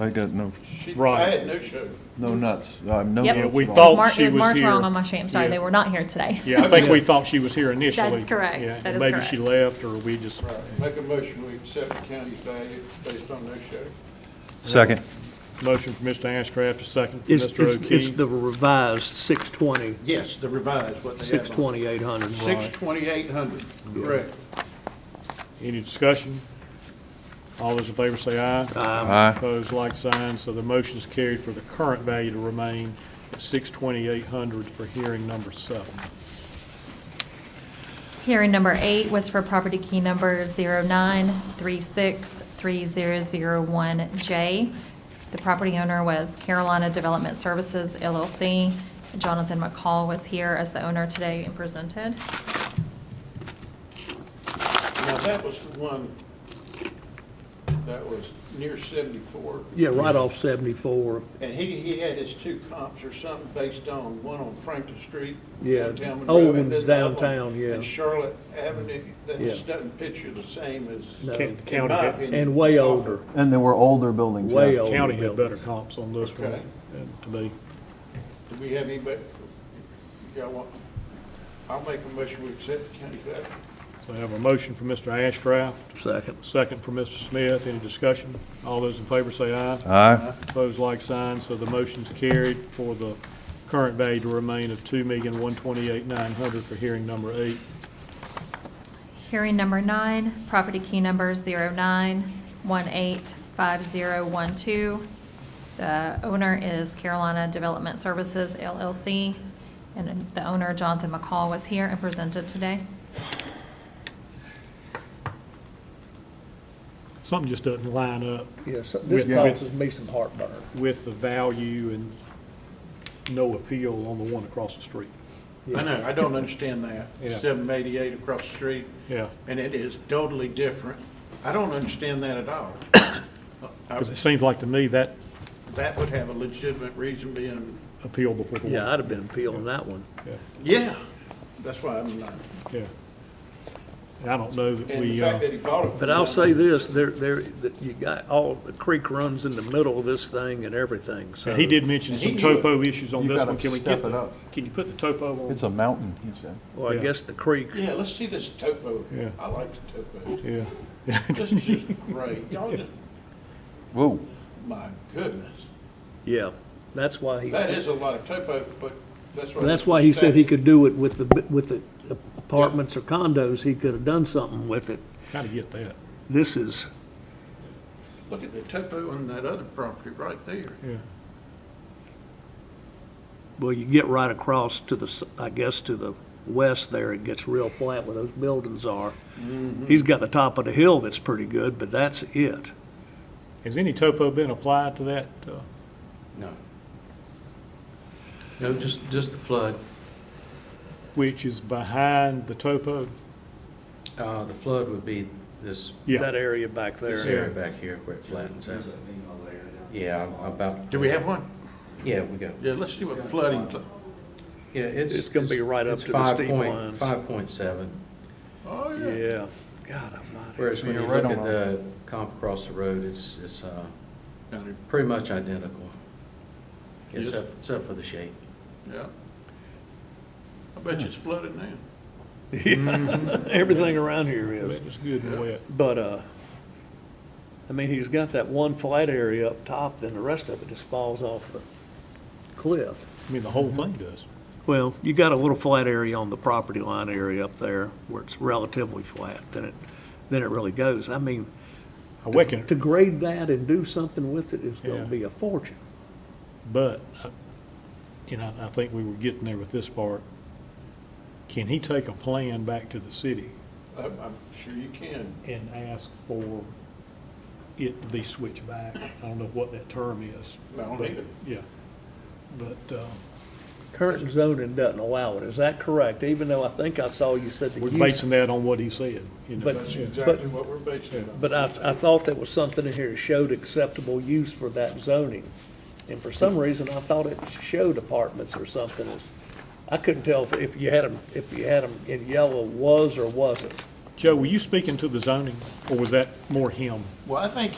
Speaker 6: got no,
Speaker 1: Right.
Speaker 8: I had no show.
Speaker 6: no nuts, no
Speaker 3: Yep.
Speaker 1: Yeah,
Speaker 6: nuts
Speaker 1: we
Speaker 6: at all.
Speaker 1: thought she
Speaker 3: It was
Speaker 1: was
Speaker 3: marked wrong
Speaker 1: here.
Speaker 3: on my sheet, I'm sorry,
Speaker 1: Yeah.
Speaker 3: they were not here today.
Speaker 1: Yeah, I think we thought she was here initially.
Speaker 3: That's correct.
Speaker 1: Yeah,
Speaker 3: That is
Speaker 1: maybe she
Speaker 3: correct.
Speaker 1: left, or we just,
Speaker 8: Make a motion we accept the county's value based on no show.
Speaker 6: Second.
Speaker 1: motion from Mr. Ashcraft, a second from
Speaker 7: It's,
Speaker 1: Mr.
Speaker 7: it's
Speaker 1: O'Keefe.
Speaker 7: the revised 620,
Speaker 8: Yes, the revised, what they have.
Speaker 7: 620,800.
Speaker 8: 62800, correct.
Speaker 1: Any discussion? All those in favor say aye.
Speaker 6: Aye.
Speaker 1: Opposed, like sign. So the motion is carried for the current value to remain at 62800 for hearing number 7.
Speaker 3: Hearing number 8 was for property key number 09363001J. The property owner was Carolina Development Services LLC. Jonathan McCall was here as the owner today and presented.
Speaker 8: Now, that was the one that was near 74.
Speaker 7: Yeah, right off 74.
Speaker 8: And he had his two comps or something based on, one on Franklin Street.
Speaker 7: Yeah,
Speaker 8: downtown Monroe,
Speaker 7: old
Speaker 8: and
Speaker 7: one's
Speaker 8: then the other one
Speaker 7: downtown, yeah.
Speaker 8: in Charlotte Avenue, that
Speaker 7: Yeah.
Speaker 8: just doesn't picture the same as,
Speaker 7: No.
Speaker 1: The
Speaker 8: in
Speaker 1: county
Speaker 8: my
Speaker 1: had-
Speaker 8: opinion.
Speaker 7: And way older,
Speaker 6: And there were older buildings.
Speaker 7: way
Speaker 6: yes.
Speaker 7: older.
Speaker 1: County had
Speaker 7: buildings.
Speaker 1: better comps on this one,
Speaker 8: Okay.
Speaker 1: to me.
Speaker 8: Do we have anybody, y'all want, I'll make a motion we accept the county's value.
Speaker 1: So I have a motion from Mr. Ashcraft,
Speaker 7: Second.
Speaker 1: second from Mr. Smith. Any discussion? All those in favor say aye.
Speaker 6: Aye.
Speaker 1: Opposed, like sign. So the motion's carried for the current value to remain of $2,128,900 for hearing number 8.
Speaker 3: Hearing number 9, property key number 09185012. The owner is Carolina Development Services LLC, and the owner, Jonathan McCall, was here and presented today.
Speaker 1: something just doesn't line up
Speaker 7: Yeah, so this
Speaker 1: With-
Speaker 7: causes me some heartburn.
Speaker 1: with the value and no appeal on the one across the street.
Speaker 8: I know, I don't understand that.
Speaker 1: Yeah.
Speaker 8: 788 across the street,
Speaker 1: Yeah,
Speaker 8: and it is totally different. I don't understand that at all.
Speaker 1: because it seems like to me that
Speaker 8: That would have a legitimate reason being,
Speaker 1: appeal before the one.
Speaker 7: Yeah, I'd have been appealing that one.
Speaker 8: yeah, that's why I'm not.
Speaker 1: Yeah. And I don't know that
Speaker 8: And the
Speaker 1: we,
Speaker 8: fact that he bought it.
Speaker 7: But I'll say this, that you got the creek runs in the middle of this thing and everything, so.
Speaker 1: he did mention
Speaker 8: And
Speaker 1: some
Speaker 8: he knew it.
Speaker 1: topo issues on
Speaker 6: You
Speaker 1: this
Speaker 6: gotta
Speaker 1: one. Can we
Speaker 6: step
Speaker 1: get
Speaker 6: it
Speaker 1: the,
Speaker 6: up.
Speaker 1: can you put the topo on?
Speaker 6: It's a mountain, he said.
Speaker 7: Well, I
Speaker 1: Yeah.
Speaker 7: guess the creek,
Speaker 8: Yeah, let's see this topo.
Speaker 1: Yeah.
Speaker 8: I like the topo.
Speaker 1: Yeah.
Speaker 8: This is just great. Y'all just,
Speaker 6: Whoa.
Speaker 8: my goodness.
Speaker 7: yeah, that's why he
Speaker 8: That
Speaker 7: said,
Speaker 8: is a lot of topo, but that's what.
Speaker 7: that's why he said he could do it with the apartments or condos, he could have done something with it.
Speaker 1: Kind of get that,
Speaker 7: This is,
Speaker 8: Look at the topo on that other property right there.
Speaker 1: yeah.
Speaker 7: well, you get right across to I guess to the west there, it gets real flat where those buildings are. He's got the top of the hill that's pretty good, but that's it.
Speaker 1: Has any topo been applied to that?
Speaker 14: No. No, just the flood.
Speaker 1: Which is behind the topo?
Speaker 14: The flood would be this
Speaker 7: That area back
Speaker 14: this
Speaker 7: there.
Speaker 14: area back here where it flattens out. Yeah, about.
Speaker 8: Do we have one?
Speaker 14: Yeah, we go.
Speaker 8: Yeah, let's see what flooding,
Speaker 14: Yeah,
Speaker 7: It's gonna be right up
Speaker 14: it's
Speaker 7: to the steep
Speaker 14: 5
Speaker 7: lines.
Speaker 14: 5.7.
Speaker 8: oh, yeah.
Speaker 7: Yeah, God, I'm not.
Speaker 14: Whereas when
Speaker 6: You're
Speaker 14: you
Speaker 6: right
Speaker 14: look
Speaker 6: on
Speaker 14: at the comp across the road, it's
Speaker 8: Down there.
Speaker 14: pretty much identical,
Speaker 8: Yes.
Speaker 14: except for the shape.
Speaker 8: Yeah. I bet you it's flooded now.
Speaker 7: Everything around here is.
Speaker 1: It's good and wet.
Speaker 7: But, I mean, he's got that one flat area up top, then the rest of it just falls off the cliff.
Speaker 1: I mean, the whole thing does.
Speaker 7: Well, you got a little flat area on the property line area up there where it's relatively flat, then it really goes. I mean,
Speaker 1: I reckon,
Speaker 7: to grade that and do something with it is
Speaker 1: Yeah.
Speaker 7: gonna be a fortune.
Speaker 1: but, I think we were getting there with this part. Can he take a plan back to the city
Speaker 8: I'm sure you can.
Speaker 1: and ask for it to be switched back? I don't know what that term is.
Speaker 8: I don't
Speaker 1: but-
Speaker 8: either.
Speaker 1: Yeah. But,
Speaker 7: Current zoning doesn't allow it, is that correct? Even though I think I saw you said the
Speaker 1: we're
Speaker 7: use.
Speaker 1: basing that on what he said,
Speaker 7: But-
Speaker 8: That's
Speaker 1: Yeah.
Speaker 8: exactly what we're basing it on.
Speaker 7: But I thought there was something in here that showed acceptable use for that zoning. And for some reason, I thought it showed apartments or something. I couldn't tell if you had them in yellow was or wasn't.
Speaker 1: Joe, were you speaking to the zoning, or was that more him?
Speaker 8: Well, I think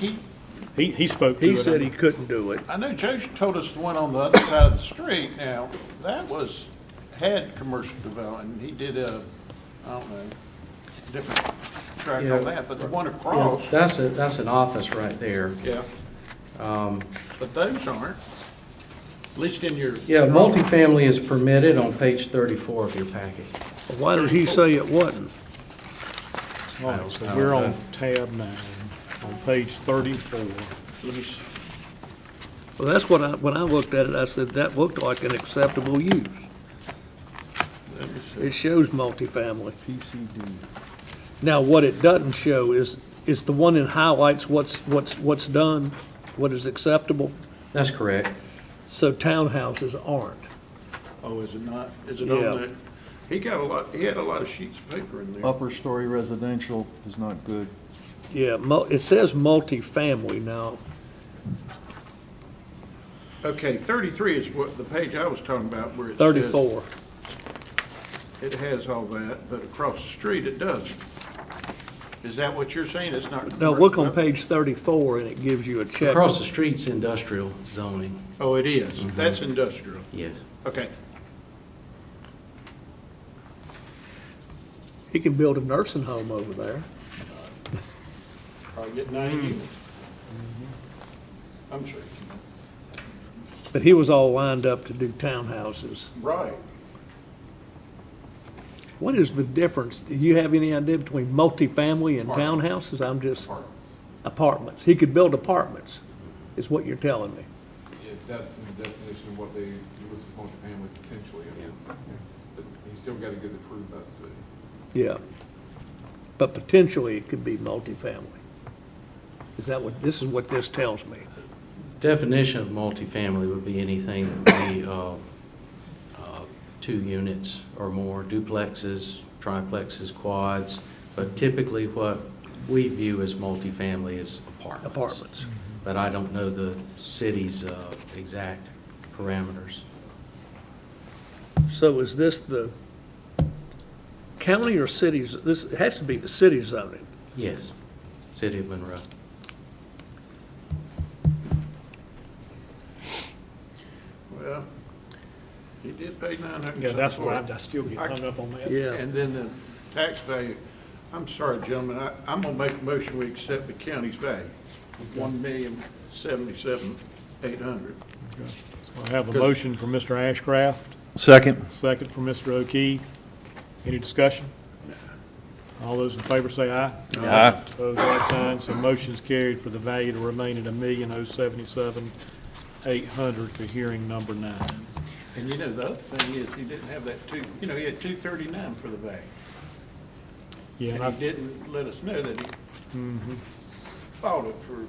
Speaker 1: He spoke to it.
Speaker 7: He said he couldn't do it.
Speaker 8: I know Joe told us the one on the other side of the street. Now, that had commercial development. He did I don't know, different track
Speaker 14: Yeah.
Speaker 8: on that, but the one
Speaker 14: Yeah,
Speaker 8: across,
Speaker 14: that's an office right there.
Speaker 8: yeah, but those aren't, at least in your.
Speaker 14: Yeah, multifamily is permitted on page 34 of your packet.
Speaker 7: Why did he say it wasn't?
Speaker 1: All right, so we're on tab 9, on page 34.
Speaker 8: Let me see.
Speaker 7: Well, that's when I looked at it, I said, that looked like an acceptable use.
Speaker 8: Let me see.
Speaker 7: It shows multifamily.
Speaker 6: PCD.
Speaker 7: Now, what it doesn't show is the one in highlights what's done, what is acceptable.
Speaker 14: That's correct.
Speaker 7: So townhouses aren't.
Speaker 8: Oh, is it not? Is it
Speaker 7: Yeah.
Speaker 8: on there? He had a lot of sheets of paper in there.
Speaker 6: Upper story residential is not good.
Speaker 7: Yeah, it says multifamily now.
Speaker 8: Okay, 33 is what, the page I was talking about where it says.
Speaker 7: 34.
Speaker 8: It has all that, but across the street it does. Is that what you're saying? It's not.
Speaker 7: Now, look on page 34 and it gives you a check.
Speaker 14: Across the street's industrial zoning.
Speaker 8: Oh, it is. That's industrial.
Speaker 14: Yes.
Speaker 8: Okay.
Speaker 7: He can build a nursing home over there.
Speaker 8: Probably get 9 units. I'm sure you
Speaker 7: But he was all lined up to do townhouses.
Speaker 8: can. Right.
Speaker 7: What is the difference? Do you have any idea between multifamily and townhouses? I'm just, apartments. He could build apartments, is what you're telling me.
Speaker 16: Yeah, that's in the definition of what they list as multifamily potentially. I mean, but he's still got to get approved by the city.
Speaker 7: Yeah. But potentially it could be multifamily. Is that what, this is what this tells me?
Speaker 14: Definition of multifamily would be anything that would be 2 units or more, duplexes, triplexes, quads, but typically what we view as multifamily is apartments.
Speaker 7: Apartments.
Speaker 14: But I don't know the city's exact parameters.
Speaker 7: So is this the county or cities, this it has to be the city zoning?
Speaker 14: Yes, City of Monroe.
Speaker 8: Well, he did pay 900.
Speaker 1: Yeah, that's why I still get hung up on that.
Speaker 7: Yeah.
Speaker 8: And then the tax value, I'm sorry, gentlemen, I'm gonna make a motion, we accept the county's value, $1,077,800.
Speaker 1: So I have a motion from Mr. Ashcraft,
Speaker 6: Second.
Speaker 1: second from Mr. O'Keefe. Any discussion? All those in favor say aye.
Speaker 6: Aye.
Speaker 1: Opposed, like sign. So motion's carried for the value to remain at $1,077,800 for hearing number 9.
Speaker 8: And you know, the other thing is, he didn't have that he had 239 for the value.
Speaker 1: Yeah,
Speaker 8: And
Speaker 1: and
Speaker 8: he didn't let us know that he bought it for,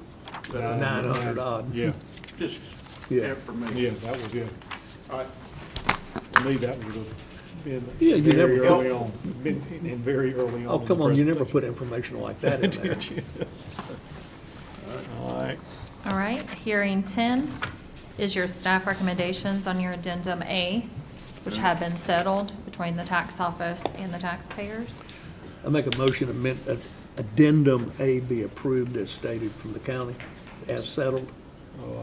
Speaker 7: 900 odd.
Speaker 1: yeah,
Speaker 8: just
Speaker 7: Yeah.
Speaker 8: information.
Speaker 1: yeah, that was good.
Speaker 8: All right,
Speaker 1: To me, that would have been
Speaker 7: Yeah, you
Speaker 1: very
Speaker 7: never-
Speaker 1: early on, been very early on.
Speaker 7: Oh,
Speaker 1: in
Speaker 7: come
Speaker 1: the
Speaker 7: on, you never
Speaker 1: presentation.
Speaker 7: put information like that in there.
Speaker 1: Did you? All right.
Speaker 3: All right, hearing 10 is your staff recommendations on your addendum A, which have been settled between the tax office and the taxpayers.
Speaker 7: I make a motion addendum A be approved as stated from the county, as settled.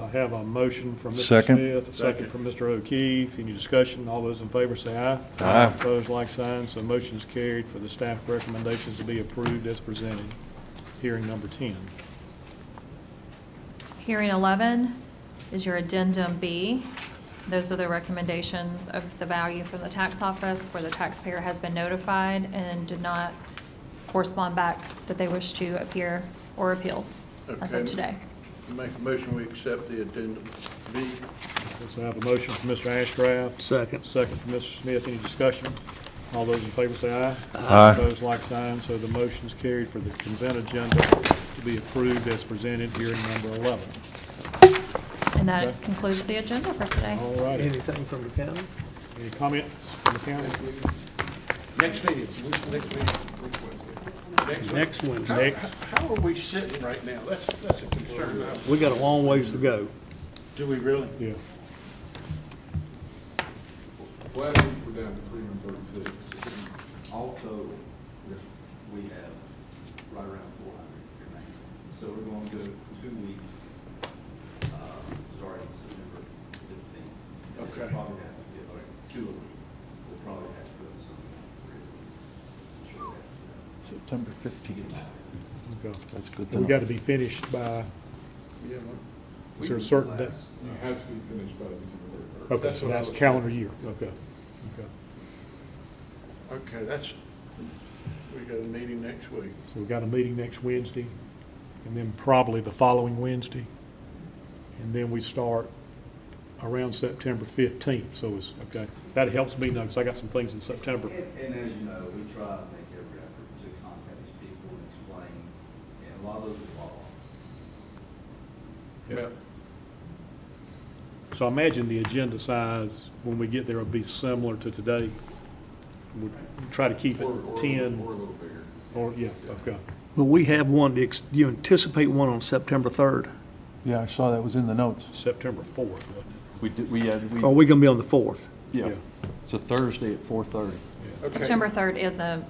Speaker 1: I have a motion from Mr.
Speaker 6: Second.
Speaker 1: Smith, a second from Mr. O'Keefe. Any discussion? All those in favor say aye.
Speaker 6: Aye.
Speaker 1: Opposed, like sign. So motion is carried for the staff recommendations to be approved as presented. Hearing number 10.
Speaker 3: Hearing 11 is your addendum B. Those are the recommendations of the value from the tax office where the taxpayer has been notified and did not correspond back that they wish to appear or appeal as of
Speaker 8: Okay.
Speaker 3: today.
Speaker 8: make a motion, we accept the addendum B.
Speaker 1: So I have a motion from Mr. Ashcraft,
Speaker 7: Second.
Speaker 1: second from Mr. Smith. Any discussion? All those in favor say aye.
Speaker 6: Aye.
Speaker 1: Opposed, like sign. So the motion is carried for the consent agenda to be approved as presented. Hearing number 11.
Speaker 3: And that
Speaker 1: Okay.
Speaker 3: concludes the agenda for today.
Speaker 1: All righty.
Speaker 7: Anything from the county?
Speaker 1: Any comments from the county?
Speaker 8: Next meeting, next meeting.
Speaker 7: Next Wednesday.
Speaker 8: How are we sitting right now? That's a concern.
Speaker 7: We got a long ways to go.
Speaker 8: Do we really?
Speaker 1: Yeah.
Speaker 16: Last week, we're down to 336.
Speaker 12: All total, we have right around 400 remaining. So we're going to go 2 weeks, starting September 15th.
Speaker 8: Okay.
Speaker 12: We'll probably have to get, like, 2 a week. We'll probably have to go to some. Sure.
Speaker 6: September 15th.
Speaker 1: Okay.
Speaker 6: That's good.
Speaker 1: We got to be finished by,
Speaker 8: Yeah.
Speaker 1: is there a certain date?
Speaker 16: You have to be finished by December 31st.
Speaker 1: Okay, so that's calendar year. Okay. Okay.
Speaker 8: Okay, we got a meeting next week.
Speaker 1: So we got a meeting next Wednesday, and then probably the following Wednesday. And then we start around September 15th, so it's, okay. That helps me know, because I got some things in September.
Speaker 12: And as you know, we try to make every effort to contact these people and explain, and a lot of those are law.
Speaker 8: Yeah.
Speaker 1: So I imagine the agenda size, when we get there, will be similar to today. We'll try to keep it
Speaker 16: Or a
Speaker 1: 10,
Speaker 16: little bigger.
Speaker 1: or, yeah, okay.
Speaker 7: Will we have one, do you anticipate one on September 3rd?
Speaker 6: Yeah, I saw that was in the notes.
Speaker 1: September 4th, wasn't it?
Speaker 6: We did, we had,
Speaker 7: Or are we going to be on the 4th?
Speaker 6: yeah. It's a Thursday at 4:30.
Speaker 8: Okay.
Speaker 3: September 3rd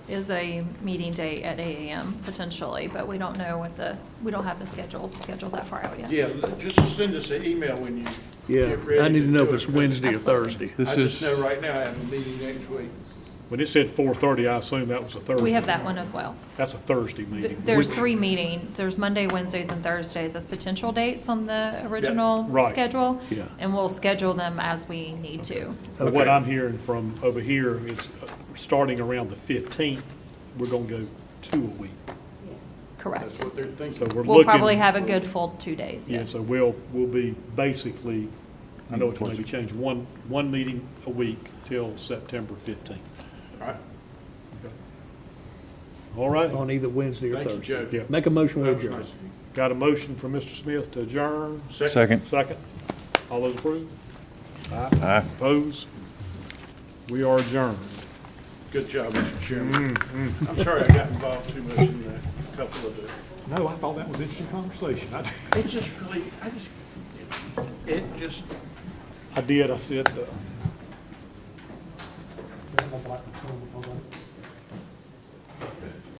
Speaker 3: is a meeting date at 8 a.m. potentially, but we don't know we don't have the scheduled that far out yet.
Speaker 8: Yeah, just send us an email when you
Speaker 7: Yeah,
Speaker 8: get ready.
Speaker 7: I need to know
Speaker 8: do
Speaker 7: if it's
Speaker 8: it.
Speaker 7: Wednesday or
Speaker 3: Absolutely.
Speaker 7: Thursday.
Speaker 6: This
Speaker 8: I just
Speaker 6: is,
Speaker 8: know right now I have a meeting next week.
Speaker 1: When it said 4:30, I assumed that was a Thursday.
Speaker 3: We have that one as well.
Speaker 1: That's a Thursday meeting.
Speaker 3: There's 3 meetings. There's Monday, Wednesdays, and Thursdays as potential dates on the original
Speaker 1: right.
Speaker 3: schedule.
Speaker 7: Yeah.
Speaker 3: And we'll schedule them as we need to.
Speaker 1: But what
Speaker 7: Okay.
Speaker 1: I'm hearing from over here is, starting around the 15th, we're going to go 2 a week.
Speaker 3: Correct.
Speaker 8: That's what they're thinking.
Speaker 1: So we're looking.
Speaker 3: We'll probably have a good full 2 days,
Speaker 1: Yeah,
Speaker 3: yes.
Speaker 1: so we'll be basically, I know it can maybe change, one meeting a week till September 15th.
Speaker 8: All right.
Speaker 1: All right.
Speaker 7: on either Wednesday or
Speaker 8: Thank you,
Speaker 7: Thursday.
Speaker 8: Joe.
Speaker 1: Yeah.
Speaker 7: Make a motion
Speaker 8: That
Speaker 7: with
Speaker 8: was
Speaker 7: adjourn.
Speaker 8: nice of you.
Speaker 1: Got a motion from Mr. Smith to adjourn.
Speaker 8: Second.
Speaker 1: Second. All those approve? Aye. Opposed? We are adjourned.
Speaker 8: Good job, Mr. Chairman. I'm sorry I got involved too much in a couple of the,
Speaker 1: No, I thought that was an interesting conversation.
Speaker 8: it just really, it just,
Speaker 1: I did, I said,